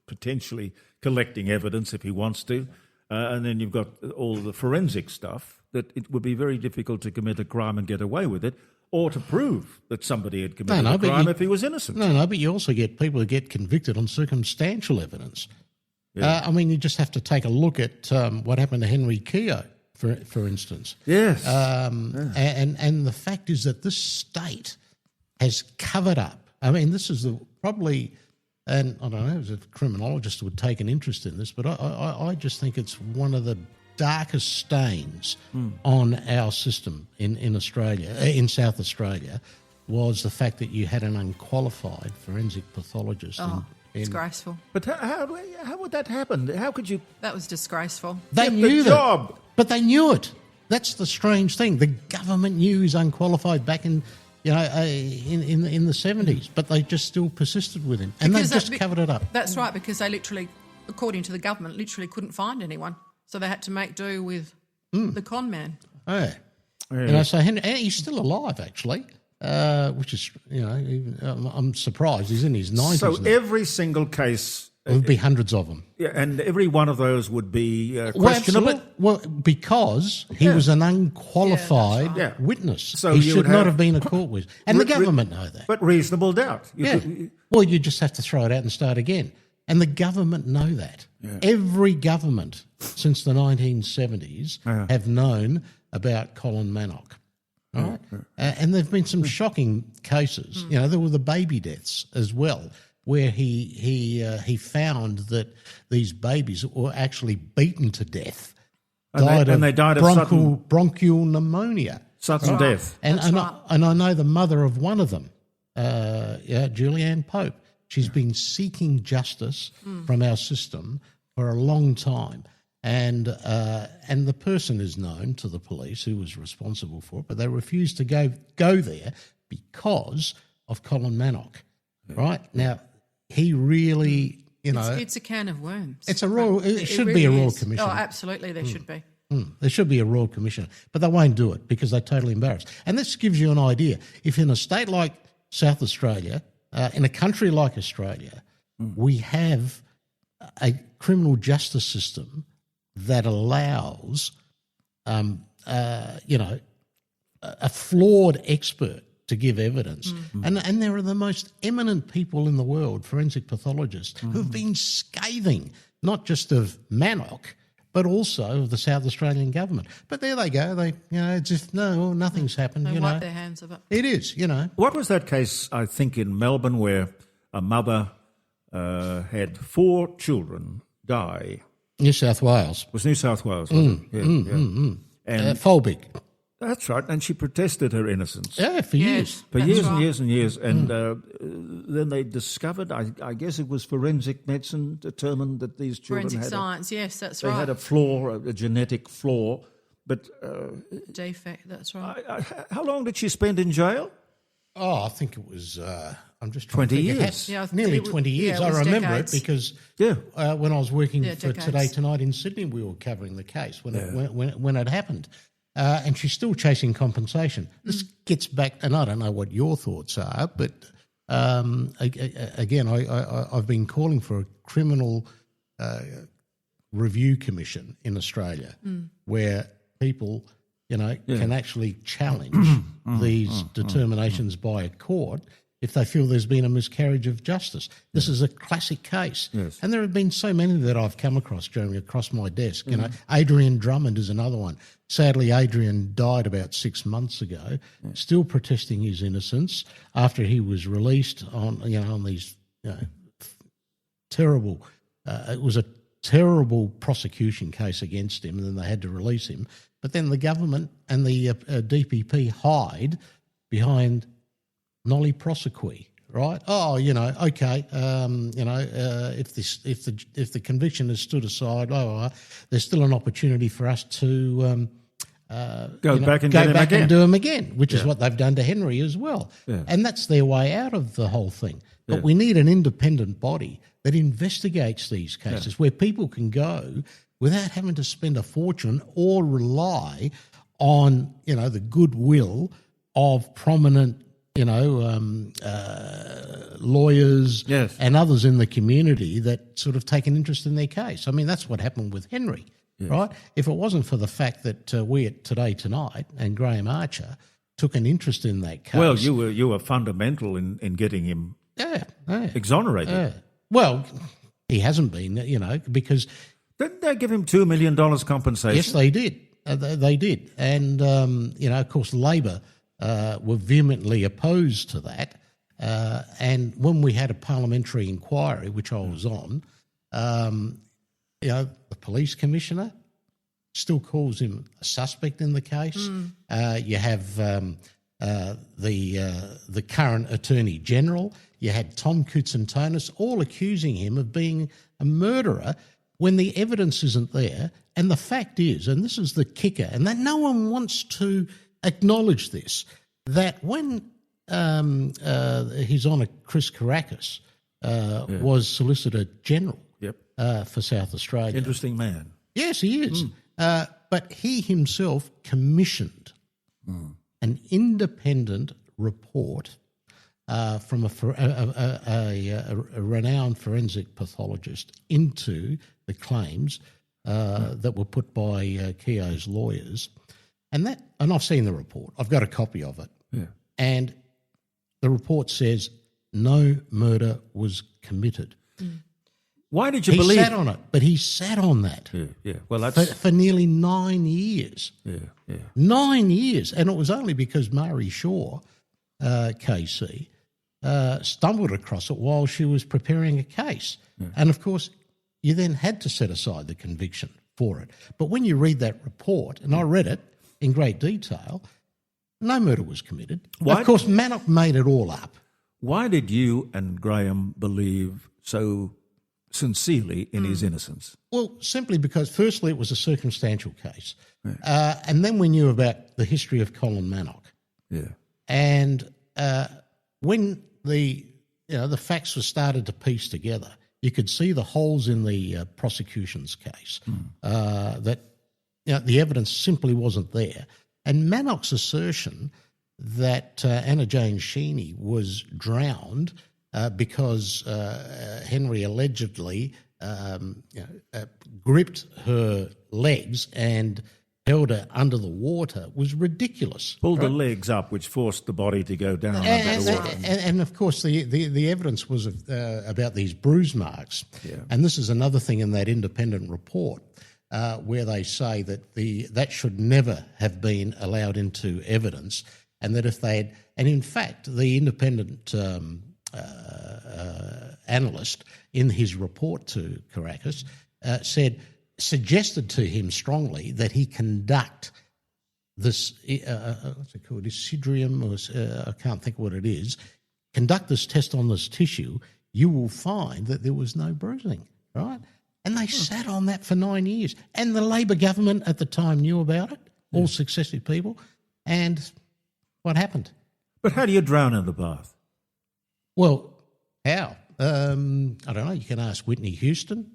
potentially collecting evidence if he wants to. And then you've got all the forensic stuff, that it would be very difficult to commit a crime and get away with it, or to prove that somebody had committed a crime if he was innocent. No, but you also get people who get convicted on circumstantial evidence. Yeah. You just have to take a look at what happened to Henry Keogh. for instance. Yes. And the fact is that this state has covered up. I mean, this is probably, and I don't know if a criminologist would take an interest in this, but I just think it's one of the darkest stains on our system in Australia, in South Australia, was the fact that you had an unqualified forensic pathologist. Disgraceful. But how would that happen? How could you? That was disgraceful. They Get knew the job. but they knew it. That's the strange thing. The government knew he was unqualified back in the 70s, but they just still persisted with him, and they just covered it up. That's right, because they literally, according to the government, literally couldn't find anyone, so they had to make do with the con man. Yeah. So Henry, he's still alive, actually. Which is, I'm surprised. He's in his 90s So now. every single case... There would be hundreds of them. Yeah, and every one of those would be questionable? Well, because he was an unqualified witness. So he you should would not have have been a court witness. And the government know that. But reasonable doubt. Well, you just have to throw it out and start again. And the government know that. Yeah. Every government since the 1970s have known about Colin Manock. Right? And there have been some shocking cases. There were the baby deaths as well, where he found that these babies were actually beaten to death. They died of bronchial pneumonia. Sudden death. And I know the mother of one of them, Julianne Pope. She's been seeking justice from our system for a long time. And the person is known to the police who was responsible for it, but they refused to go there because of Colin Manock. Right? Now, he really, It's a can of worms. It's it should be a Royal Commission. Oh, absolutely, there should be. There should be a Royal Commission, but they won't do it because they're totally embarrassed. And this gives you an idea. If in a state like South Australia, in a country like Australia, we have a criminal justice system that allows, a flawed expert to give evidence. And there are the most eminent people in the world, forensic pathologists, who have been scathing, not just of Manock, but also of the South Australian government. But there they go. They, it's just, nothing's happened. They wipe their hands of it. It is, What was that case, I think, in Melbourne where a mother had 4 children die? New South Wales. It was New South Wales, wasn't it? And Folbig. That's right, and she protested her innocence. Yeah, for years. For years and years and years. And then they discovered, I guess it was forensic medicine, determined that these children forensic had science, yes, that's they right. They had a flaw, a genetic flaw. But defect, that's right. How long did she spend in jail? Oh, I think it was, I'm just trying 20 to think. years. Nearly 20 years. Yeah, I remember decades. it because when I was working for decades. Today Tonight in Sydney, we were covering the case when it happened. And she's still chasing compensation. This gets back, and I don't know what your thoughts are, but again, I've been calling for a criminal review commission in Australia where people, can actually challenge these determinations by a court if they feel there's been a miscarriage of justice. This is a classic case. Yes. And there have been so many that I've come across, Jeremy, across my desk. Adrian Drummond is another one. Sadly, Adrian died about 6 months ago, still protesting his innocence after he was released on these terrible. It was a terrible prosecution case against him, and then they had to release him. But then the government and the DPP hide behind noli prosequi, right? Oh, okay. If the conviction is stood aside, there's still an opportunity for us to go back and do them again, which is what they've done to Henry as well. Yeah. And that's their way out of the whole thing. But we need an independent body that investigates these cases where people can go without having to spend a fortune or rely on, the goodwill of prominent lawyers and others in the community that sort of take an interest in their case. I mean, that's what happened with Henry, right? If it wasn't for the fact that we at Today Tonight and Graham Archer took an interest in that case. Well, you were fundamental in getting him exonerated. Well, he hasn't been, because... Didn't they give him $2 million compensation? Yes, they did. they did. And, of course, Labor were vehemently opposed to that. And when we had a parliamentary inquiry, which I was on, the police commissioner still calls him a suspect in the case. You have the current Attorney General. You had Tom Koutsantonis all accusing him of being a murderer when the evidence isn't there. And the fact is, and this is the kicker, and that no one wants to acknowledge this, that when his Honour Chris Kourakis was Solicitor General for South Australia. Interesting man. Yes, he is. But he himself commissioned an independent report from a renowned forensic pathologist into the claims that were put by Keogh's lawyers. And I've seen the report. I've got a copy of it. Yeah. And the report says no murder was committed. Why did you believe? He sat on it, but he sat on that Well, that's for nearly 9 years. 9 years. And it was only because Mari Shaw, KC, stumbled across it while she was preparing a case. And, of course, you then had to set aside the conviction for it. But when you read that report, and I read it in great detail, no murder was committed. Of course, Manock made it all up. Why did you and Graham believe so sincerely in his innocence? Well, simply because, firstly, it was a circumstantial case. And then we knew about the history of Colin Manock. Yeah. And when the facts were started to piece together, you could see the holes in the prosecution's case, that the evidence simply wasn't there. And Manock's assertion that Anna Jane Sheeny was drowned because Henry allegedly gripped her legs and held her under the water was ridiculous. Pulled the legs up, which forced the body to go down under the water. And of course, the evidence was about these bruise marks. Yeah. And this is another thing in that independent report where they say that that should never have been allowed into evidence, and that if they had, and in fact, the independent analyst in his report to Kourakis suggested to him strongly that he conduct this, what's it called, Isidrium, or I can't think what it is, conduct this test on this tissue, you will find that there was no bruising, right? And they sat on that for 9 years. And the Labor government at the time knew about it, all successive people, and what happened? But how do you drown in the bath? Well, how? I don't know. You can ask Whitney Houston.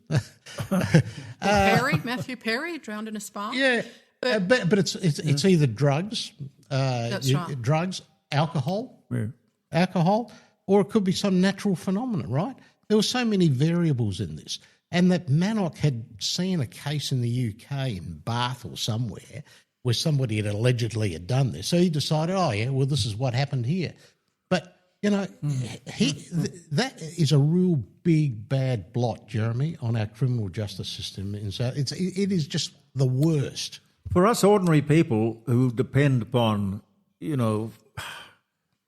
Matthew Perry drowned in a spa. Yeah, but it's either drugs, That's right. drugs, alcohol, or it could be some natural phenomenon. Right? There were so many variables in this, and that Manock had seen a case in the UK in Bath or somewhere where somebody had allegedly done this, so he decided, this is what happened here. But that is a real big bad blot, Jeremy, on our criminal justice system. And so it is just the worst. For us ordinary people who depend upon,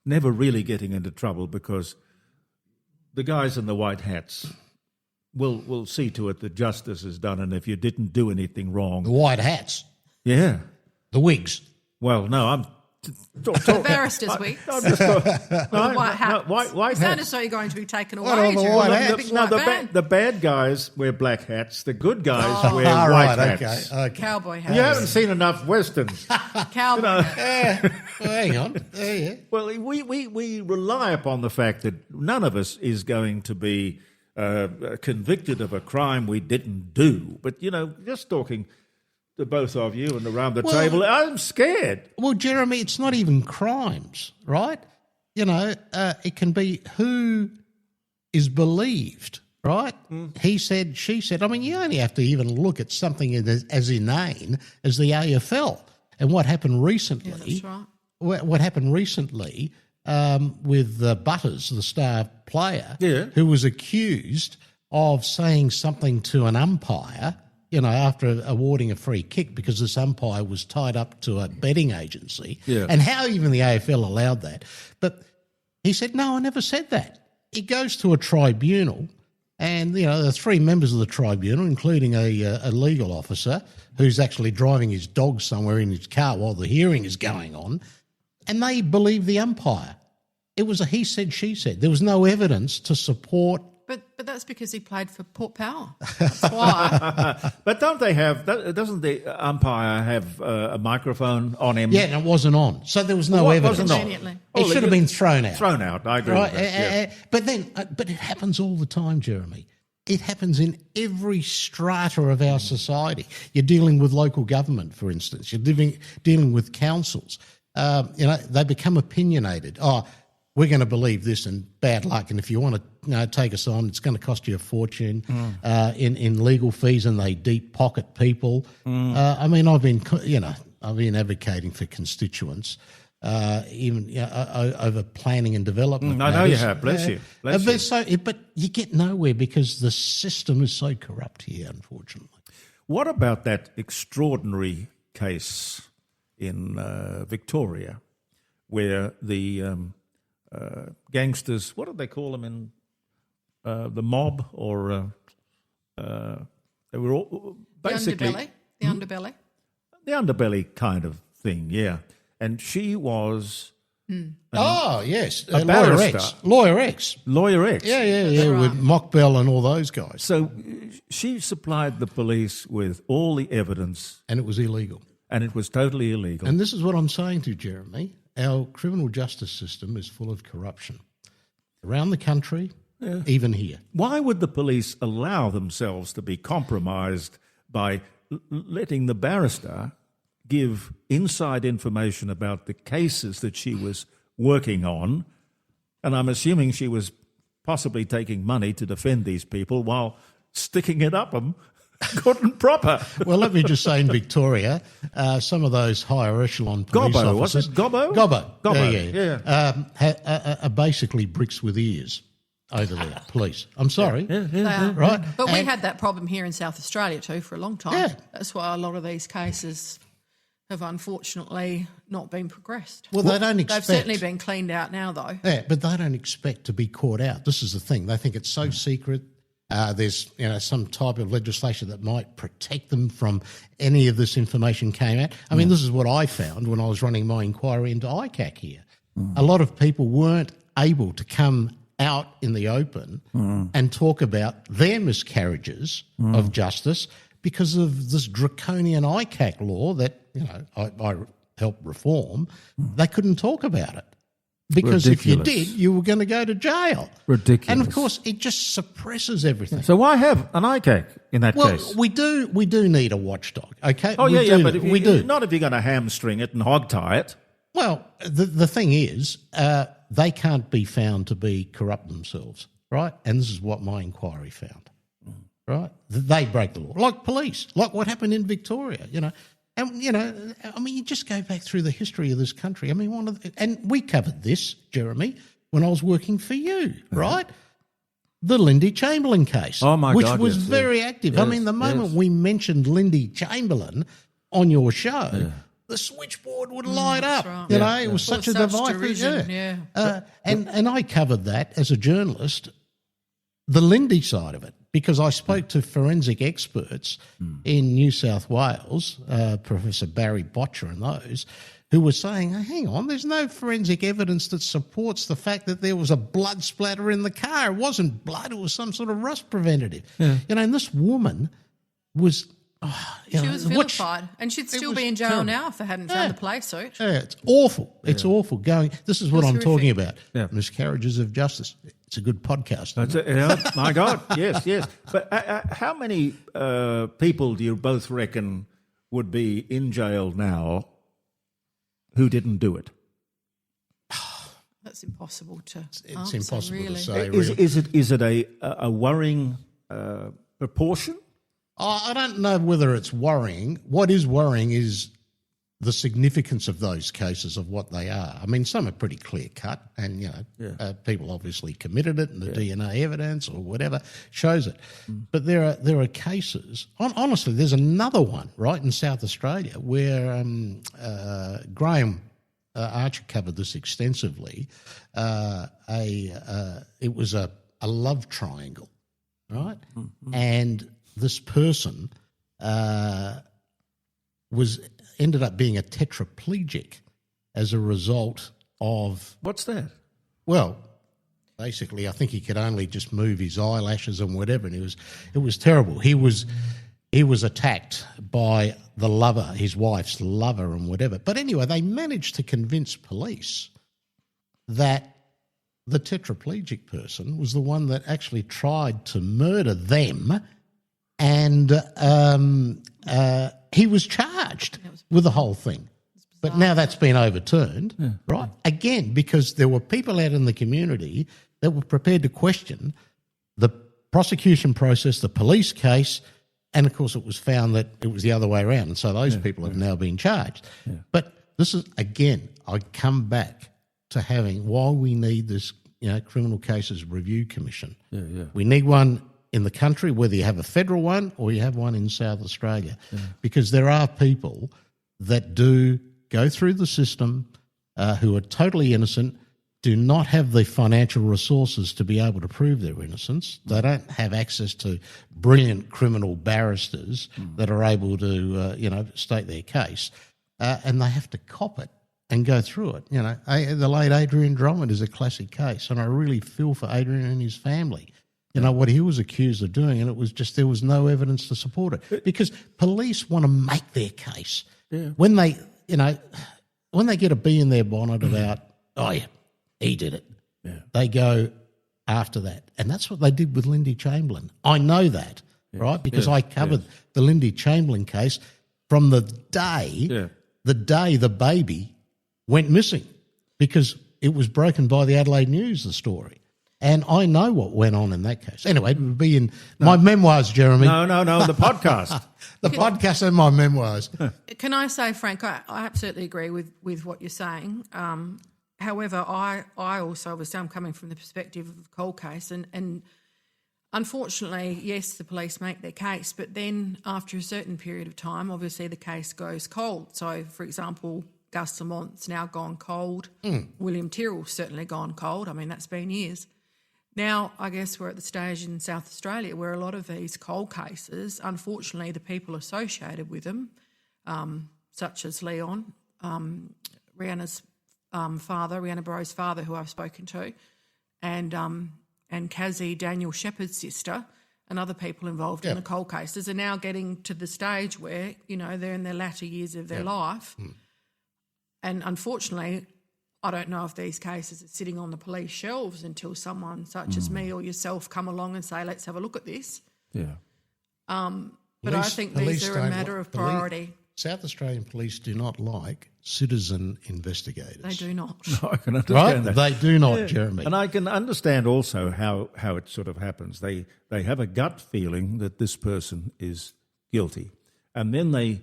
never really getting into trouble because the guys in the white hats will see to it that justice is done, and if you didn't do anything wrong... The white hats? Yeah. The wigs? Well, no, I'm... The barristers' wigs. White hat. White it sounded hats. so you're going to be taken away. The bad guys wear black hats. The good guys wear white hats. Okay. Cowboy hats. You haven't seen enough westerns. Cowboy hats. Hang on. Yeah. Well, we rely upon the fact that none of us is going to be convicted of a crime we didn't do. But, just talking to both of you and around the table, I'm scared. Well, Jeremy, it's not even crimes, right? It can be who is believed, right? He said, she said. I mean, you only have to even look at something as inane as the AFL and what happened recently. Yeah, that's right. What happened recently with Butters, the star player, Yeah. who was accused of saying something to an umpire after awarding a free kick because this umpire was tied up to a betting agency, Yeah. and how even the AFL allowed that. But he said, no, I never said that. He goes to a tribunal, and, there are 3 members of the tribunal, including a legal officer who's actually driving his dog somewhere in his car while the hearing is going on, and they believe the umpire. It was a he said, she said. There was no evidence to support. But that's because he played for Port Power. That's why. But doesn't the umpire have a microphone on him? Yeah, and it wasn't on. So there was no evidence. Wasn't on? Conveniently. It should have been thrown out. Thrown out, I agree with that. yeah. But it happens all the time, Jeremy. It happens in every strata of our society. You're dealing with local government, for instance. You're dealing with councils. They become opinionated. Oh, we're going to believe this and bad luck. And if you want to take us on, it's going to cost you a fortune in legal fees, and they deep pocket people. I've been advocating for constituents, even over planning and development. I know you have. Bless you. But you get nowhere because the system is so corrupt here, unfortunately. What about that extraordinary case in Victoria where the gangsters, what do they call them in the mob, or they were all basically the underbelly. The underbelly kind of thing, yeah. And she was yes, a Lawyer barrister. Lawyer X. Yeah, Right. with Mockbell and all those guys. So she supplied the police with all the evidence. And it was illegal. And it was totally illegal. And this is what I'm saying to you, Jeremy. Our criminal justice system is full of corruption around the country, even here. Why would the police allow themselves to be compromised by letting the barrister give inside information about the cases that she was working on? And I'm assuming she was possibly taking money to defend these people while sticking it up them good and proper. Well, let me just say, in Victoria, some of those higher echelon police Gobbo, officers... was it Gobbo? Gobbo, are basically bricks with ears over there, police. I'm sorry. They are. Right? But we had that problem here in South Australia too for a long time. Yeah. That's why a lot of these cases have unfortunately not been progressed. Well, they don't expect... They've certainly been cleaned out now, though. Yeah, but they don't expect to be caught out. This is the thing. They think it's so secret. There's some type of legislation that might protect them from any of this information came out. I mean, this is what I found when I was running my inquiry into ICAC here. A lot of people weren't able to come out in the open and talk about their miscarriages of justice because of this draconian ICAC law that I helped reform. They couldn't talk about it. Because Ridiculous. if you did, you were going to go to jail. Ridiculous. And, of course, it just suppresses everything. So why have an ICAC in that case? Well, we do need a watchdog, okay? Oh, we but we do. Not if you're going to hamstring it and hog tie it. Well, the thing is, they can't be found to be corrupt themselves, right? And this is what my inquiry found, right? They break the law, like police, like what happened in Victoria, And, you just go back through the history of this country. I mean, and we covered this, Jeremy, when I was working for you, right? The Lindy Chamberlain case. Oh, my which God, was yes, very active. I mean, the moment we mentioned Lindy Chamberlain on your show, the switchboard would light up. Right. It was such a such divisive. derision, And I covered that as a journalist, the Lindy side of it, because I spoke to forensic experts in New South Wales, Professor Barry Botcher and those, who were saying, hang on, there's no forensic evidence that supports the fact that there was a blood splatter in the car. It wasn't blood, it was some sort of rust preventative. Yeah. And this woman was... She was vilified, and she'd still be in jail terrible. now if they hadn't found the police suit. Yeah, it's awful. It's awful. This is what I'm That's talking horrific. about. Yeah. Miscarriages of justice. It's a good podcast. My God, yes. But how many people do you both reckon would be in jail now who didn't do it? That's impossible to It's answer, impossible really. to say. Is it a worrying proportion? I don't know whether it's worrying. What is worrying is the significance of those cases of what they are. I mean, some are pretty clear cut, and people obviously committed it, and the DNA evidence or whatever shows it. But there are cases. Honestly, there's another one right in South Australia where Graham Archer covered this extensively. It was a love triangle, right? And this person ended up being a tetraplegic as a result of... What's that? Well, basically, I think he could only just move his eyelashes and whatever, and it was terrible. He was attacked by the lover, his wife's lover and whatever. But anyway, they managed to convince police that the tetraplegic person was the one that actually tried to murder them, and he was charged with the whole thing. But now that's been overturned, right? Again, because there were people out in the community that were prepared to question the prosecution process, the police case, and, of course, it was found that it was the other way around, and so those people have now been charged. But this is, again, I come back to having why we need this, Criminal Cases Review Commission. We need one in the country, whether you have a federal one or you have one in South Australia, because there are people that do go through the system who are totally innocent, do not have the financial resources to be able to prove their innocence. They don't have access to brilliant criminal barristers that are able to, state their case, and they have to cop it and go through it. The late Adrian Drummond is a classic case, and I really feel for Adrian and his family. What he was accused of doing, and it was just there was no evidence to support it because police want to make their case. When they, when they get a bee in their bonnet about, he did it, they go after that. And that's what they did with Lindy Chamberlain. I know that, right, because I covered the Lindy Chamberlain case from the day the baby went missing because it was broken by the Adelaide News, the story. And I know what went on in that case. Anyway, it would be in my memoirs, Jeremy. No, the podcast. Podcast and my memoirs. Can I say, Frank, I absolutely agree with what you're saying. However, I also, obviously, I'm coming from the perspective of the cold case, and unfortunately, yes, the police make their case, but then after a certain period of time, obviously the case goes cold. So, for example, Gus Lamont's now gone cold. William Tyrrell's certainly gone cold. I mean, that's been years. Now, I guess we're at the stage in South Australia where a lot of these cold cases, unfortunately, the people associated with them, such as Leon, Rihanna's father, Rihanna Burrow's father, who I've spoken to, and Kazzy, Daniel Shepherd's sister, and other people involved in the cold cases are now getting to the stage where, they're in their latter years of their life. And unfortunately, I don't know if these cases are sitting on the police shelves until someone such as me or yourself come along and say, let's have a look at this. But I think these are a matter of priority. South Australian police do not like citizen investigators. They do not. No, I can understand that. They do not, Jeremy. And I can understand also how it sort of happens. They have a gut feeling that this person is guilty, and then they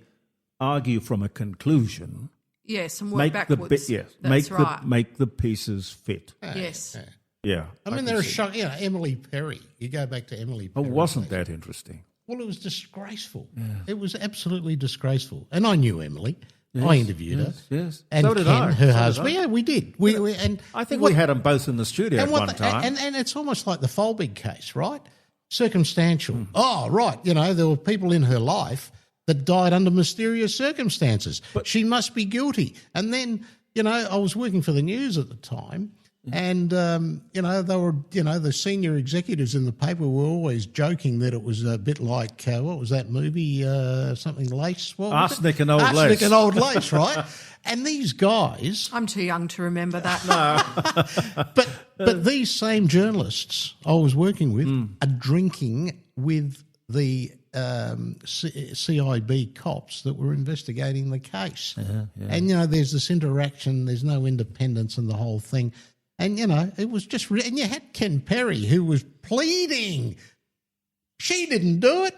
argue from a conclusion. Yes, and work backwards. Make the pieces fit. Yes. I mean, there are shocks. Emily Perry. You go back to Emily Perry. Oh, wasn't that interesting? Well, it was disgraceful. It was absolutely disgraceful. And I knew Emily. I interviewed her. Yes. And so did Ken, I. her husband. Yeah, we did. And I think we had them both in the studio at one time. And it's almost like the Folbig case, right? Circumstantial. Oh, right. There were people in her life that died under mysterious circumstances. But she must be guilty. And then, I was working for the news at the time, and, they were, the senior executives in the paper were always joking that it was a bit like, what was that movie, something Lace? Arsenic and Old Lace. Arsenic and Old Lace, right? And these guys... I'm too young to remember that. But these same journalists I was working with are drinking with the CIB cops that were investigating the case. And, there's this interaction, there's no independence in the whole thing. And, it was just... And you had Ken Perry, who was pleading. She didn't do it.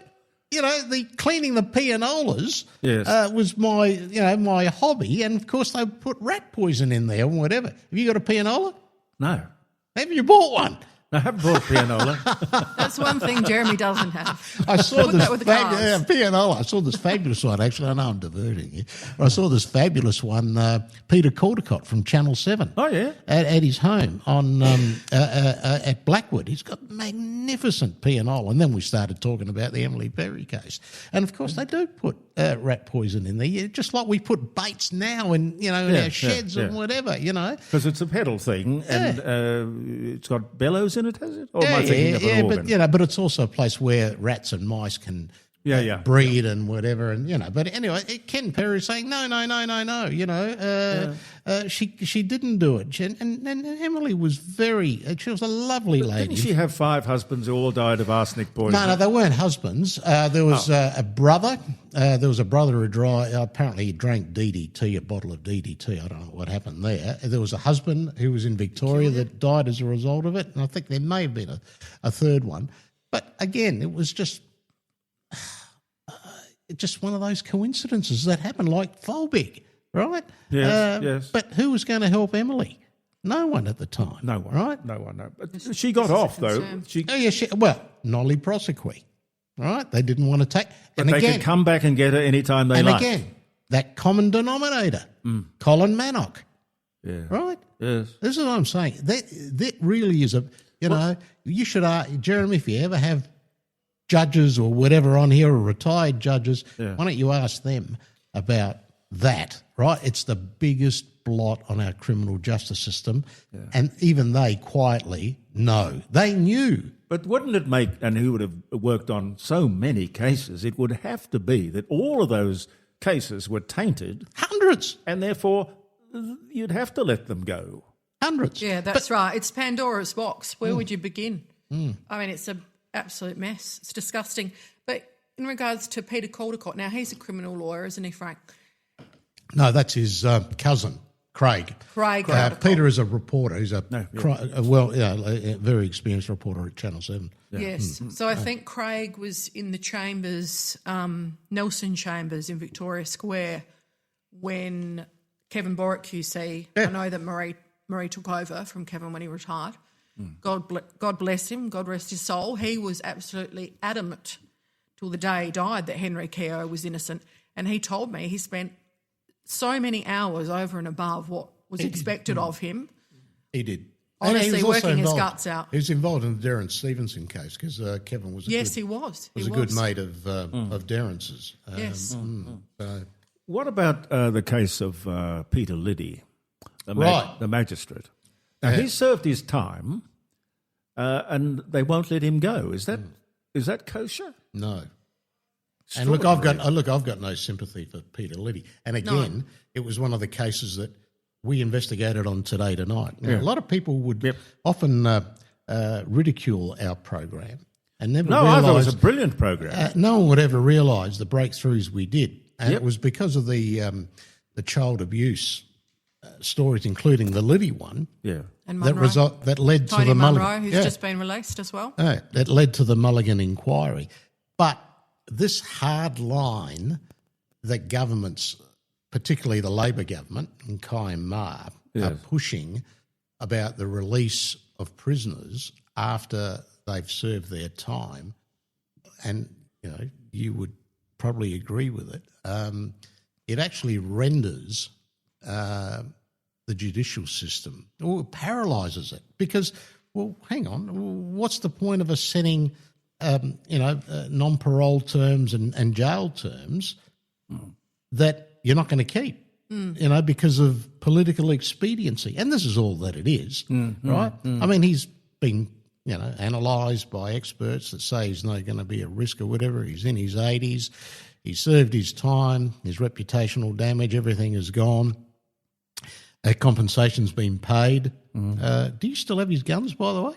the cleaning the pianolas Yes. was my hobby, and of course they put rat poison in there or whatever. Have you got a pianola? No. Have you bought one? I haven't bought a pianola. That's one thing Jeremy doesn't have. I saw Put this that with the cars. pianola. I saw this fabulous one. Actually, I know I'm diverting you. But I saw this fabulous one. Peter Caldecott from Channel 7. Oh yeah, at his home on at Blackwood. He's got magnificent pianola. And then we started talking about the Emily Perry case. And of course, they do put rat poison in there, just like we put baits now in our sheds and whatever. Because it's a pedal thing, and it's got bellows in it, has it? Or am I thinking of an organ? But it's also a place where rats and mice can breed and whatever, and But anyway, Ken Perry saying no. She didn't do it, and Emily was she was a lovely lady. Didn't she have 5 husbands who all died of arsenic poisoning? No, they weren't husbands. There was a brother. There was a brother who apparently he drank DDT, a bottle of DDT. I don't know what happened there. There was a husband who was in Victoria that died as a result of it, and I think there may have been a third one. But again, it was just one of those coincidences that happened, like Folbig, right? Yes. But who was going to help Emily? No one at the time. No one. Right? No one. No. But she got off, though. Nolly Prosequi, right? They didn't want to take... But they could come back and get her anytime they liked. And again, that common denominator, Colin Mannock, right? Yes. This is what I'm saying. That really is you should ask, Jeremy, if you ever have judges or whatever on here, or retired judges, why don't you ask them about that, right? It's the biggest blot on our criminal justice system, and even they quietly know. They knew. But wouldn't it make, and who would have worked on so many cases, it would have to be that all of those cases were tainted. Hundreds. And therefore, you'd have to let them go. Hundreds. Yeah, that's right. It's Pandora's box. Where would you begin? I mean, it's an absolute mess. It's disgusting. But in regards to Peter Caldecott, now he's a criminal lawyer, isn't he, Frank? No, that's his cousin, Craig. Peter is a reporter. He's a very experienced reporter at Channel 7. Yes. So I think Craig was in the chambers, Nelson Chambers in Victoria Square, when Kevin Borick QC, I know that Marie took over from Kevin when he retired. God bless him, God rest his soul. He was absolutely adamant till the day he died that Henry Keogh was innocent. And he told me he spent so many hours over and above what was expected of him. He did. Honestly, working his guts out. He was involved in the Darren Stevenson case because Kevin was he was a good mate of Darren's. Yes. What about the case of Peter Liddy, the magistrate? Now, he served his time and they won't let him go. Is that kosher? No. And look, I've got no sympathy for Peter Liddy. And again, it was one of the cases that we investigated on Today Tonight. Now, a lot of people would often ridicule our program and never realise... I thought it was a brilliant program. No one would ever realise the breakthroughs we did. And it was because of the child abuse stories, including the Liddy one, and Munro. that led Tony to the Munro, Mulligan, who's just been released as well. That led to the Mulligan inquiry. But this hard line that governments, particularly the Labor government and Kai Ma, are pushing about the release of prisoners after they've served their time, and you would probably agree with it, it actually renders the judicial system, or paralyses it, because, well, hang on, what's the point of us setting, non-parole terms and jail terms that you're not going to keep, because of political expediency? And this is all that it is, right? I mean, he's been, analysed by experts that say he's not going to be a risk or whatever. He's in his 80s. He served his time. His reputational damage, everything is gone. Compensation's been paid. Do you still have his guns, by the way?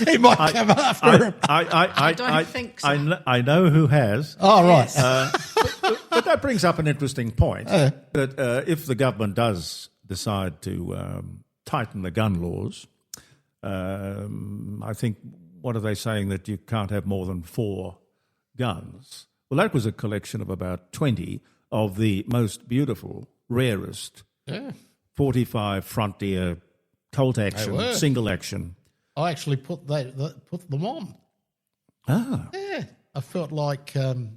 He might come after him. I don't think so. I know who has. Oh, right. But that brings up an interesting point, that if the government does decide to tighten the gun laws, I think what are they saying, that you can't have more than 4 guns? Well, that was a collection of about 20 of the most beautiful, rarest, 45 Frontier Colt action, single action. I actually put them on. Ah. Yeah. I felt like, who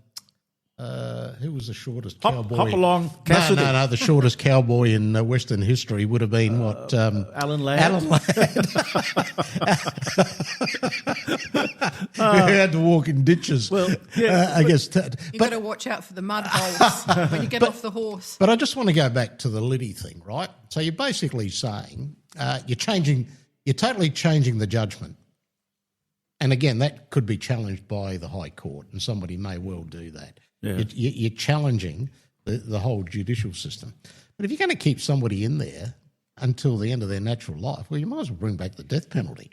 was the shortest cowboy? Hop along, Cassidy. No, the shortest cowboy in Western history would have been Alan Ladd. Alan Ladd. Who had to walk in ditches. Well, yeah, I guess. You've got to watch out for the mud holes when you get off the horse. But I just want to go back to the Liddy thing, right? So you're basically saying you're totally changing the judgment. And again, that could be challenged by the High Court, and somebody may well do that. Yeah. You're challenging the whole judicial system. But if you're going to keep somebody in there until the end of their natural life, well, you might as well bring back the death penalty.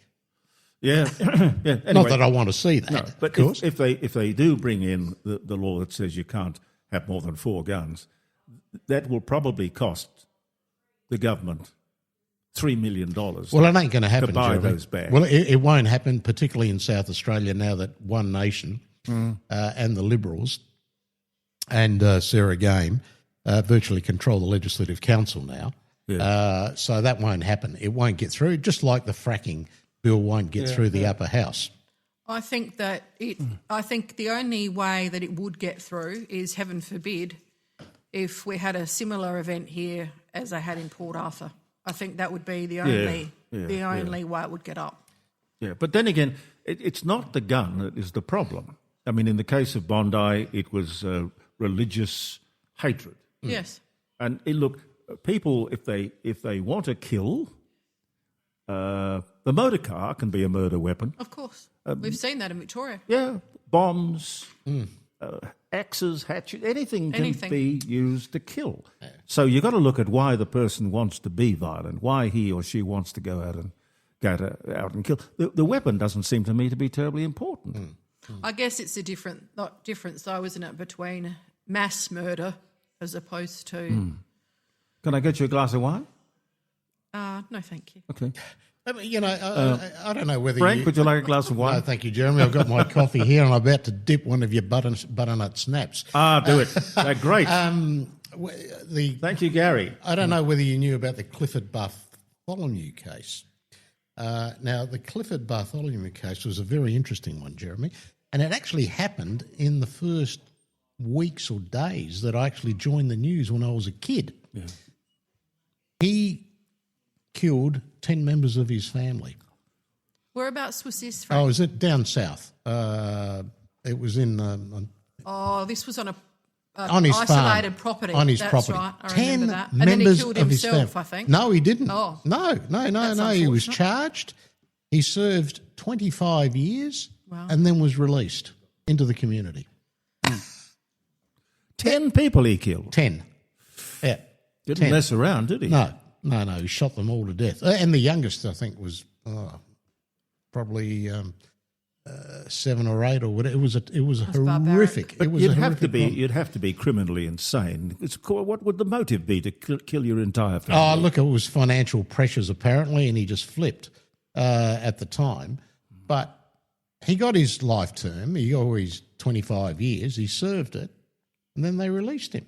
Yeah. Yeah. Anyway, not that I want to see that. No, but if they do bring in the law that says you can't have more than 4 guns, that will probably cost the government $3 million. Well, it ain't going to happen, to buy Jeremy. those back. Well, it won't happen, particularly in South Australia now that One Nation and the Liberals and Sarah Game virtually control the Legislative Council now. Yeah. So that won't happen. It won't get through, just like the fracking bill won't get through the upper house. I think that I think the only way that it would get through is, heaven forbid, if we had a similar event here as they had in Port Arthur. I think that would be the only way it would get up. Yeah, but then again, it's not the gun that is the problem. I mean, in the case of Bondi, it was religious hatred. Yes. And look, people, if they want to kill, the motor car can be a murder weapon. Of course. We've seen that in Victoria. Yeah, bombs, axes, hatchets, anything can be used to kill. So you've got to look at why the person wants to be violent, why he or she wants to go out and kill. The weapon doesn't seem to me to be terribly important. I guess it's a difference, though, isn't it, between mass murder as opposed to... Can I get you a glass of wine? No, thank you. Okay. I mean, I don't know whether Frank, would you like a glass of wine? No, thank you, Jeremy. I've got my coffee here and I'm about to dip one of your butternut snaps. Do it. They're great. Thank you, Gary. I don't know whether you knew about the Clifford Bartholomew case. Now, the Clifford Bartholomew case was a very interesting one, Jeremy, and it actually happened in the first weeks or days that I actually joined the news when I was a kid. Yeah. He killed 10 members of his family. Whereabouts was this, Frank? Oh, is it down south? It was in... this was on a on his isolated farm. property. On his That's property. right. I 10 remember that. members And then he killed of his himself, family. I think. No, he didn't. Oh. No. He was charged. He served 25 years and then was released into the community. 10 people he killed? 10. Yeah. Didn't mess around, did he? No. He shot them all to death. And the youngest, I think, was probably 7 or 8 or whatever. It was horrific. But it was you'd have to be criminally insane. What would the motive be to kill your entire family? Oh, look, it was financial pressures apparently, and he just flipped at the time. But he got his life term. He got his 25 years. He served it, and then they released him,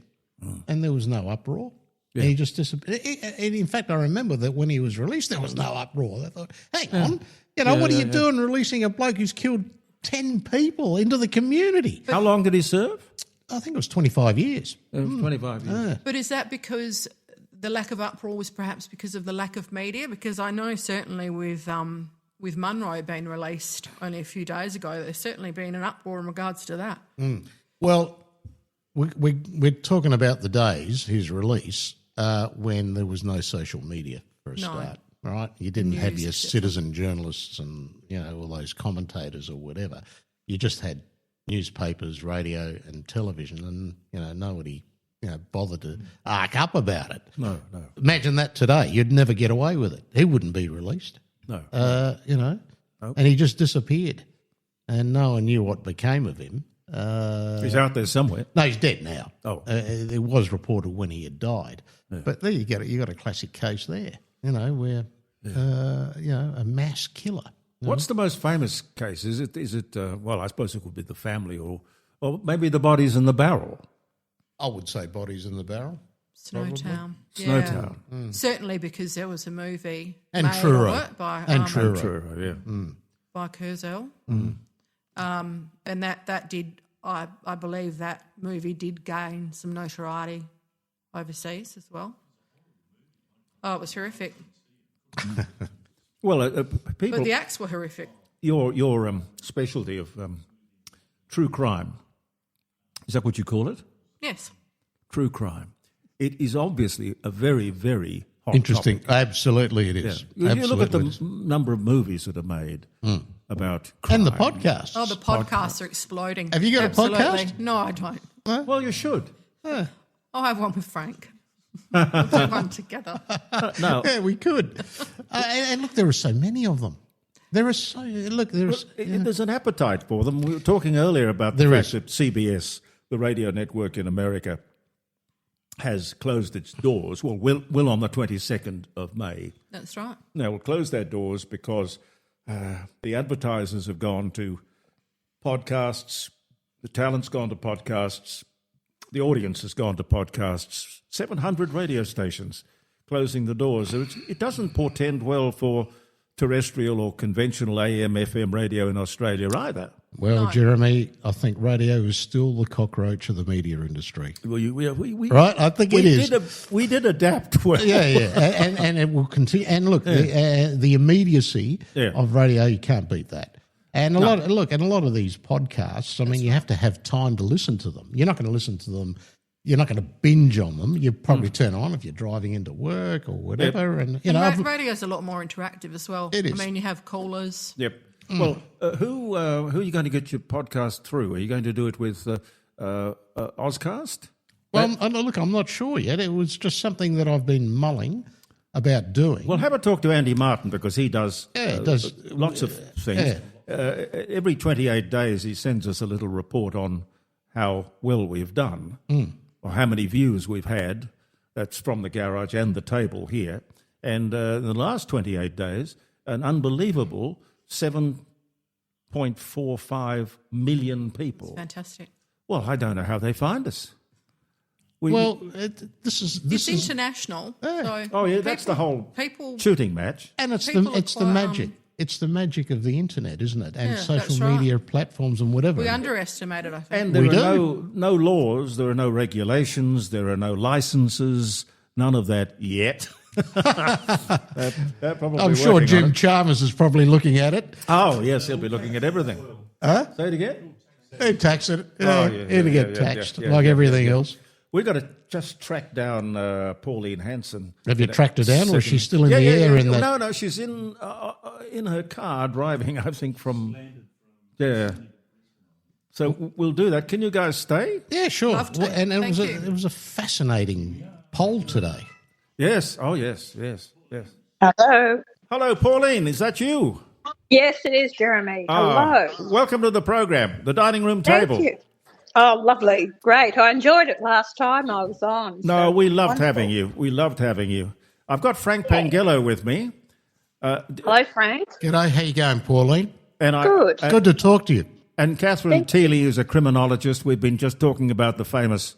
and there was no uproar. Yeah. He just disappeared. And in fact, I remember that when he was released, there was no uproar. They thought, hang on, what are you doing releasing a bloke who's killed 10 people into the community? How long did he serve? I think it was 25 years. 25 years. But is that because the lack of uproar was perhaps because of the lack of media? Because I know certainly with Munro being released only a few days ago, there's certainly been an uproar in regards to that. Well, we're talking about the days, his release, when there was no social media for a start, right? You didn't have your citizen journalists and, all those commentators or whatever. You just had newspapers, radio and television and, nobody, bothered to arc up about it. No. Imagine that today. You'd never get away with it. He wouldn't be released. No. Nope. And he just disappeared and no one knew what became of him. He's out there somewhere. No, he's dead now. Oh, it was reported when he had died. Yeah. But there you got a classic case there. Where a mass killer. What's the most famous case? Is it? Well, I suppose it would be the family, or maybe the bodies in the barrel. I would say Bodies in the Barrel. Snowtown. Snowtown. Yeah. Certainly because there was a movie And made Truro. of it by Truro, by Kurzel. And that did, I believe that movie did gain some notoriety overseas as well. Oh, it was horrific. Well, people. But the acts were horrific. Your specialty of true crime, is that what you call it? Yes. True crime. It is obviously a very, very hot Interesting. topic. Absolutely, it is. Yeah. You look at the Absolutely. number of movies that are made about crime. And the podcasts. Oh, the podcasts are exploding. Have you got a Absolutely. podcast? No, I don't. Well, you should. I'll have one with Frank. We'll do one together. No. Yeah, we could. And look, there are so many of them. There are so look. There's an appetite for them. We were talking earlier about the fact that CBS, the radio network in America, has closed its doors. Well, will on the 22nd of May. That's right. Now, we'll close their doors because the advertisers have gone to podcasts, the talent's gone to podcasts, the audience has gone to podcasts, 700 radio stations closing the doors. So it doesn't portend well for terrestrial or conventional AM, FM radio in Australia either. Well, No. Jeremy, I think radio is still the cockroach of the media industry. Well, we Right? I think it is. We did adapt well. Yeah, and it will continue. And look, the immediacy of radio, you can't beat that. And a lot of these podcasts, I mean, you have to have time to listen to them. You're not going to listen to them. You're not going to binge on them. You probably turn on if you're driving into work or whatever. And radio's a lot more interactive as well. It is. I mean, you have callers. Yep. Well, who are you going to get your podcast through? Are you going to do it with Ozcast? Well, look, I'm not sure yet. It was just something that I've been mulling about doing. Well, have a talk to Andy Martin because he does, lots of things. Every 28 days he sends us a little report on how well we've done or how many views we've had. That's from the garage and the table here. And in the last 28 days, an unbelievable 7.45 million people. It's fantastic. Well, I don't know how they find us. This is international. So that's the whole people shooting match. And it's the magic. It's the magic of the internet, isn't it? And social that's media platforms and whatever. We underestimate it, I think. And there are no laws, there are no regulations, there are no licenses, none of that yet. That probably I'm sure Jim Chalmers is probably looking at it. Oh, yes, he'll be looking at everything. Huh? Say it again? He'd tax it. He'd get taxed like everything else. We've got to just track down Pauline Hanson. Have you tracked her down, or is she still in the air? No, she's in her car driving, I think, from... Yeah. So we'll do that. Can you guys stay? Yeah, sure. And it was a fascinating poll today. Yes. Oh, yes. Hello. Hello, Pauline. Is that you? Yes, it is, Jeremy. Hello. Welcome to the program, the dining room table. Thank you. Oh, lovely. Great. I enjoyed it last time I was on. No, we loved having you. I've got Frank Pangello with me. Hello, Frank. G'day. How you going, Pauline? Good. Good to talk to you. And Catherine Teeley, who's a criminologist. We've been just talking about the famous,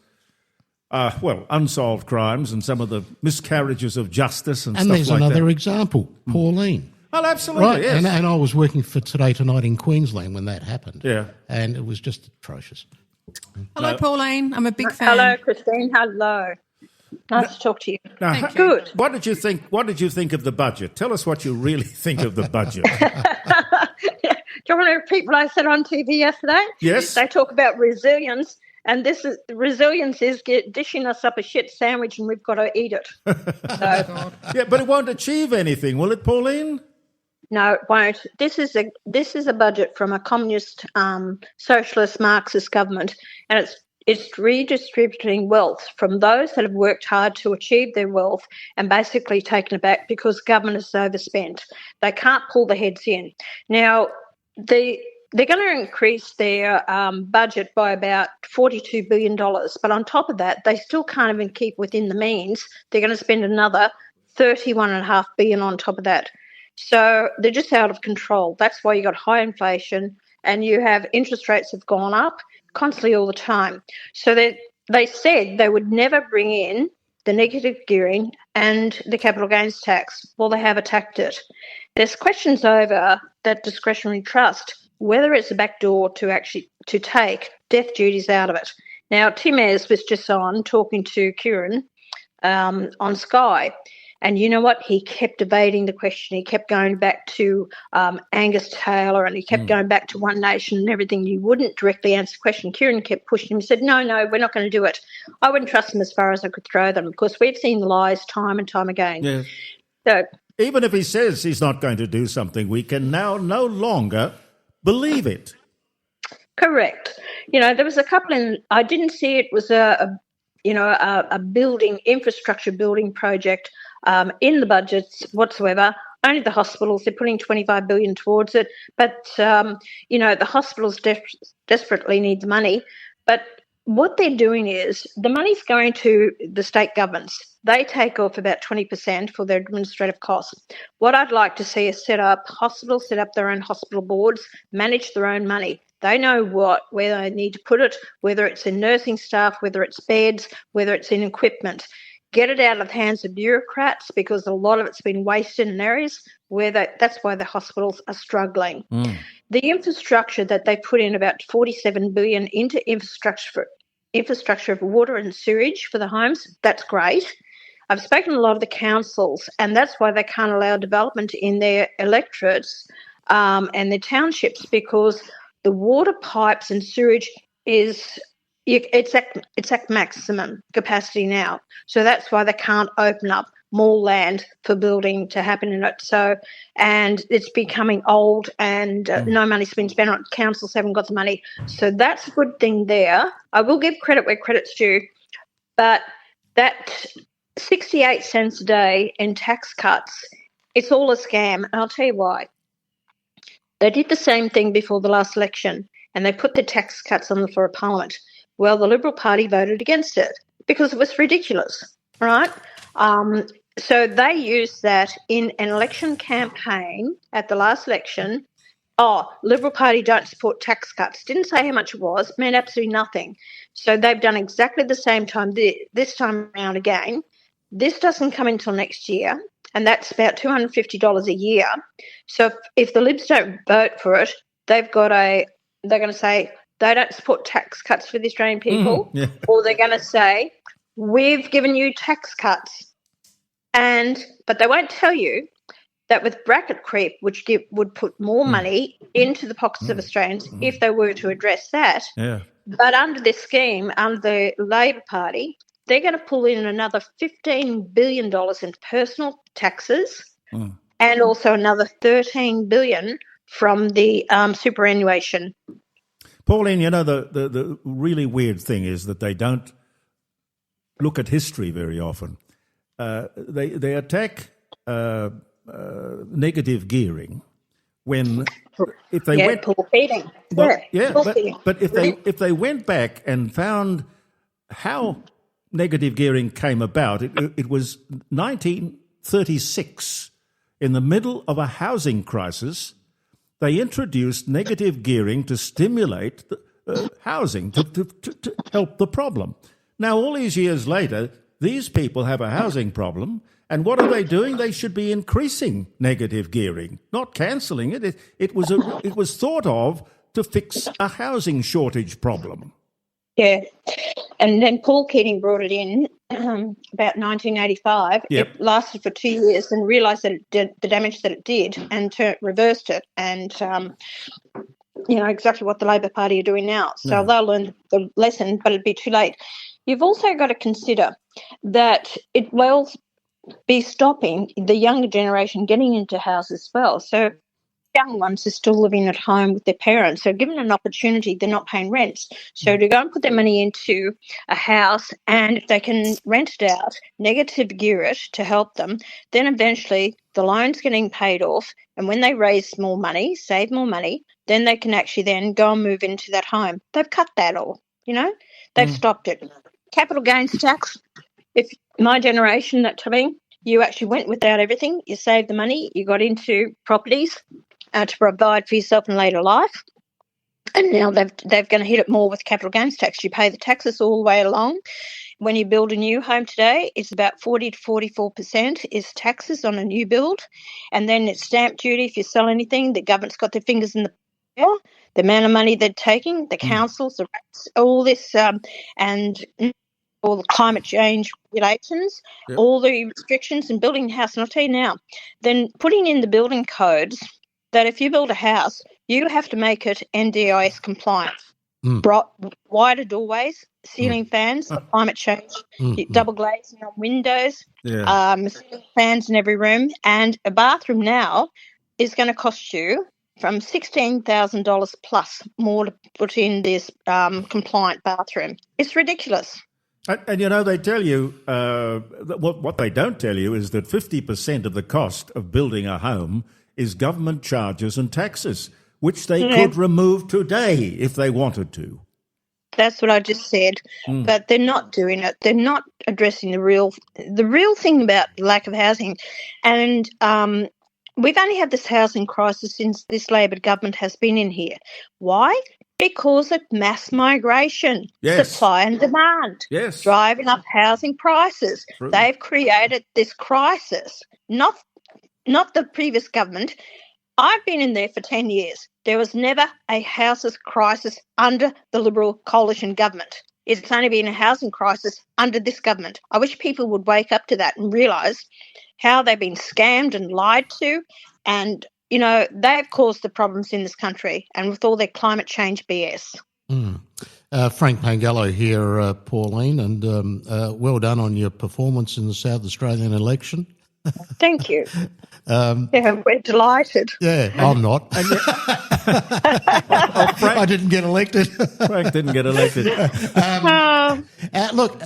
unsolved crimes and some of the miscarriages of justice and stuff like that. And there's another example, Pauline. Oh, absolutely, right. yes. And I was working for Today Tonight in Queensland when that happened. Yeah. And it was just atrocious. Hello, Pauline. I'm a big fan. Hello, Christine. Hello. Nice to talk to you. Thank you. Good. What did you think? What did you think of the budget? Tell us what you really think of the budget. Do you want to repeat what I said on TV yesterday? Yes. They talk about resilience, and resilience is dishing us up a shit sandwich, and we've got to eat it. So, yeah, but it won't achieve anything, will it, Pauline? No, it won't. This is a budget from a communist, socialist, Marxist government, and it's redistributing wealth from those that have worked hard to achieve their wealth and basically taken it back because government is overspent. They can't pull the heads in. Now, they're going to increase their budget by about $42 billion, but on top of that, they still can't even keep within the means. They're going to spend another $31.5 billion on top of that. So they're just out of control. That's why you got high inflation and you have interest rates have gone up constantly all the time. So they said they would never bring in the negative gearing and the capital gains tax. Well, they have attacked it. There's questions over that discretionary trust, whether it's a backdoor to take death duties out of it. Now, Tim Ayres was just on talking to Kieran on Sky, and you know what? He kept evading the question. He kept going back to Angus Taylor, and he kept going back to One Nation and everything. He wouldn't directly answer the question. Kieran kept pushing him. He said, no, we're not going to do it. I wouldn't trust them as far as I could throw them, because we've seen the lies time and time again. Yeah. So, even if he says he's not going to do something, we can now no longer believe it. Correct. There was a couple I didn't see it was a infrastructure building project in the budgets whatsoever. Only the hospitals, they're putting $25 billion towards it. But, the hospitals desperately need the money. But what they're doing is the money's going to the state governments. They take off about 20% for their administrative costs. What I'd like to see is hospitals set up their own hospital boards, manage their own money. They know where they need to put it, whether it's in nursing staff, whether it's beds, whether it's in equipment. Get it out of the hands of bureaucrats, because a lot of it's been wasted in areas where that's why the hospitals are struggling. The infrastructure that they put in, about $47 billion into infrastructure of water and sewage for the homes, that's great. I've spoken to a lot of the councils, and that's why they can't allow development in their electorates and their townships, because the water pipes and sewage it's at maximum capacity now. So that's why they can't open up more land for building to happen in it. So, and it's becoming old, and no money's been spent on it. Councils haven't got the money. So that's a good thing there. I will give credit where credit's due, but that 68 cents a day in tax cuts, it's all a scam. And I'll tell you why. They did the same thing before the last election, and they put the tax cuts on the floor of Parliament. Well, the Liberal Party voted against it because it was ridiculous, right? So they used that in an election campaign at the last election. Liberal Party don't support tax cuts. Didn't say how much it was, meant absolutely nothing. So they've done exactly the same time this time around again. This doesn't come until next year, and that's about $250 a year. So if the Libs don't vote for it, they're going to say they don't support tax cuts for the Australian people, or they're going to say, we've given you tax cuts. But they won't tell you that with bracket creep, which would put more money into the pockets of Australians if they were to address that. Yeah. But under this scheme, under the Labor Party, they're going to pull in another $15 billion in personal taxes and also another $13 billion from the superannuation. Pauline, the really weird thing is that they don't look at history very often. They attack negative gearing when if they went poor feeding. but if they went back and found how negative gearing came about, it was 1936, in the middle of a housing crisis. They introduced negative gearing to stimulate housing, to help the problem. Now, all these years later, these people have a housing problem, and what are they doing? They should be increasing negative gearing, not cancelling it. It was thought of to fix a housing shortage problem. Yeah, and then Paul Keating brought it in about 1985. Yep. It lasted for 2 years and realised that it did the damage that it did, and reversed it. And exactly what the Labor Party are doing now. So they'll learn the lesson, but it'd be too late. You've also got to consider that it will be stopping the younger generation getting into houses as well. So young ones are still living at home with their parents. So given an opportunity, they're not paying rents. So to go and put their money into a house, and if they can rent it out, negative gear it to help them, then eventually the loan's getting paid off. And when they raise more money, save more money, then they can actually then go and move into that home. They've cut that all, they've stopped it. Capital gains tax, if my generation, that to me, you actually went without everything. You saved the money. You got into properties to provide for yourself in later life. And now they're going to hit it more with capital gains tax. You pay the taxes all the way along. When you build a new home today, it's about 40 to 44% is taxes on a new build. And then it's stamp duty if you sell anything. The government's got their fingers in the pie. The amount of money they're taking, the councils, the rates, all this, and all the climate change regulations, all the restrictions in building a house. And I'll tell you now, then putting in the building codes that if you build a house, you have to make it NDIS compliant. Wider doorways, ceiling fans for climate change, double glazing on windows, ceiling fans in every room, and a bathroom now is going to cost you from $16,000 plus more to put in this compliant bathroom. It's ridiculous. And you know, they tell you, what they don't tell you is that 50% of the cost of building a home is government charges and taxes, which they could remove today if they wanted to. That's what I just said, but they're not doing it. They're not addressing the real thing about lack of housing. And we've only had this housing crisis since this Labor government has been in here. Why? Because of mass migration, supply and demand, driving up housing prices. True. They've created this crisis, not the previous government. I've been in there for 10 years. There was never a housing crisis under the Liberal coalition government. It's only been a housing crisis under this government. I wish people would wake up to that and realise how they've been scammed and lied to, and you know, they've caused the problems in this country, and with all their climate change BS. Frank Pangallo here, Pauline, and well done on your performance in the South Australian election. Thank you. We're delighted. Yeah, I'm not. I didn't get elected. Frank didn't get elected. Look,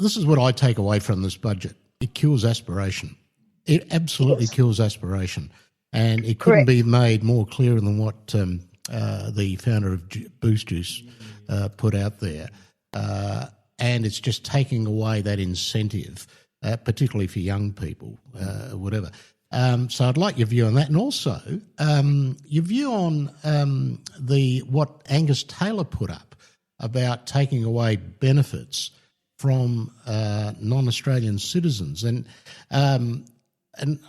this is what I take away from this budget. It kills aspiration. It absolutely kills aspiration. And it couldn't be made more clear than what the founder of Boost Juice put out there. And it's just taking away that incentive, particularly for young people, whatever. So I'd like your view on that, and also your view on what Angus Taylor put up about taking away benefits from non-Australian citizens, and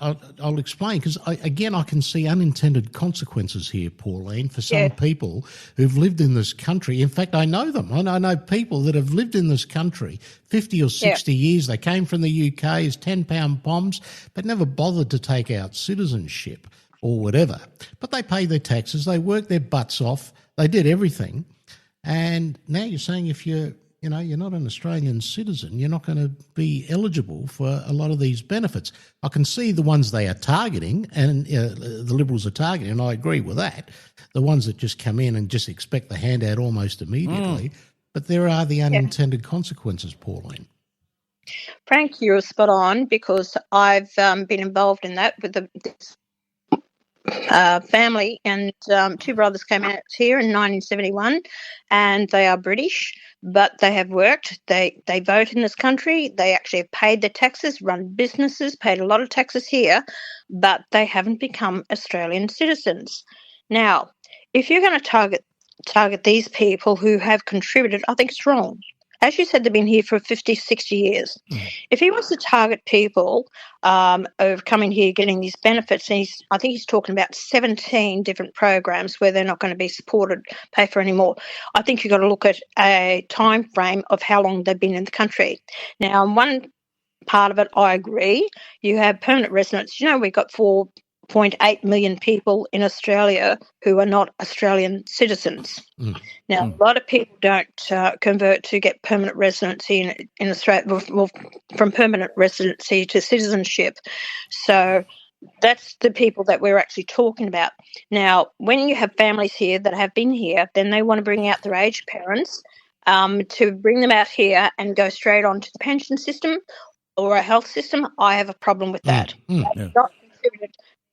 I'll explain, because I can see unintended consequences here, Pauline, for some people who've lived in this country. In fact, I know them. I know people that have lived in this country 50 or 60 years. They came from the UK as 10-pound poms, but never bothered to take out citizenship or whatever. But they paid their taxes. They worked their butts off. They did everything. And now you're saying if you're not an Australian citizen, you're not going to be eligible for a lot of these benefits. I can see the ones they are targeting, and the Liberals are targeting, and I agree with that, the ones that just come in and just expect the handout almost immediately. But there are the unintended consequences, Pauline. Frank, you're spot on, because I've been involved in that with this family, and two brothers came out here in 1971, and they are British, but they have worked. They vote in this country. They actually have paid their taxes, run businesses, paid a lot of taxes here, but they haven't become Australian citizens. Now, if you're going to target these people who have contributed, I think it's wrong. As you said, they've been here for 50, 60 years. If he wants to target people of coming here, getting these benefits, and I think he's talking about 17 different programs where they're not going to be supported, pay for anymore. I think you've got to look at a time frame of how long they've been in the country. Now, on one part of it, I agree. You have permanent residents. You know, we've got 4.8 million people in Australia who are not Australian citizens. Now, a lot of people don't convert to get permanent residency in Australia, well, from permanent residency to citizenship. So that's the people that we're actually talking about. Now, when you have families here that have been here, then they want to bring out their aged parents to bring them out here and go straight on to the pension system or a health system. I have a problem with that.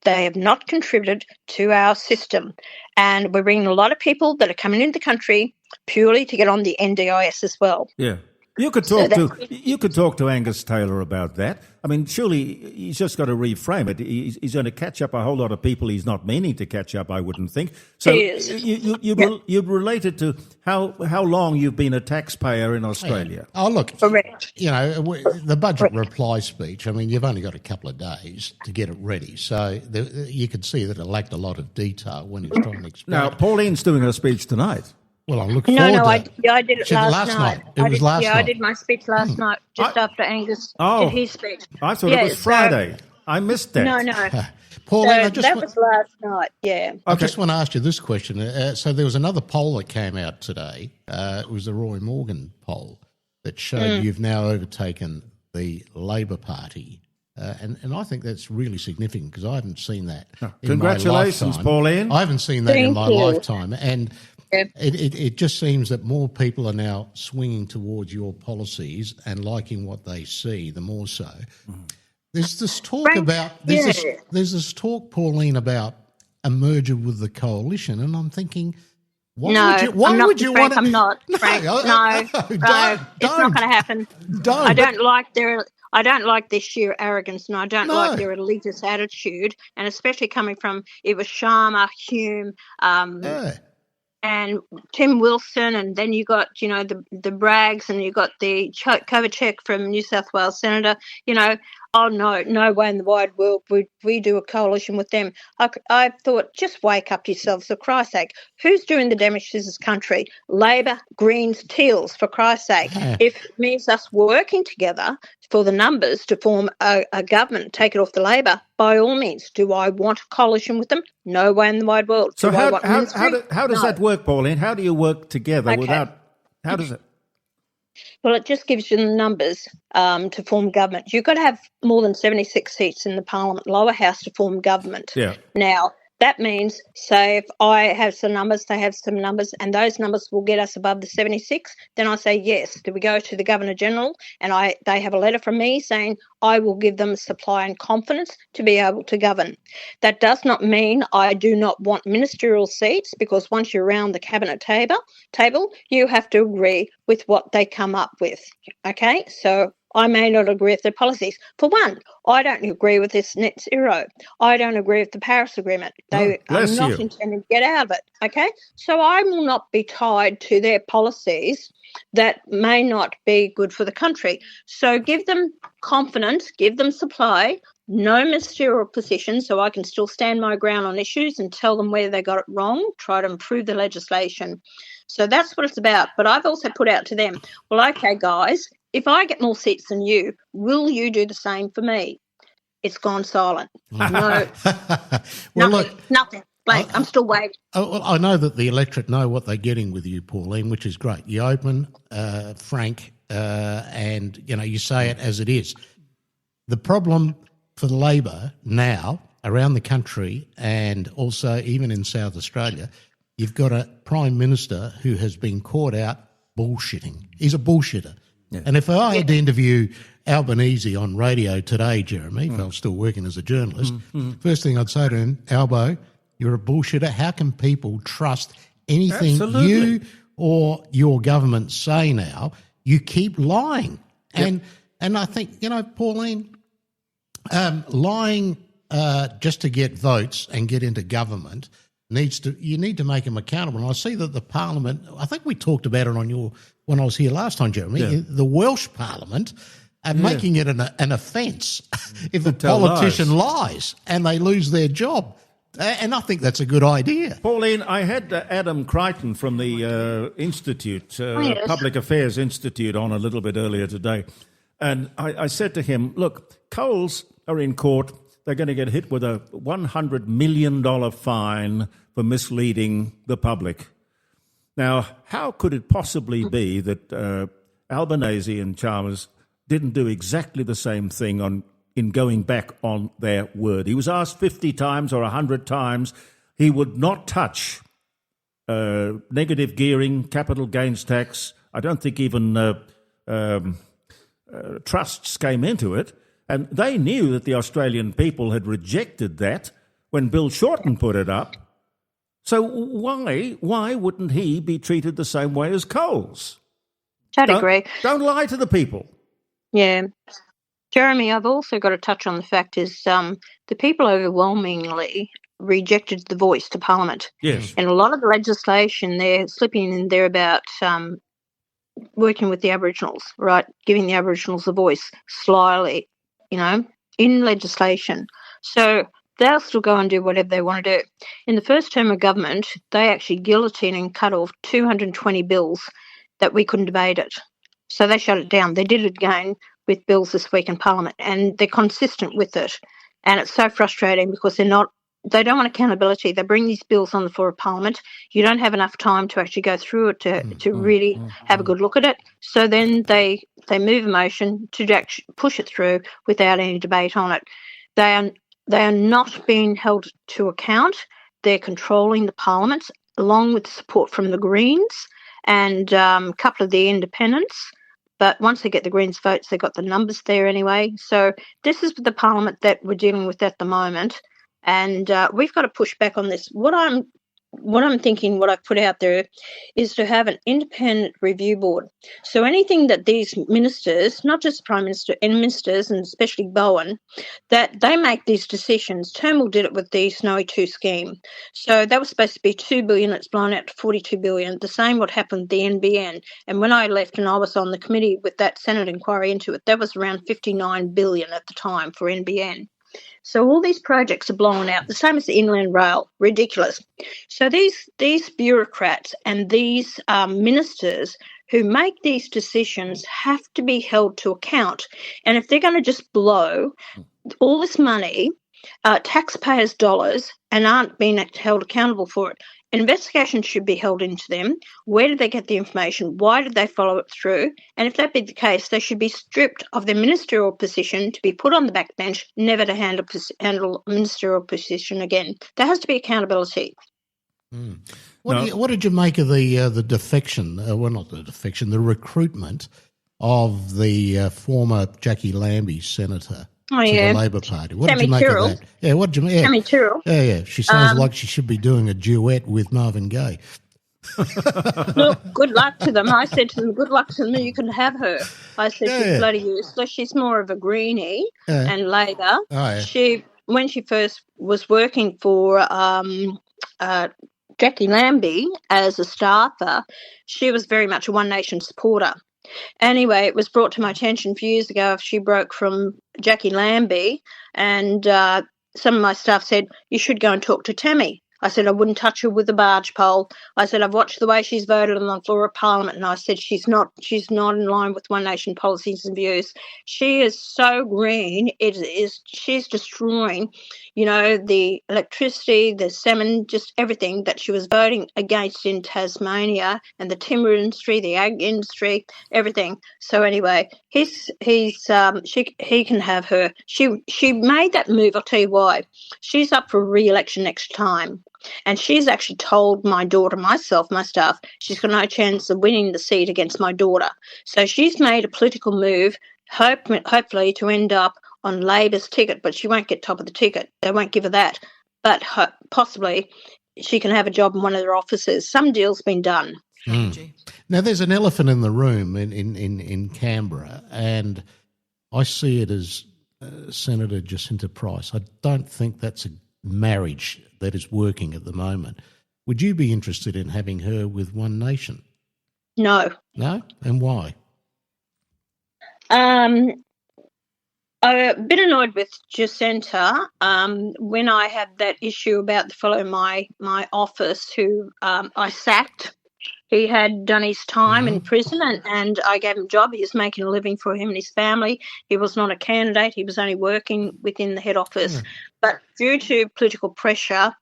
They have not contributed to our system. And we're bringing a lot of people that are coming into the country purely to get on the NDIS as well. Yeah. You could talk to Angus Taylor about that. I mean, surely he's just got to reframe it. He's going to catch up a whole lot of people he's not meaning to catch up, I wouldn't think. So you'd relate it to how long you've been a taxpayer in Australia. Yeah. Oh, look, correct. The budget reply speech, I mean, you've only got a couple of days to get it ready. So you could see that it lacked a lot of detail when he was trying to explain. Now, Pauline's doing her speech tonight. Well, I look forward to it. I did it last night. It was last night. I did my speech last night, just after Angus did his speech. I thought it was Friday. I missed that. No. Pauline, that was last night, yeah. I just want to ask you this question. So there was another poll that came out today. It was the Roy Morgan poll that showed you've now overtaken the Labor Party. And I think that's really significant because I haven't seen that in my lifetime. Congratulations, Pauline. I haven't seen that in my lifetime. And it just seems that more people are now swinging towards your policies and liking what they see, the more so. There's this talk there's this talk, Pauline, about a merger with the coalition, and I'm thinking, why would you want to? I'm not, Frank. No, it's not going to happen. I don't like their sheer arrogance, and I don't like their elitist attitude, and especially coming from it was Sharma, Hume, and Tim Wilson, and then you got the Braggs, and you got the Kovacic from New South Wales Senator. No way in the wide world would we do a coalition with them. I thought, just wake up yourselves, for Christ's sake. Who's doing the damage to this country? Labor, Greens, Teals, for Christ's sake. If it means us working together for the numbers to form a government, take it off the Labor, by all means. Do I want a coalition with them? No way in the wide world. So how does that work, Pauline? How do you work together without... How does it... Well, it just gives you the numbers to form government. You've got to have more than 76 seats in the Parliament lower house to form government. Yeah. Now, that means, say, if I have some numbers, they have some numbers, and those numbers will get us above the 76, then I say yes. Do we go to the Governor-General, and they have a letter from me saying I will give them supply and confidence to be able to govern. That does not mean I do not want ministerial seats, because once you're around the cabinet table, you have to agree with what they come up with. Okay, so I may not agree with their policies. For one, I don't agree with this net zero. I don't agree with the Paris Agreement. They are not intending to get out of it. Okay, so I will not be tied to their policies that may not be good for the country. So give them confidence, give them supply, no ministerial position, so I can still stand my ground on issues and tell them where they got it wrong, try to improve the legislation. So that's what it's about. But I've also put out to them, well, okay, guys, if I get more seats than you, will you do the same for me? It's gone silent. No. Nothing. Blank. I'm still waiting. I know that the electorate know what they're getting with you, Pauline, which is great. You open, frank, and you say it as it is. The problem for the Labor now around the country, and also even in South Australia, you've got a Prime Minister who has been caught out bullshitting. He's a bullshitter. Yeah. And if I had to interview Albanese on radio today, Jeremy, if I was still working as a journalist, first thing I'd say to him, Albo, you're a bullshitter. How can people trust anything you or your government say now? You keep lying. Yep. And I think, Pauline, lying just to get votes and get into government you need to make them accountable. And I see that the Parliament, I think we talked about it when I was here last time, Jeremy, the Welsh Parliament are making it an offence if a politician lies and they lose their job. And I think that's a good idea. Pauline, I had Adam Creighton from the Institute, Public Affairs Institute, on a little bit earlier today. And I said to him, look, Coles are in court. They're going to get hit with a $100 million fine for misleading the public. Now, how could it possibly be that Albanese and Chalmers didn't do exactly the same thing in going back on their word? He was asked 50 times or 100 times. He would not touch negative gearing, capital gains tax. I don't think even trusts came into it. And they knew that the Australian people had rejected that when Bill Shorten put it up. So why wouldn't he be treated the same way as Coles? Totally agree. Don't lie to the people. Yeah. Jeremy, I've also got to touch on the fact is the people overwhelmingly rejected the voice to Parliament. Yes. And a lot of the legislation they're slipping in there about working with the Aboriginals, right, giving the Aboriginals a voice slyly, in legislation. So they'll still go and do whatever they want to do. In the first term of government, they actually guillotined and cut off 220 bills that we couldn't debate it. So they shut it down. They did it again with bills this week in Parliament, and they're consistent with it. And it's so frustrating because they don't want accountability. They bring these bills on the floor of Parliament. You don't have enough time to actually go through it to really have a good look at it. So then they move a motion to actually push it through without any debate on it. They are not being held to account. They're controlling the Parliament, along with support from the Greens and a couple of the independents. But once they get the Greens votes, they've got the numbers there anyway. So this is the Parliament that we're dealing with at the moment. And we've got to push back on this. What I'm thinking, what I've put out there, is to have an independent review board. So anything that these ministers, not just the Prime Minister, and ministers, and especially Bowen, that they make these decisions. Turnbull did it with the Snowy 2 scheme. So that was supposed to be $2 billion. It's blown out to $42 billion. The same what happened with the NBN. And when I left and I was on the committee with that Senate inquiry into it, that was around $59 billion at the time for NBN. So all these projects are blown out, the same as the Inland Rail, ridiculous. So these bureaucrats and these ministers who make these decisions have to be held to account. And if they're going to just blow all this money, taxpayers' dollars, and aren't being held accountable for it, investigations should be held into them. Where did they get the information? Why did they follow it through? And if that be the case, they should be stripped of their ministerial position to be put on the backbench, never to handle a ministerial position again. There has to be accountability. What did you make of the defection? Not the defection, the recruitment of the former Jackie Lambie senator to the Labor Party. What did you make of that? Yeah, what did you make? Tammy Tyrrell. Yeah. She sounds like she should be doing a duet with Marvin Gaye. Look, good luck to them. I said to them, good luck to them. You can have her. I said, she's bloody useless. She's more of a greenie and Labor. Oh, yeah. When she first was working for Jackie Lambie as a staffer, she was very much a One Nation supporter. Anyway, it was brought to my attention a few years ago if she broke from Jackie Lambie, and some of my staff said, you should go and talk to Tammy. I said I wouldn't touch her with a barge pole. I said I've watched the way she's voted on the floor of Parliament, and I said she's not in line with One Nation policies and views. She is so green. She's destroying, the electricity, the salmon, just everything that she was voting against in Tasmania, and the timber industry, the ag industry, everything. So anyway, he can have her. She made that move. I'll tell you why. She's up for re-election next time. And she's actually told my daughter, my staff, she's got no chance of winning the seat against my daughter. So she's made a political move, hopefully to end up on Labor's ticket, but she won't get top of the ticket. They won't give her that. But possibly she can have a job in one of their offices. Some deal's been done. Now, there's an elephant in the room in Canberra, and I see it as Senator Jacinta Price. I don't think that's a marriage that is working at the moment. Would you be interested in having her with One Nation? No. No? And why? I'm a bit annoyed with Jacinta. When I had that issue about the fellow in my office who I sacked, he had done his time in prison and I gave him a job. He was making a living for him and his family. He was not a candidate. He was only working within the head office. But due to political pressure,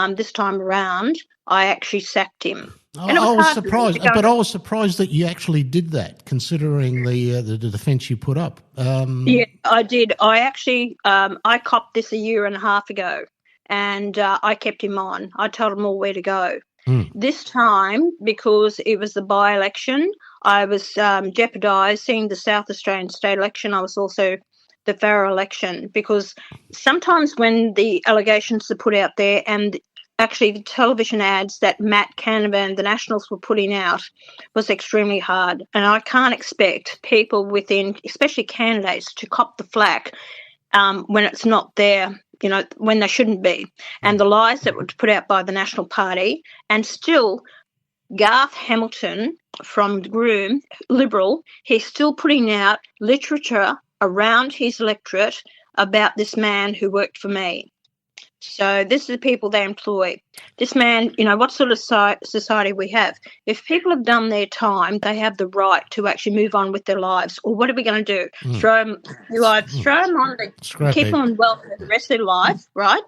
this time around, I actually sacked him. I was surprised, but I was surprised that you actually did that, considering the defence you put up. Yeah, I did. I actually I copped this a year and a half ago, and I kept him on. I told him all where to go. This time, because it was the by-election, I was jeopardising the South Australian state election. I was also the Farrer election, because sometimes when the allegations are put out there and actually the television ads that Matt Canavan, the Nationals, were putting out was extremely hard. And I can't expect people within, especially candidates, to cop the flack when it's not there, when they shouldn't be. And the lies that were put out by the National Party, and still Garth Hamilton from Groom, Liberal, he's still putting out literature around his electorate about this man who worked for me. So this is the people they employ. This man, what sort of society we have? If people have done their time, they have the right to actually move on with their lives. Or what are we going to do? Throw them on, keep them on welfare the rest of their life, right?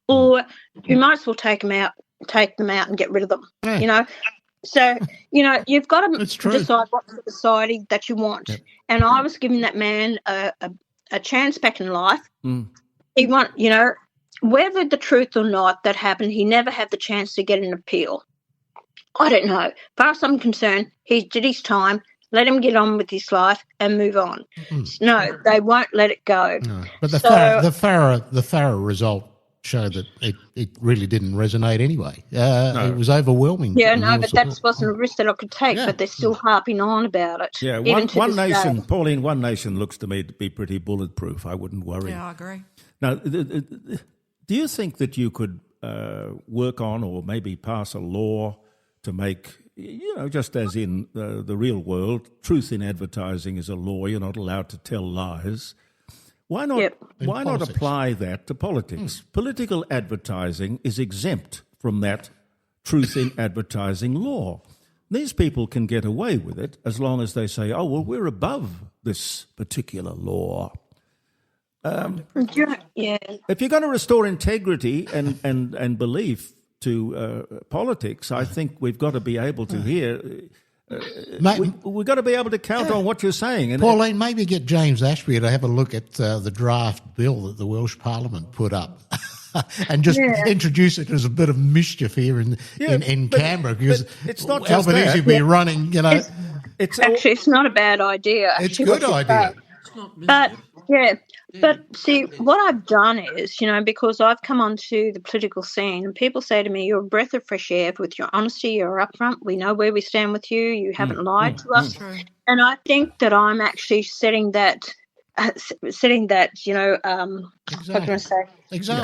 Or you might as well take them out and get rid of them, So, you've got to decide what sort of society that you want. Yep. And I was giving that man a chance back in life. He whether the truth or not that happened, he never had the chance to get an appeal. I don't know. As far as I'm concerned, he did his time. Let him get on with his life and move on. No, they won't let it go. No. But the Farrer result showed that it really didn't resonate anyway. It was overwhelming. Yeah, no, but that wasn't a risk that I could take, but they're still harping on about it. Yeah, One Nation, Pauline, One Nation looks to me to be pretty bulletproof. I wouldn't worry. Yeah, I agree. Now, do you think that you could work on or maybe pass a law to make, just as in the real world, truth in advertising is a law, you're not allowed to tell lies. Why not? Yep. Why not apply that to politics? Political advertising is exempt from that truth in advertising law. These people can get away with it as long as they say, "Oh, well, we're above this particular law." If you're going to restore integrity and belief to politics, I think we've got to be able to hear. We've got to be able to count on what you're saying. And Pauline, maybe get James Ashby to have a look at the draft bill that the Welsh Parliament put up and just introduce it as a bit of mischief here in Canberra, because it's not just Albanese will be running, It's not a bad idea. It's a good idea. But see, what I've done is, because I've come onto the political scene and people say to me, you're a breath of fresh air with your honesty, you're upfront, we know where we stand with you, you haven't lied to us. And I think that I'm actually setting that, how can I say?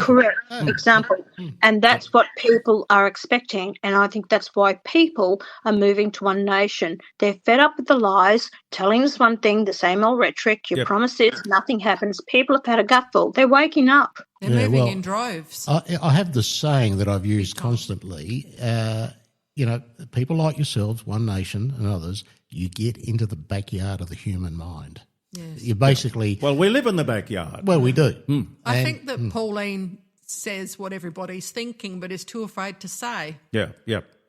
Correct example. And that's what people are expecting. And I think that's why people are moving to One Nation. They're fed up with the lies, telling us one thing, the same old rhetoric. You promise this, nothing happens. People have had a gutful. They're waking up. They're moving in droves. I have this saying that I've used constantly. People like yourselves, One Nation and others, you get into the backyard of the human mind. Yes. You basically... Well, we live in the backyard. Well, we do. I think that Pauline says what everybody's thinking but is too afraid to say. Yeah.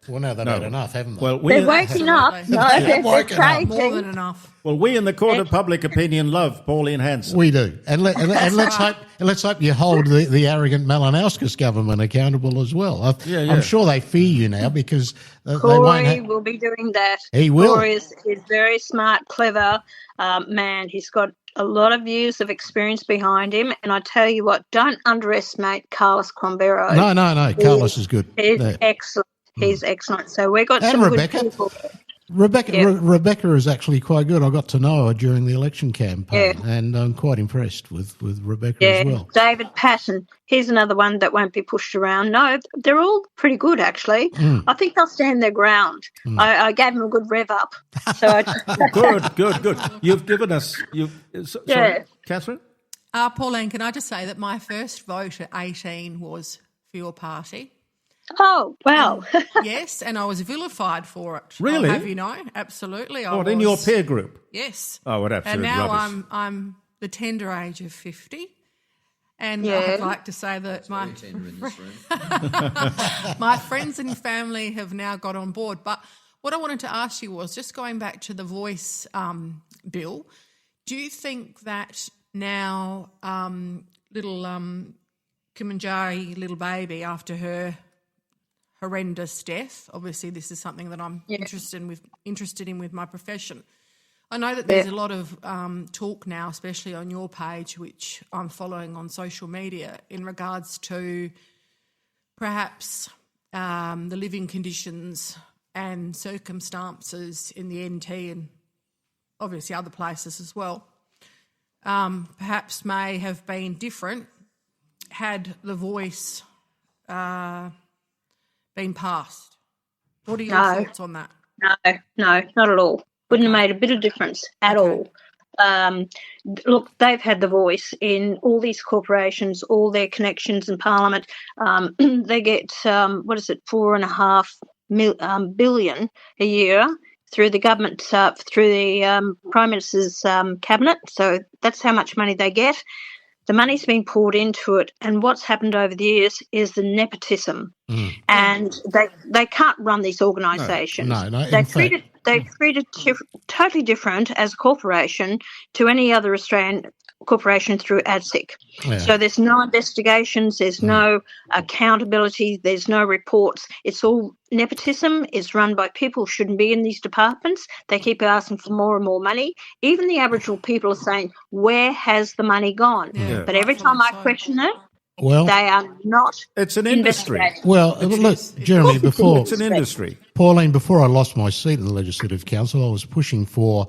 Well, now they've had enough, haven't they? Well, they're waking up. No, they're up. More than enough. Well, we in the Court of Public Opinion love Pauline Hanson. We do. And let's hope you hold the arrogant Malinauskas government accountable as well. I'm sure they fear you now because Corey will be doing that. He will. Corey is very smart, clever man. He's got a lot of years of experience behind him. And I tell you what, don't underestimate Carlos Quambero. No. Carlos is good. He's excellent. He's excellent. So we've got some Rebecca. good people. Rebecca is actually quite good. I got to know her during the election campaign, and I'm quite impressed with Rebecca as well. David Patton, he's another one that won't be pushed around. No, they're all pretty good, actually. I think they'll stand their ground. I gave them a good rev up. So Good. You've given us... Sorry, Catherine? Pauline, can I just say that my first vote at 18 was for your party. Oh, wow. Yes, and I was vilified for it. Really? I'll have you know, absolutely. In your peer group? Yes. Oh, what absolute rubbish. And now rubbish. I'm the tender age of 50. And I'd like to say that my friends and family have now got on board. But what I wanted to ask you was, just going back to the voice bill, do you think that now little Kimanjari, little baby, after her horrendous death, obviously this is something that I'm interested in with my profession. I know that there's a lot of talk now, especially on your page, which I'm following on social media, in regards to perhaps the living conditions and circumstances in the NT and obviously other places as well, perhaps may have been different had the voice been passed. What are your thoughts on that? No, not at all. Wouldn't have made a bit of difference at all. Look, they've had the voice in all these corporations, all their connections in Parliament. They get, 4.5 billion a year through the government, through the Prime Minister's cabinet. So that's how much money they get. The money's been poured into it, and what's happened over the years is the nepotism. And they can't run these organisations. No. They're treated totally different as a corporation to any other Australian corporation through ASIC. Yeah. So there's no investigations, there's no accountability, there's no reports. It's all nepotism. It's run by people who shouldn't be in these departments. They keep asking for more and more money. Even the Aboriginal people are saying, where has the money gone? Yeah. But every time I question it, Well, they are not. It's an industry. Well, look, Jeremy, before It's an industry. Pauline, before I lost my seat in the Legislative Council, I was pushing for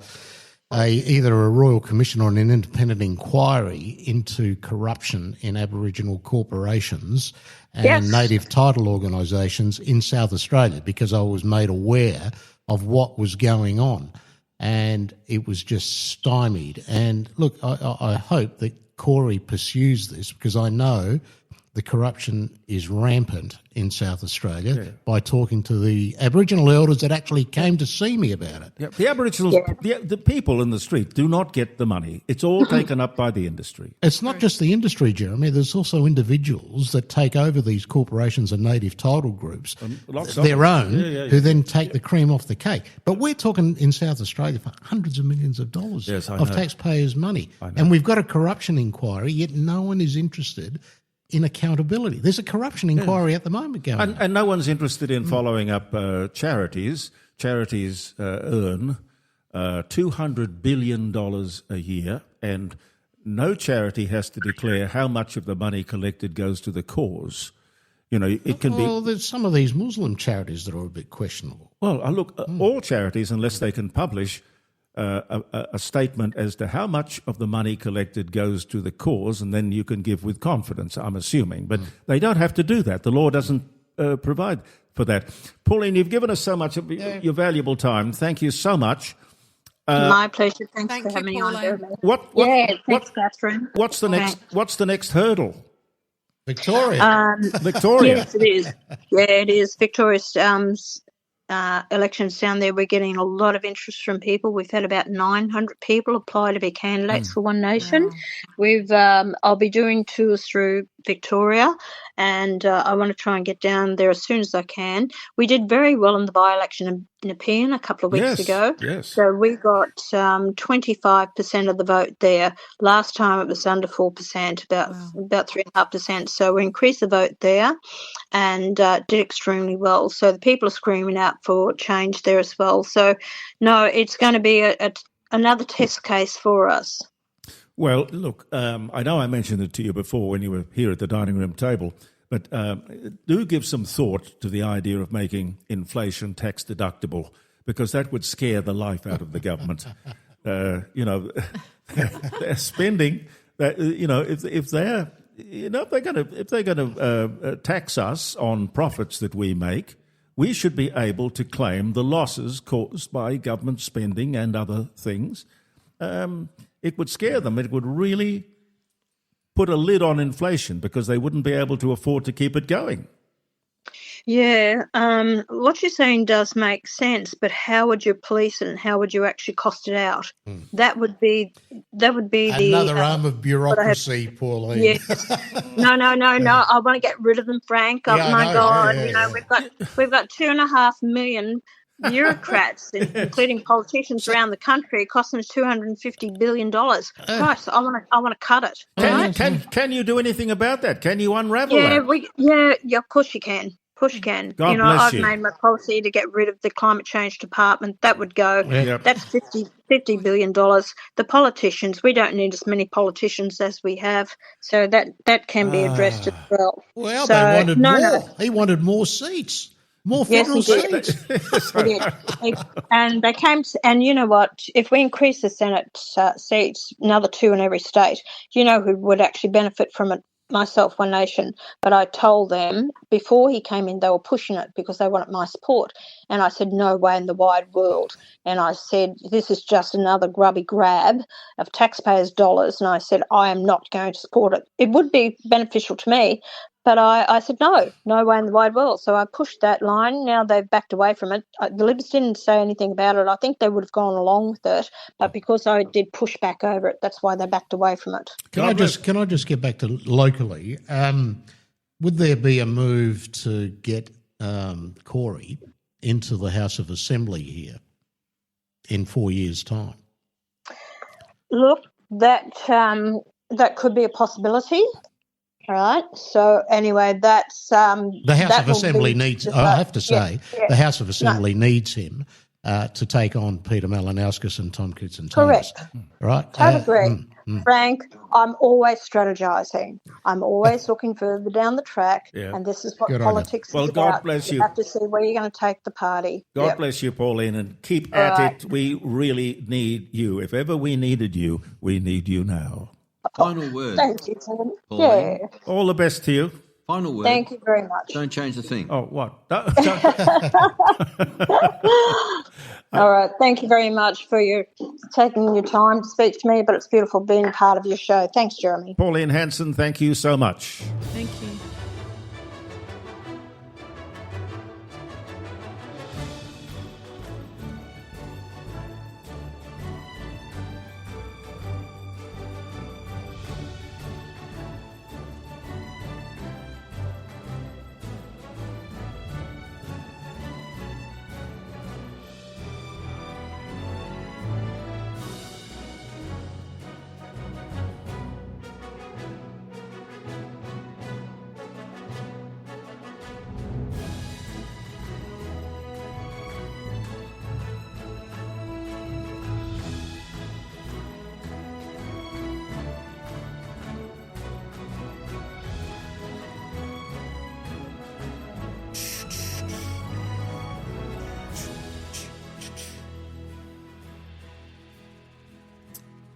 either a Royal Commission or an independent inquiry into corruption in Aboriginal corporations and native title organisations in South Australia, because I was made aware of what was going on, and it was just stymied. And look, I hope that Corey pursues this, because I know the corruption is rampant in South Australia by talking to the Aboriginal elders that actually came to see me about it. Yeah, the Aboriginals, the people in the street do not get the money. It's all taken up by the industry. It's not just the industry, Jeremy. There's also individuals that take over these corporations and native title groups, their own, who then take the cream off the cake. But we're talking in South Australia for hundreds of millions of dollars of taxpayers' money. And we've got a corruption inquiry, yet no one is interested in accountability. There's a corruption inquiry at the moment going on. And no one's interested in following up charities. Charities earn $200 billion a year, and no charity has to declare how much of the money collected goes to the cause. You know, it can be... Well, there's some of these Muslim charities that are a bit questionable. Well, look, all charities, unless they can publish a statement as to how much of the money collected goes to the cause, and then you can give with confidence, I'm assuming. But they don't have to do that. The law doesn't provide for that. Pauline, you've given us so much of your valuable time. Thank you so much. My pleasure. Thanks for having me on, Jeremy. Thanks, Catherine. What's the next hurdle? Victoria. Victoria. Yes, it is. Yeah, it is. Victoria's elections down there, we're getting a lot of interest from people. We've had about 900 people apply to be candidates for One Nation. Wow. I'll be doing tours through Victoria, and I want to try and get down there as soon as I can. We did very well in the by-election in Nepean a couple of weeks ago. Yes. So we got 25% of the vote there. Last time it was under 4%, about 3.5%. So we increased the vote there and did extremely well. So the people are screaming out for change there as well. So, no, it's going to be another test case for us. Well, look, I know I mentioned it to you before when you were here at the dining room table, but do give some thought to the idea of making inflation tax deductible, because that would scare the life out of the government. They're spending that. If they're going to tax us on profits that we make, we should be able to claim the losses caused by government spending and other things. It would scare them. It would really put a lid on inflation, because they wouldn't be able to afford to keep it going. Yeah, what you're saying does make sense, but how would you police it and how would you actually cost it out? That would be another arm of bureaucracy, Pauline. Yes. No. I want to get rid of them, Frank. Oh my God! We've got 2.5 million bureaucrats, including politicians around the country. It costs them $250 billion. Christ, I want to cut it. Can you do anything about that? Can you unravel that? Yeah, of course you can. Push can. God you know, bless I've you. made my policy to get rid of the climate change department. That would go. Yep. That's $50 billion. The politicians, we don't need as many politicians as we have. So that can be addressed as well. Well, so, they wanted no, more. No. He wanted more seats. More Yes, federal he did. seats. They did. And they came to, and you know what? If we increase the Senate seats, another 2 in every state, you know who would actually benefit from it? Myself, One Nation. But I told them before he came in, they were pushing it because they wanted my support. And I said, no way in the wide world. And I said, this is just another grubby grab of taxpayers' dollars. And I said, I am not going to support it. It would be beneficial to me. But I said, no way in the wide world. So I pushed that line. Now they've backed away from it. The Libs didn't say anything about it. I think they would have gone along with it. But because I did push back over it, that's why they backed away from it. Can I just get back to locally? Would there be a move to get Corey into the House of Assembly here in 4 years' time? Look, that could be a possibility. All right. So anyway, that's the House of Assembly needs. I have to say, the House of Assembly needs him to take on Peter Malinauskas and Tom Kitson. Correct. Right. Totally agree. Frank, I'm always strategizing. I'm always looking further down the track, and this is what politics is about. Well, God bless you. You have to see where you're going to take the party. God bless you, Pauline, and keep at it. We really need you. If ever we needed you, we need you now. Final word. Thank you, Tim. Pauline. Yeah. All the best to you. Final word. Thank you very much. Don't change the thing. Oh, what? All right. Thank you very much for taking your time to speak to me, but it's beautiful being part of your show. Thanks, Jeremy. Pauline Hanson, thank you so much. Thank you.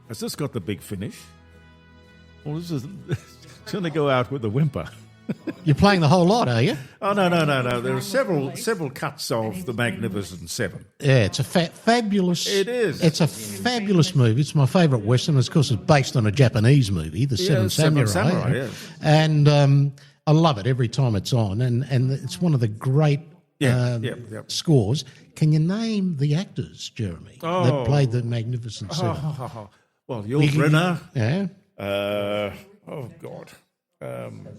Has this got the big finish? Or is this it's going to go out with a whimper? You're playing the whole lot, are you? Oh, no. There are several cuts of The Magnificent Seven. Yeah, it's a fabulous... It is. It's a fabulous movie. It's my favourite Western. Of course, it's based on a Japanese movie, The Seven Samurai. Yes. And I love it every time it's on. And it's one of the great scores. Can you name the actors, Jeremy, that played The Magnificent Seven? Well, Yul Brynner. Yeah. Oh, God.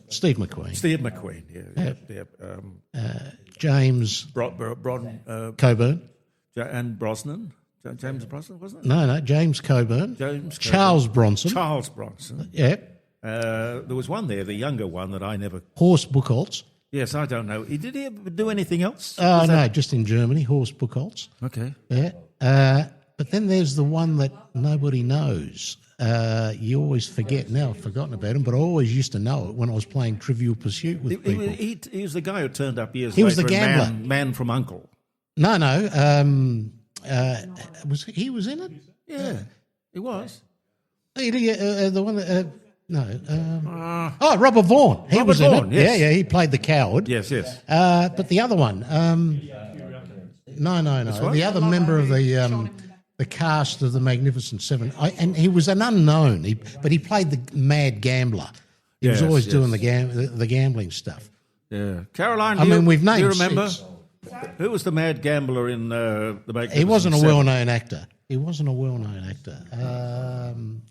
Steve McQueen. James Coburn. And Brosnan. James Brosnan, wasn't it? No, James Coburn. Charles Bronson. Yeah. There was one there, the younger one that I never... Horst Buchholz. Yes, I don't know. Did he ever do anything else? No, just in Germany, Horst Buchholz. Okay. Yeah. But then there's the one that nobody knows. You always forget. Now I've forgotten about him, but I always used to know it when I was playing Trivial Pursuit with people. He was the guy who turned up years later. He was the gambler. Man from U.N.C.L.E. No. He was in it? Yeah, he was. The one that... Robert Vaughan. He was in it. Yes. Yeah, he played the coward. Yes. But the other one... No. The other member of the cast of The Magnificent Seven, and he was an unknown, but he played the mad gambler. He was always doing the gambling stuff. Yeah. Caroline, we've named do you remember? 6. Who was the mad gambler in The Magnificent He wasn't a Seven? well-known actor.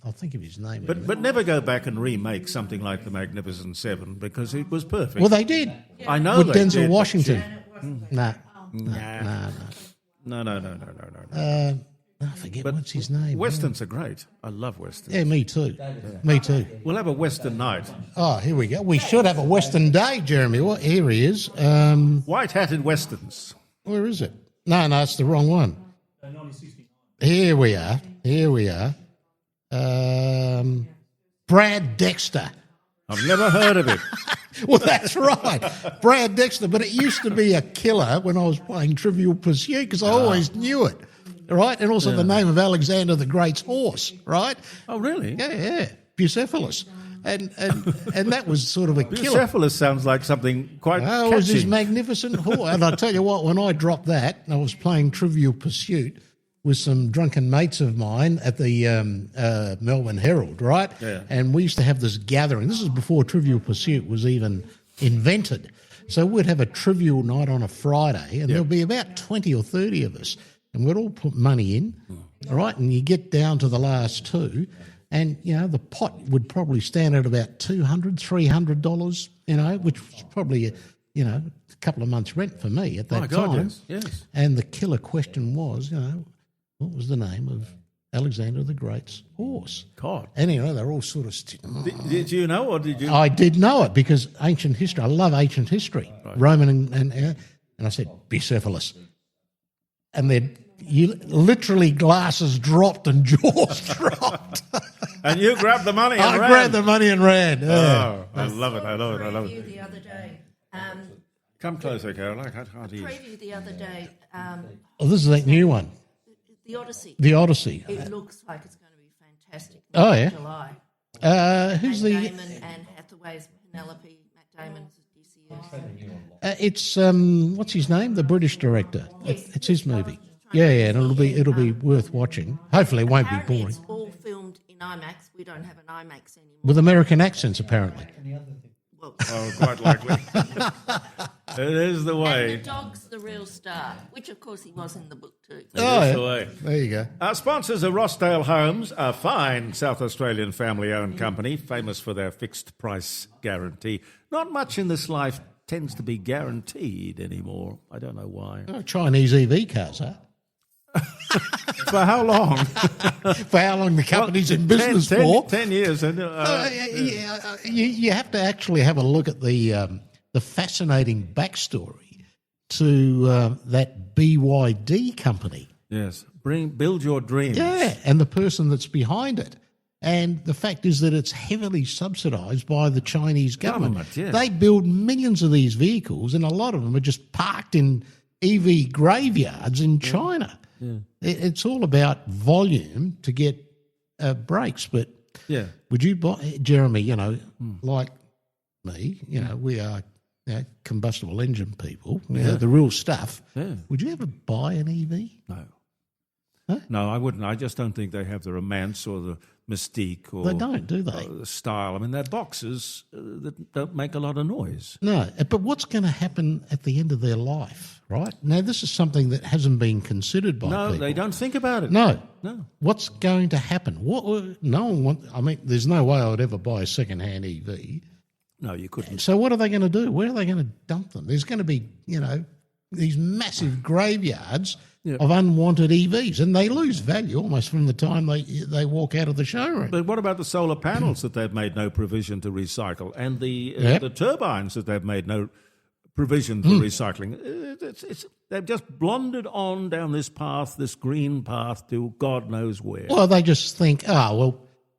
I'll think of his name. But never go back and remake something like The Magnificent Seven because it was perfect. Well, they did. I know with they Denzel did. Washington. No. No. forget what's his name. Westerns are great. I love westerns. Yeah, me too. Me too. We'll have a Western night. Oh, here we go. We should have a Western day, Jeremy. What? Here he is. White-hatted westerns. Where is it? No, it's the wrong one. Here we are. Brad Dexter. I've never heard of it. Well, that's right. Brad Dexter. But it used to be a killer when I was playing Trivial Pursuit because I always knew it, right? And also the name of Alexander the Great's horse, right? Oh, really? Yeah. Bucephalus. And that was sort of a killer. Bucephalus sounds like something quite catchy. It was his magnificent horse. And I tell you what, when I dropped that, I was playing Trivial Pursuit with some drunken mates of mine at the Melbourne Herald, right? Yeah. And we used to have this gathering. This is before Trivial Pursuit was even invented. So we'd have a trivial night on a Friday, and there'll be about 20 or 30 of us, and we'd all put money in, all right? And you get down to the last two, and, the pot would probably stand at about $200, $300, which was probably, a couple of months' rent for me at that time. Yes. And the killer question was, what was the name of Alexander the Great's horse? God. And, they're all sort of... Did you know, or did you... I did know it because ancient history, I love ancient history, right. Roman and I said, Bucephalus. And then literally glasses dropped and jaws dropped. And you grabbed the money and ran. I grabbed the money and ran. Yeah. Oh, I love it. The other day. Come closer, Carol. I can't hear. Preview the other day. This is that new one. The Odyssey. The Odyssey. It looks like it's going to be fantastic. Oh, yeah. July. Who's Matt Damon and Hathaway's Penelope. Matt Damon's DCS. It's what's his name? The British director. Yes. It's his movie. Yeah, and it'll be worth watching. Hopefully, it won't be boring. It's all filmed in IMAX. We don't have an IMAX anymore. With American accents, apparently. Well, quite likely. It is the way. And the dog's the real star, which of course he was in the book too. The way. There you go. Our sponsors are Rossdale Homes, a fine South Australian family-owned company, famous for their fixed price guarantee. Not much in this life tends to be guaranteed anymore. I don't know why. Chinese EV cars, huh? For how long? For how long the company's in business for? 10 years. You have to actually have a look at the fascinating backstory to that BYD company. Yes, build your dreams. Yeah, and the person that's behind it. And the fact is that it's heavily subsidised by the Chinese government. Yeah. They build millions of these vehicles, and a lot of them are just parked in EV graveyards in China. Yeah. It's all about volume to get brakes. But would you buy, Jeremy, like me, we are combustible engine people, the real stuff. Yeah. Would you ever buy an EV? No. Huh? No, I wouldn't. I just don't think they have the romance or the mystique or they don't, do they? The style. I mean, they're boxes that don't make a lot of noise. No, but what's going to happen at the end of their life, right? Now, this is something that hasn't been considered by people. No, they don't think about it. No. What's going to happen? No one wants... I mean, there's no way I would ever buy a second-hand EV. No, you couldn't. So what are they going to do? Where are they going to dump them? There's going to be, these massive graveyards of unwanted EVs, and they lose value almost from the time they walk out of the showroom. But what about the solar panels that they've made no provision to recycle, and the turbines that they've made no provision for recycling? They've just blundered on down this path, this green path, to God knows where. Well, they just think,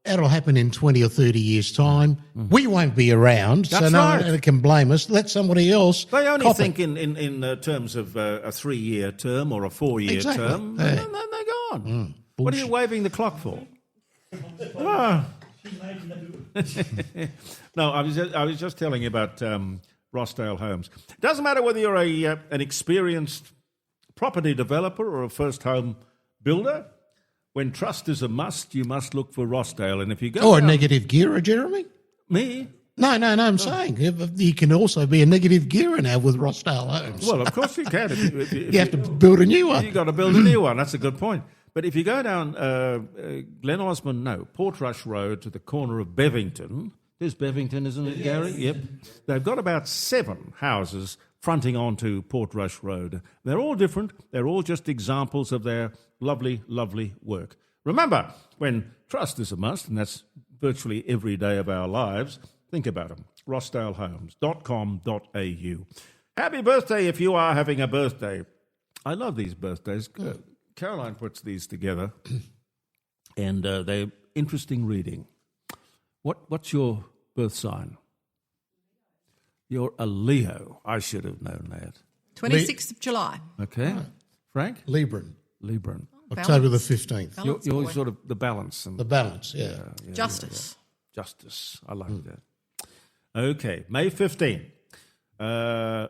that'll happen in 20 or 30 years' time. We won't be around, That's so no right. one can blame us. Let somebody else. They only think in terms of a 3-year term or a 4-year term, and then they're gone. What are you waving the clock for? No, I was just telling you about Rossdale Homes. It doesn't matter whether you're an experienced property developer or a first home builder. When trust is a must, you must look for Rossdale. And if you go a negative gearer, Jeremy? Me? No, I'm saying you can also be a negative gearer now with Rossdale Homes. Well, of course you can. If you have to build a new one. You've got to build a new one. That's a good point. But if you go down Portrush Road to the corner of Bevington, there's Bevington, isn't it, Gary? Yep. They've got about 7 houses fronting onto Portrush Road. They're all different. They're all just examples of their lovely, lovely work. Remember, when trust is a must, and that's virtually every day of our lives, think about them. rossdalehomes.com.au. Happy birthday if you are having a birthday. I love these birthdays. Caroline puts these together, and they're interesting reading. What's your birth sign? You're a Leo. I should have known that. 26th of July. Okay. Frank? Libran. October the 15th. You're sort of the balance. The balance, yeah. Justice. Justice. I like that. Okay. May 15.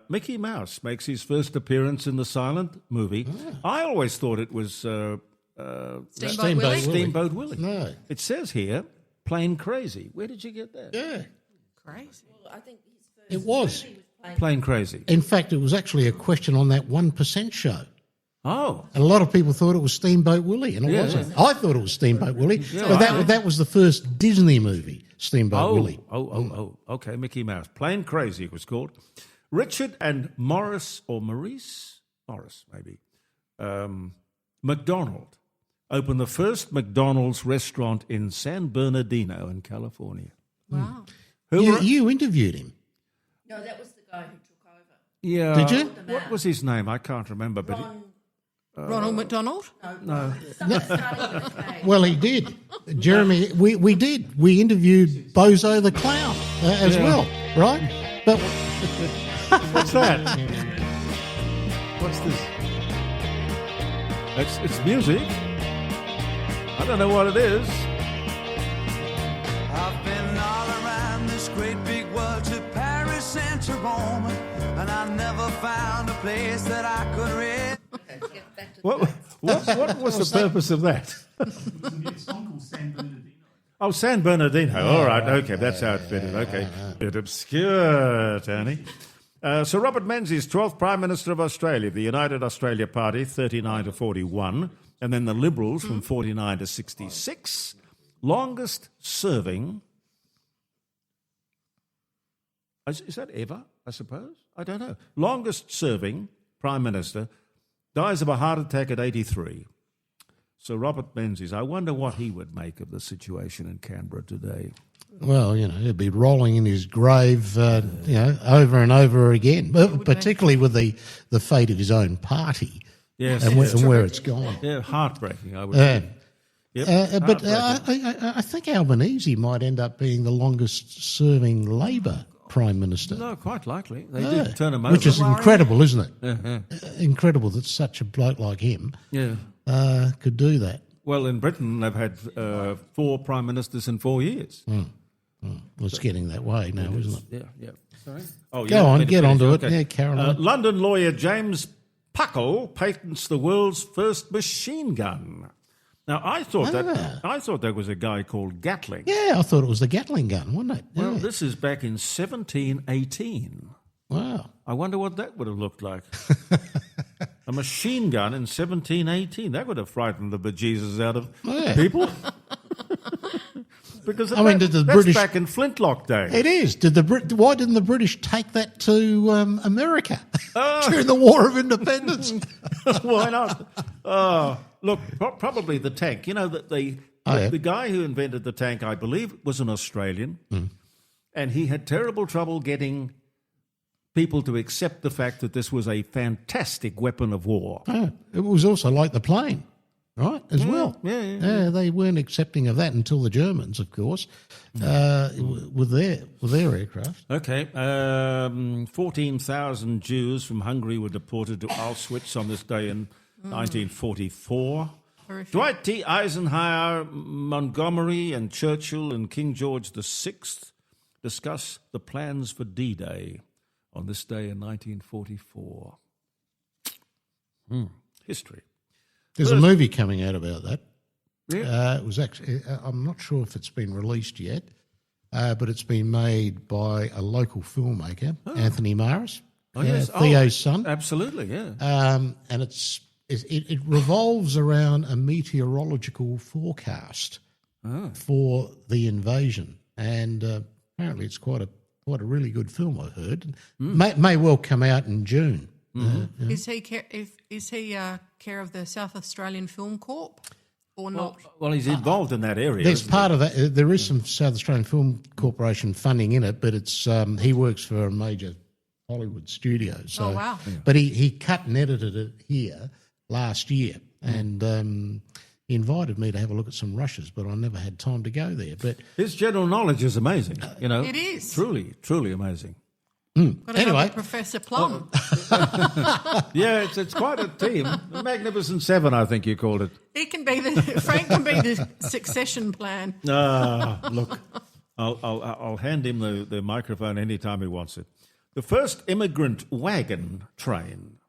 Mickey Mouse makes his first appearance in the silent movie. I always thought it was Steamboat Willie. No. It says here, Plain Crazy. Where did you get that? Yeah. Crazy. Well, I think his first It was. movie Plain Crazy. In fact, it was actually a question on that 1% show. Oh. And a lot of people thought it was Steamboat Willie, and it wasn't. I thought it was Steamboat Willie, but that was the first Disney movie, Steamboat Willie. Okay, Mickey Mouse. Plain Crazy it was called. Richard and Morris maybe, McDonald opened the first McDonald's restaurant in San Bernardino in California. Wow. You interviewed him. No, that was the guy who took over. Yeah. Did you? What was his name? I can't remember. But Ronald McDonald? No. Well, he did. Jeremy, we did. We interviewed Bozo the Clown as well, right? But what's that? What's this? It's music. I don't know what it is. I've been all around this great big world to Paris and to Rome, and I never found a place that I could read. What was the purpose of that? It's a song called San Bernardino. Oh, San Bernardino. All right, okay, that's how it fitted. Okay, bit obscure, Tony. Sir Robert Menzies, 12th Prime Minister of Australia, the United Australia Party, 39 to 41, and then the Liberals from 49 to 66. Longest serving. Is that ever, I suppose? I don't know. Longest serving Prime Minister dies of a heart attack at 83. So Robert Menzies, I wonder what he would make of the situation in Canberra today. Well, he'd be rolling in his grave, over and over again, but particularly with the fate of his own party, yes, and where it's gone. Yeah, heartbreaking, I would say. Yep, but I think Albanese might end up being the longest-serving Labor Prime Minister. No, quite likely. They did turn him over. Which is incredible, isn't it? Yeah. Incredible that such a bloke like him could do that. Well, in Britain, they've had 4 Prime Ministers in 4 years. Well, it's getting that way now, isn't it? Yeah. Sorry? Oh, Go on, get onto it. Okay. Yeah, Caroline. London lawyer James Puckle patents the world's first machine gun. Now, I thought that was a guy called Gatling. Yeah, I thought it was the Gatling gun, wasn't it? Well, this is back in 1718. Wow. I wonder what that would have looked like. A machine gun in 1718. That would have frightened the bejesus out of people. Because that's British back in Flintlock days. It is. Why didn't the British take that to America during the War of Independence? Why not? Look, probably the tank. You know, the guy who invented the tank, I believe, was an Australian, and he had terrible trouble getting people to accept the fact that this was a fantastic weapon of war. It was also like the plane, right, as well. Yeah. They weren't accepting of that until the Germans, of course, with their aircraft. Okay. 14,000 Jews from Hungary were deported to Auschwitz on this day in 1944. Horrific. Dwight D. Eisenhower, Montgomery, and Churchill and King George VI discuss the plans for D-Day on this day in 1944. History. There's a movie coming out about that. Yeah. It was actually, I'm not sure if it's been released yet, but it's been made by a local filmmaker, Anthony Maris, Theo's son. Absolutely, yeah. And it revolves around a meteorological forecast for the invasion, and apparently it's quite Quite a really good film, I heard. May well come out in June. Is he care of the South Australian Film Corp or not? Well, he's involved in that area. There's part of that. There is some South Australian Film Corporation funding in it, but it's he works for a major Hollywood studio. So, oh, wow. But he cut and edited it here last year, and he invited me to have a look at some rushes, but I never had time to go there. But his general knowledge is amazing. You know, it is truly amazing. Anyway, Professor Plum. Yeah, it's quite a team. The Magnificent Seven, I think you called it. Frank can be the succession plan. Look, I'll hand him the microphone anytime he wants it. The first immigrant wagon train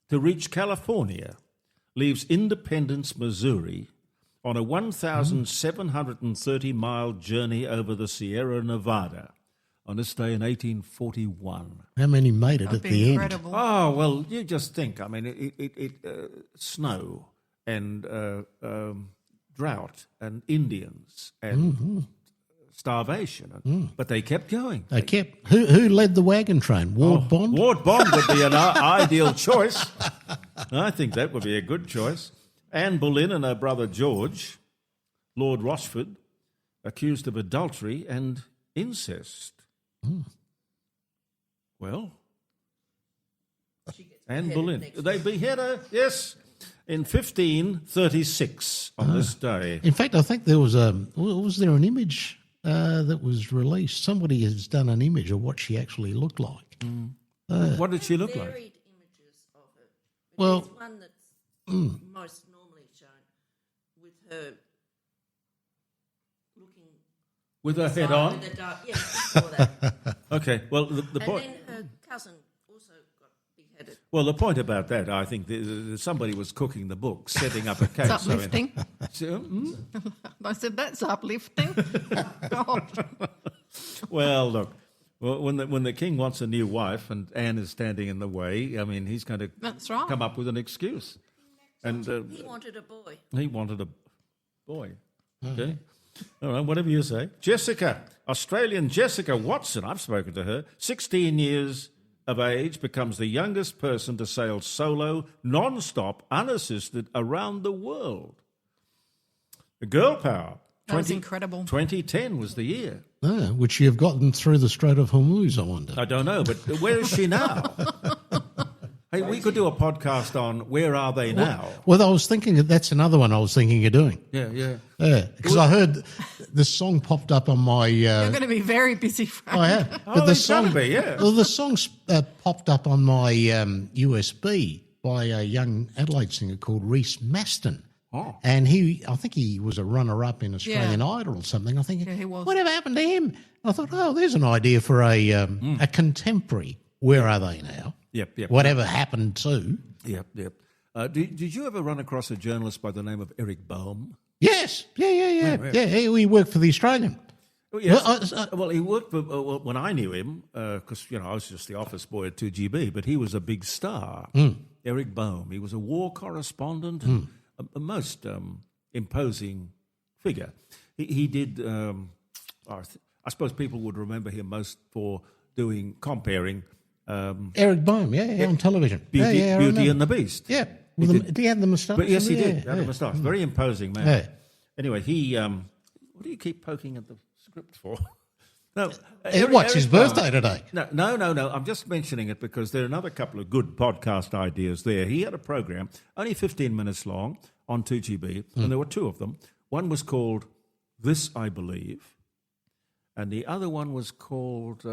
to reach California leaves Independence, Missouri, on a 1,730-mile journey over the Sierra Nevada on this day in 1841. How many made it at the incredible. end? Oh, well, you just think. I mean, snow and drought and Indians and starvation. But they kept going. They kept. Who led the wagon train? Ward Bond? Ward Bond would be an ideal choice. I think that would be a good choice. Anne Boleyn and her brother George, Lord Rochford, accused of adultery and incest. Well, Anne Boleyn. They behead her, yes, in 1536 on this day. In fact, I think there was there an image that was released? Somebody has done an image of what she actually looked like. What did she look like? Varied images of her. Well, There's one that's most normally shown with her looking with her head on? with the dark, yes, before that. Okay, well, the point... And then her cousin also got beheaded. Well, the point about that, I think, somebody was cooking the book, setting up a case. It's uplifting. I said, that's uplifting. God. Well, look, when the king wants a new wife and Anne is standing in the way, I mean, he's going to come up with an excuse. And He wanted a boy. He wanted a boy. Okay. All right, whatever you say. Jessica, Australian Jessica Watson, I've spoken to her, 16 years of age, becomes the youngest person to sail solo, non-stop, unassisted around the world. The girl power. That was incredible. 2010 was the year. Would she have gotten through the Strait of Hormuz, I wonder? I don't know, but where is she now? Hey, we could do a podcast on where are they now? Well, I was thinking that's another one I was thinking of doing. Yeah. Because I heard the song popped up on my... You're going to be very busy, Frank. I have. But the song, yeah. Well, the song's popped up on my USB by a young Adelaide singer called Reece Maston. Oh. And I think he was a runner-up in Australian Idol or something. I think, he was. Whatever happened to him? And I thought, there's an idea for a contemporary. Where are they now? Yep. Whatever happened to? Yep. Did you ever run across a journalist by the name of Eric Boehm? Yes. Yeah. He worked for the Australian. Well, yes. Well, he worked for, when I knew him, because, I was just the office boy at 2GB, but he was a big star. Eric Boehm. He was a war correspondent and a most imposing figure. He did, I suppose people would remember him most for comparing... Eric Boehm, on television. Beauty and the Beast. Yeah. Did he have the moustache? But yes, he did. Had a moustache. Very imposing man. Yeah. Anyway, what do you keep poking at the script for? No. What's his birthday today? No. I'm just mentioning it because there are another couple of good podcast ideas there. He had a program, only 15 minutes long, on 2GB, and there were two of them. One was called This I Believe, and the other one was called...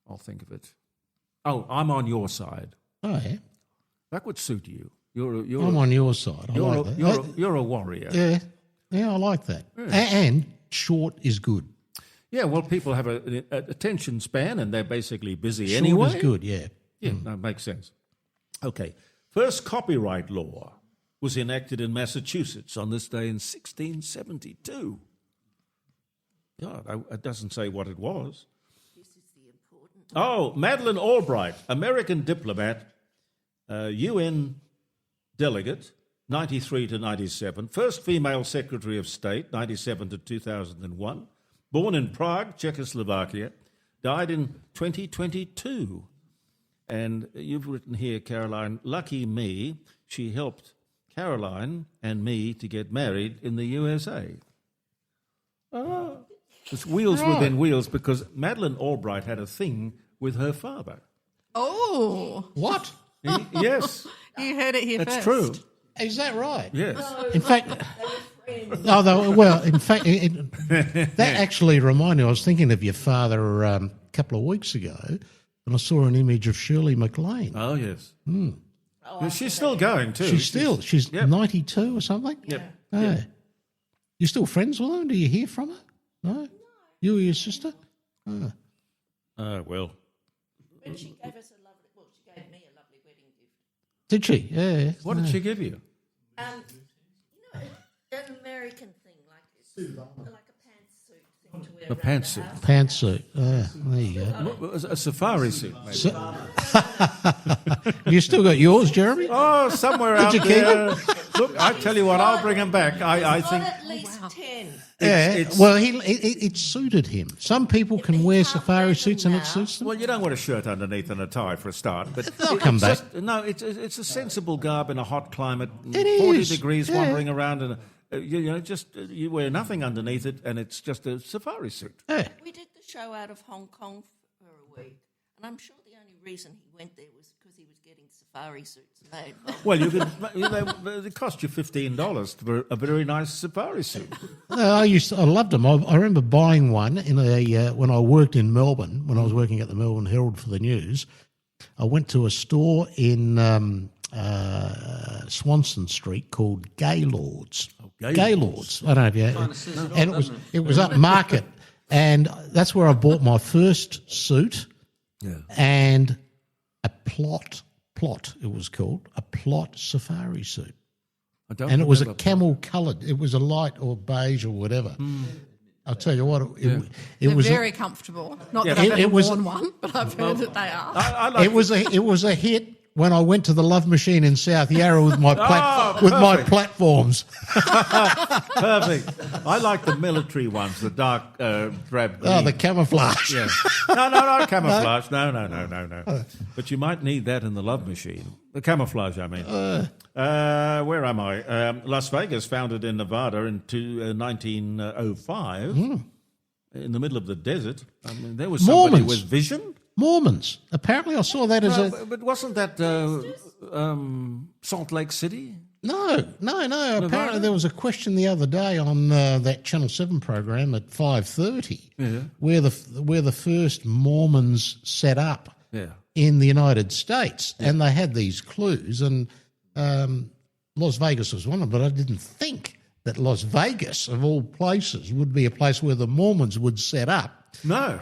I'll think of it. Oh, I'm on your side. Oh, yeah. That would suit you. I'm on your side. I like that. You're a warrior. Yeah, I like that. Yeah. And short is good. Yeah, well, people have an attention span and they're basically busy anyway. Short is good, yeah. Yeah, that makes sense. Okay. First copyright law was enacted in Massachusetts on this day in 1672. Yeah, it doesn't say what it was. Oh, Madeleine Albright, American diplomat, UN delegate, 93 to 97, first female Secretary of State, 97 to 2001, born in Prague, Czechoslovakia, died in 2022. And you've written here, Caroline, lucky me, she helped Caroline and me to get married in the USA. Oh. It's wheels within wheels because Madeleine Albright had a thing with her father. Oh. What? Yes. You heard it here That's first. true. Is that right? Yes. In fact, that actually reminded me. I was thinking of your father a couple of weeks ago, and I saw an image of Shirley MacLaine. Oh, yes. She's still going, too. She's 92 or something? Yep. Oh. Yep. You still friends with her? Do you hear from her? No? You or your sister? Oh. Well. When she gave us she gave me a lovely wedding gift. Did she? Yeah. What did she give you? An American thing, like a pantsuit thing to wear. A pantsuit. Pantsuit. There you go. A safari suit, maybe. You still got yours, Jeremy? Oh, somewhere out Did you keep there. it? Look, I tell you what, I'll bring him back. I think At least 10. It suited him. Some people can wear safari suits and it suits them. Well, you don't want a shirt underneath and a tie for a start, but They'll come back. It's a sensible garb in a hot climate. It 40 is, degrees, yeah. wandering around, and you wear nothing underneath it, and it's just a safari suit. Yeah. We did the show out of Hong Kong for a week, and I'm sure the only reason he went there was because he was getting safari suits made. Well, it cost you $15 for a very nice safari suit. I loved them. I remember buying one in when I worked in Melbourne, when I was working at the Melbourne Herald for the news. I went to a store in Swanston Street called Gaylords. Gaylords. I don't know if you. And it was upmarket, and that's where I bought my first suit. Yeah. And a plot. It was called a plot safari suit. And it was a camel coloured. It was a light or beige or whatever. I'll tell you what. It They're was very comfortable. Not that I've ever worn one, but I've heard that they are. It was a hit when I went to the Love Machine in South Yarra with my my platforms. Perfect. I like the military ones, the dark drab green. Oh, the camouflage. Yeah. No, not camouflage. No. But you might need that in the Love Machine. The camouflage, I mean. Where am I? Las Vegas, founded in Nevada in 1905, in the middle of the desert. I mean, there was somebody Mormons. with vision. Mormons. Apparently, I saw that as But wasn't that Salt Lake City? No. Apparently, there was a question the other day on that Channel 7 program at 5:30, where the first Mormons set up in the United States, and they had these clues, and Las Vegas was one of them. But I didn't think that Las Vegas, of all places, would be a place where the Mormons would set up. No.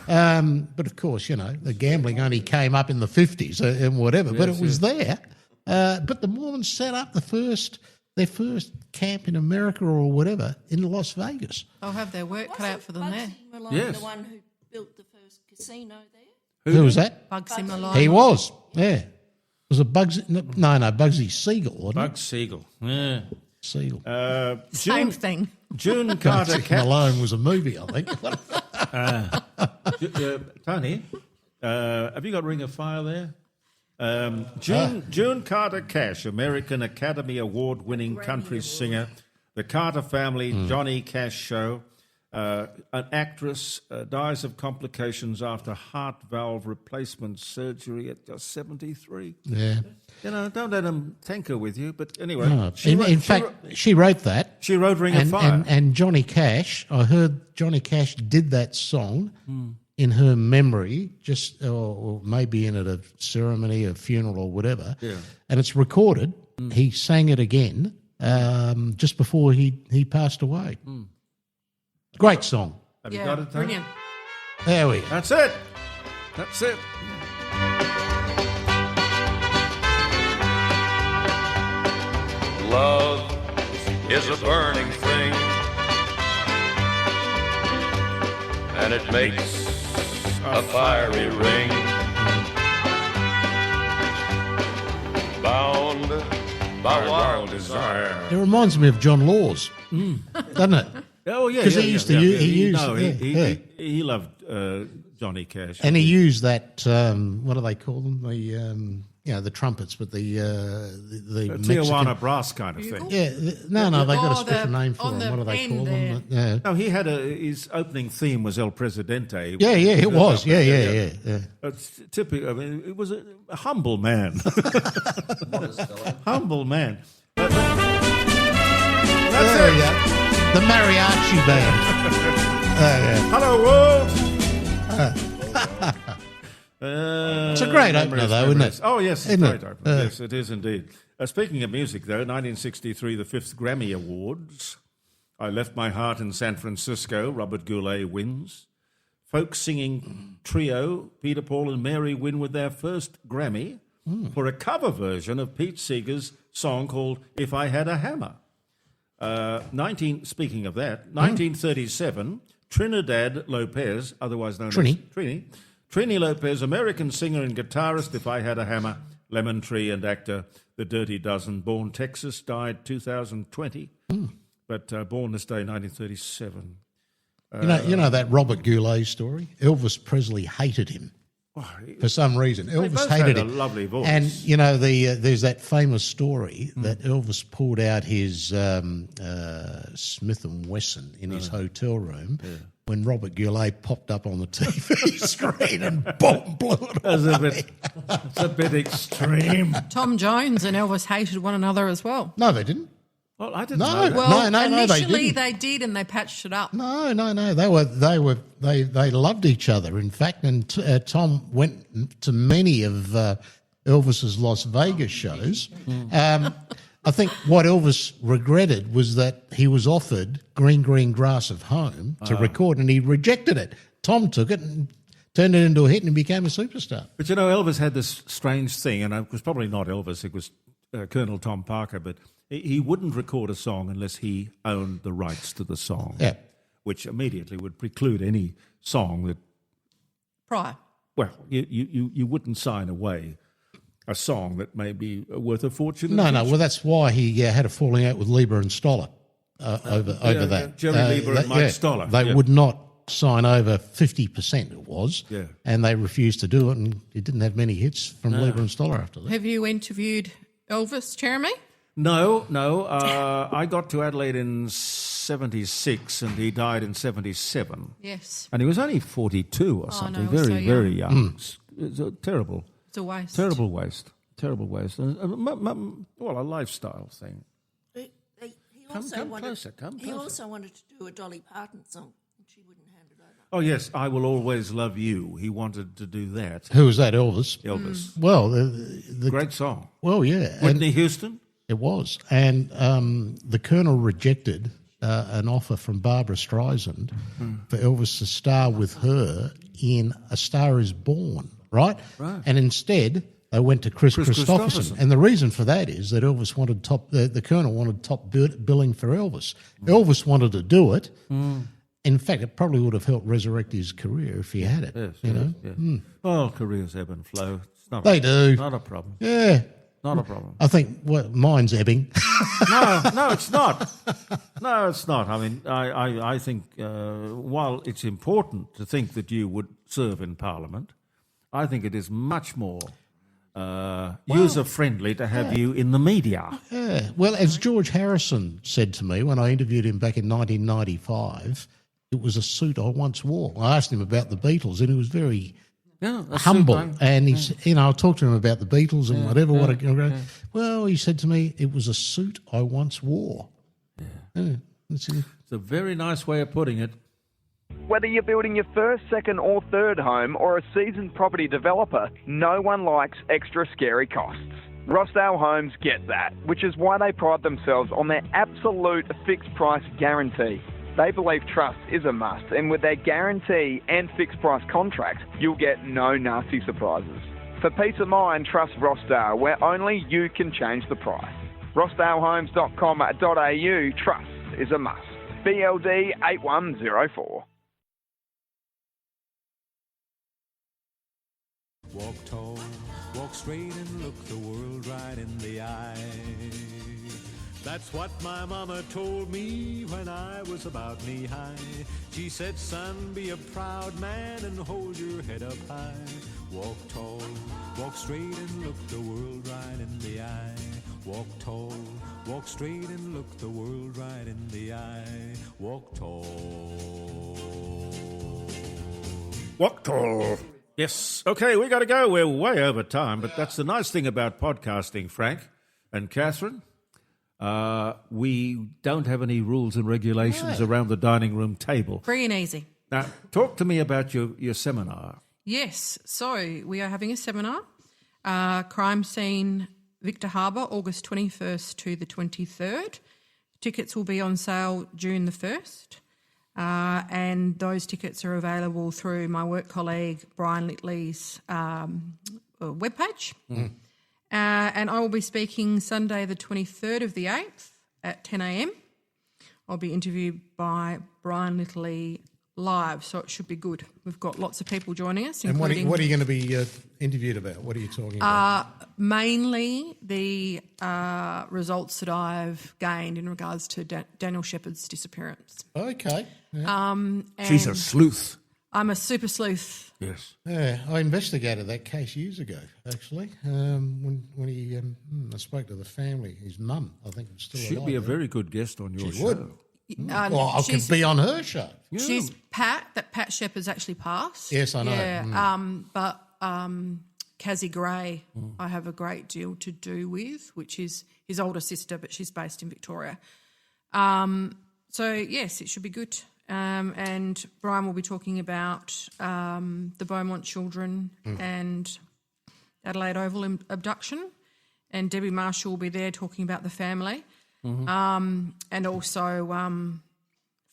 But of course, the gambling only came up in the 50s and whatever, but it was there. But the Mormons set up their first camp in America or whatever in Las Vegas. They'll have their work cut out for them there. Malone, the one who built the first casino there? Who was that? Bugsy Malone. He was, yeah. Was it Bugsy? No, Bugsy Siegel, wasn't it? Bugs Siegel, yeah. Siegel. Same thing. June Carter Malone was a movie, I think. Tony, have you got Ring of Fire there? June Carter Cash, American Academy Award-winning country singer, the Carter Family, Johnny Cash Show, an actress, dies of complications after heart valve replacement surgery at just 73. Yeah. Don't let them tinker with you. But anyway, No. In fact, she wrote that. She wrote Ring of Fire. And Johnny Cash, I heard Johnny Cash did that song in her memory, or maybe in a ceremony, a funeral or whatever. Yeah. And it's recorded. He sang it again just before he passed away. Great song. Have you got it, Tony? Brilliant. There we go. That's it. That's it. Love is a burning thing, and it makes a fiery ring. Bound by wild desire. It reminds me of John Laws, doesn't it? Oh yeah, because he used to. He loved Johnny Cash, and he used that. What do they call them? The trumpets, but the Tijuana brass kind of thing. Yeah, no, they got a special name for them. What do they call them? Yeah. No, he had his opening theme was El Presidente. Yeah, it was. Yeah. It's typical. I mean, it was a humble man. Humble man. That's it. The mariachi band. Hello, world. It's a great opener, though, isn't it? Oh, yes, it's a great opener. Yes, it is indeed. Speaking of music, though, 1963, the 5th Grammy Awards. I Left My Heart in San Francisco, Robert Goulet wins. Folk singing trio, Peter, Paul and Mary, win with their first Grammy for a cover version of Pete Seeger's song called If I Had a Hammer. Speaking of that, 1937, Trinidad Lopez, otherwise known as Trini Lopez, American singer and guitarist, If I Had a Hammer, Lemon Tree, and actor, The Dirty Dozen, born Texas, died 2020, but born this day, 1937. You know that Robert Goulet story? Elvis Presley hated him for some reason. Elvis hated him. A lovely voice. And, there's that famous story that Elvis pulled out his Smith & Wesson in his hotel room when Robert Goulet popped up on the TV screen and boom, blew it away. It's a bit extreme. Tom Jones and Elvis hated one another as well. No, they didn't. Well, I didn't know. know. Well, no, initially they did, and they patched it up. No. They loved each other. In fact, and Tom went to many of Elvis's Las Vegas shows. I think what Elvis regretted was that he was offered Green Grass of Home to record, and he rejected it. Tom took it and turned it into a hit and became a superstar. But Elvis had this strange thing, and it was probably not Elvis, it was Colonel Tom Parker, but he wouldn't record a song unless he owned the rights to the song, which immediately would preclude any song that... Prior. Well, you wouldn't sign away a song that may be worth a fortune. No. Well, that's why he had a falling out with Lieber and Stoller over that. Jerry Lieber and Mike Stoller. They would not sign over 50%, it was, and they refused to do it, and he didn't have many hits from Lieber and Stoller after that. Have you interviewed Elvis, Jeremy? No. I got to Adelaide in 76 and he died in 77. Yes. And he was only 42 or something, no, very young. It's a terrible... It's a waste. Terrible waste. Well, a lifestyle thing. He also wanted to do a Dolly Parton song, and she wouldn't hand it over. Oh, yes, I Will Always Love You. He wanted to do that. Who was that, Elvis? Elvis. Well, the great song. Well, yeah. Whitney Houston? It was. And the Colonel rejected an offer from Barbara Streisand for Elvis to star with her in A Star Is Born, right? And instead, they went to Chris Christopherson. And the reason for that is that Elvis wanted the Colonel wanted top billing for Elvis. Elvis wanted to do it. In fact, it probably would have helped resurrect his career if he had it. Yes, you know? Well, careers ebb and flow. They do. Not a problem. Yeah. Not a problem. I think mine's ebbing. No, it's not. No, it's not. I mean, I think while it's important to think that you would serve in Parliament, I think it is much more user-friendly to have you in the media. Yeah. Well, as George Harrison said to me when I interviewed him back in 1995, it was a suit I once wore. I asked him about the Beatles, and he was very... humble, and he's, I talked to him about the Beatles and whatever. Well, he said to me, it was a suit I once wore. It's a very nice way of putting it. Whether you're building your first, second or third home or a seasoned property developer, no one likes extra scary costs. Rossdale Homes get that, which is why they pride themselves on their absolute fixed price guarantee. They believe trust is a must, and with their guarantee and fixed price contract, you'll get no nasty surprises. For peace of mind, trust Rossdale, where only you can change the price. rossdalehomes.com.au, trust is a must. BLD 8104. Walk tall, walk straight and look the world right in the eye. That's what my mama told me when I was about knee-high. She said, son, be a proud man and hold your head up high. Walk tall, walk straight and look the world right in the eye. Walk tall, walk straight and look the world right in the eye. Walk tall. Walk tall. Yes. Okay, we got to go. We're way over time, but that's the nice thing about podcasting, Frank and Catherine. We don't have any rules and regulations around the dining room table. Free and easy. Now, talk to me about your seminar. Yes. So we are having a seminar, Crime Scene Victor Harbour, August 21st to the 23rd. Tickets will be on sale June the 1st. And those tickets are available through my work colleague Brian Litley's webpage. Mm. And I will be speaking Sunday the 23rd of the 8th at 10 a.m. I'll be interviewed by Brian Litley live, so it should be good. We've got lots of people joining us. And what are you going to be interviewed about? What are you talking about? Mainly the results that I've gained in regards to Daniel Shepherd's disappearance. Okay. Yeah. She's a sleuth. I'm a super sleuth. Yes. Yeah, I investigated that case years ago, actually, when he I spoke to the family. His mum, I think, was still alive. She'd be a very good guest on your show. Would. Well, I could be on her show. Yeah. She's Pat Shepherd's actually passed. Yes, I know. Yeah, but Cassie Gray, I have a great deal to do with, which is his older sister, but she's based in Victoria. So, yes, it should be good. And Brian will be talking about the Beaumont children and Adelaide Oval abduction, and Debbie Marshall will be there talking about the family. Mm-hmm. And also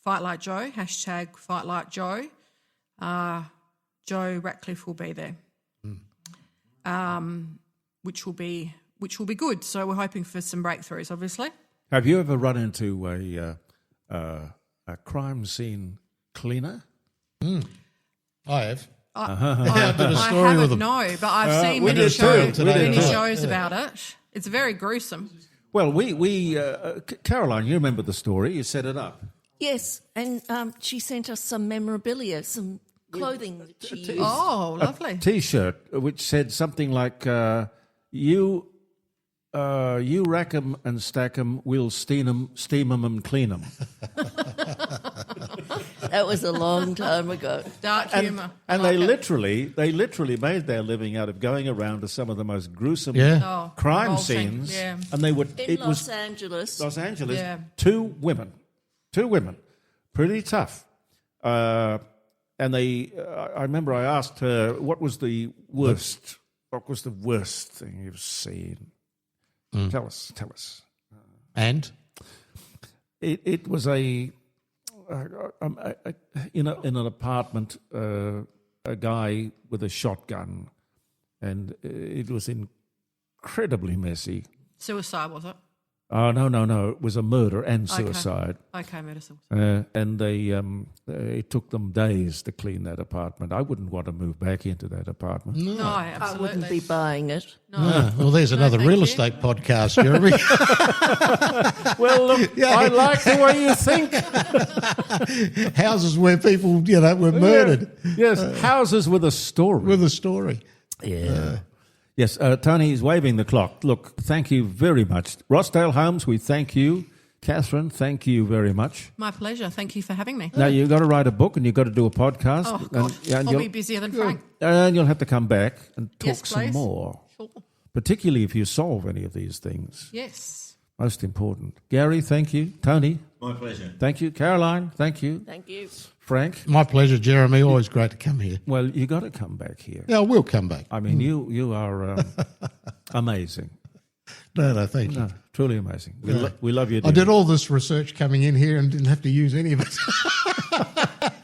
Fight Like Joe, hashtag Fight Like Joe. Joe Ratcliffe will be there, which will be good. So we're hoping for some breakthroughs, obviously. Have you ever run into a crime scene cleaner? I have. I haven't, no, but I've seen many shows about it. It's very gruesome. Well, we Caroline, you remember the story. You set it up. Yes, and she sent us some memorabilia, some clothing that she used. Oh, lovely. A T-shirt which said something like, you rack 'em and stack 'em, we'll steam 'em and clean 'em. That was a long time ago. Dark humour. And they literally made their living out of going around to some of the most gruesome crime scenes. Yeah. And they would in Los Angeles. Los Angeles. Yeah. Two women. Pretty tough. And I remember I asked her, what was the worst thing you've seen? Tell us. And? It was in an apartment, a guy with a shotgun, and it was incredibly messy. Suicide, was it? Oh, no. It was a murder and suicide. Okay, murder-suicide. And it took them days to clean that apartment. I wouldn't want to move back into that apartment. No, absolutely. I wouldn't be buying it. No. Well, there's another real estate podcast, Jeremy. Well, look, I like the way you think. Houses where people, were murdered. Yes, houses with a story. Yeah. Yes, Tony is waving the clock. Look, thank you very much. Rossdale Holmes, we thank you. Catherine, thank you very much. My pleasure. Thank you for having me. Now, you've got to write a book and you've got to do a podcast. Oh, God. I'll be busier than Frank. And you'll have to come back and talk some please. more. Sure. Particularly if you solve any of these things. Yes. Most important. Gary, thank you. Tony. My pleasure. Thank you. Caroline, thank you. Thank you. Frank. My pleasure, Jeremy. Always great to come here. Well, you got to come back here. Yeah, I will come back. I mean, you are amazing. No, thank you. No, truly amazing. We love you. I did all this research coming in here and didn't have to use any of it.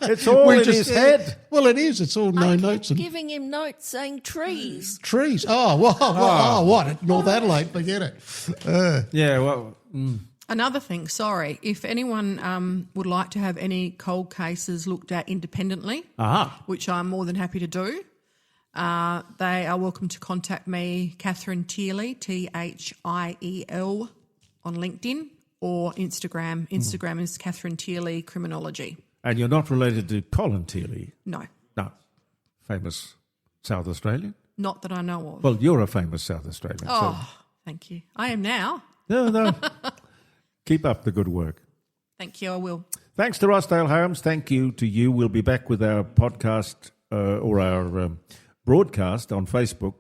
It's all in his head. Well, it is. It's all no notes. Giving him notes saying trees. Trees. Oh, what? North Adelaide, forget it. Yeah, well... Another thing, sorry, if anyone would like to have any cold cases looked at independently, which I'm more than happy to do, they are welcome to contact me, Catherine Tierley, Thiel, on LinkedIn, or Instagram. Instagram is Catherine Tierley Criminology. And you're not related to Colin Tierley? No. No. Famous South Australian? Not that I know of. Well, you're a famous South Australian. Oh, thank you. I am now. No. Keep up the good work. Thank you, I will. Thanks to Rossdale Holmes. Thank you to you. We'll be back with our podcast or our broadcast on Facebook.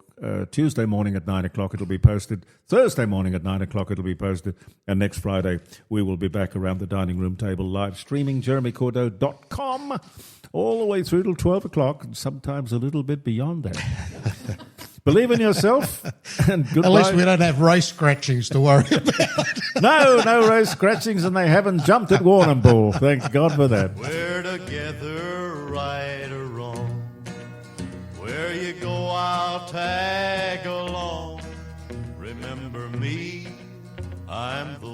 Tuesday morning at 9 o'clock it'll be posted. Thursday morning at 9 o'clock it'll be posted. And next Friday we will be back around the dining room table live streaming jeremycordeaux.com all the way through till 12 o'clock and sometimes a little bit beyond that. Believe in yourself and goodbye. At least we don't have race scratchings to worry about. No race scratchings, and they haven't jumped at Warrnambool. Thank God for that. We're together, right or wrong. Where you go, I'll tag along. Remember me, I'm the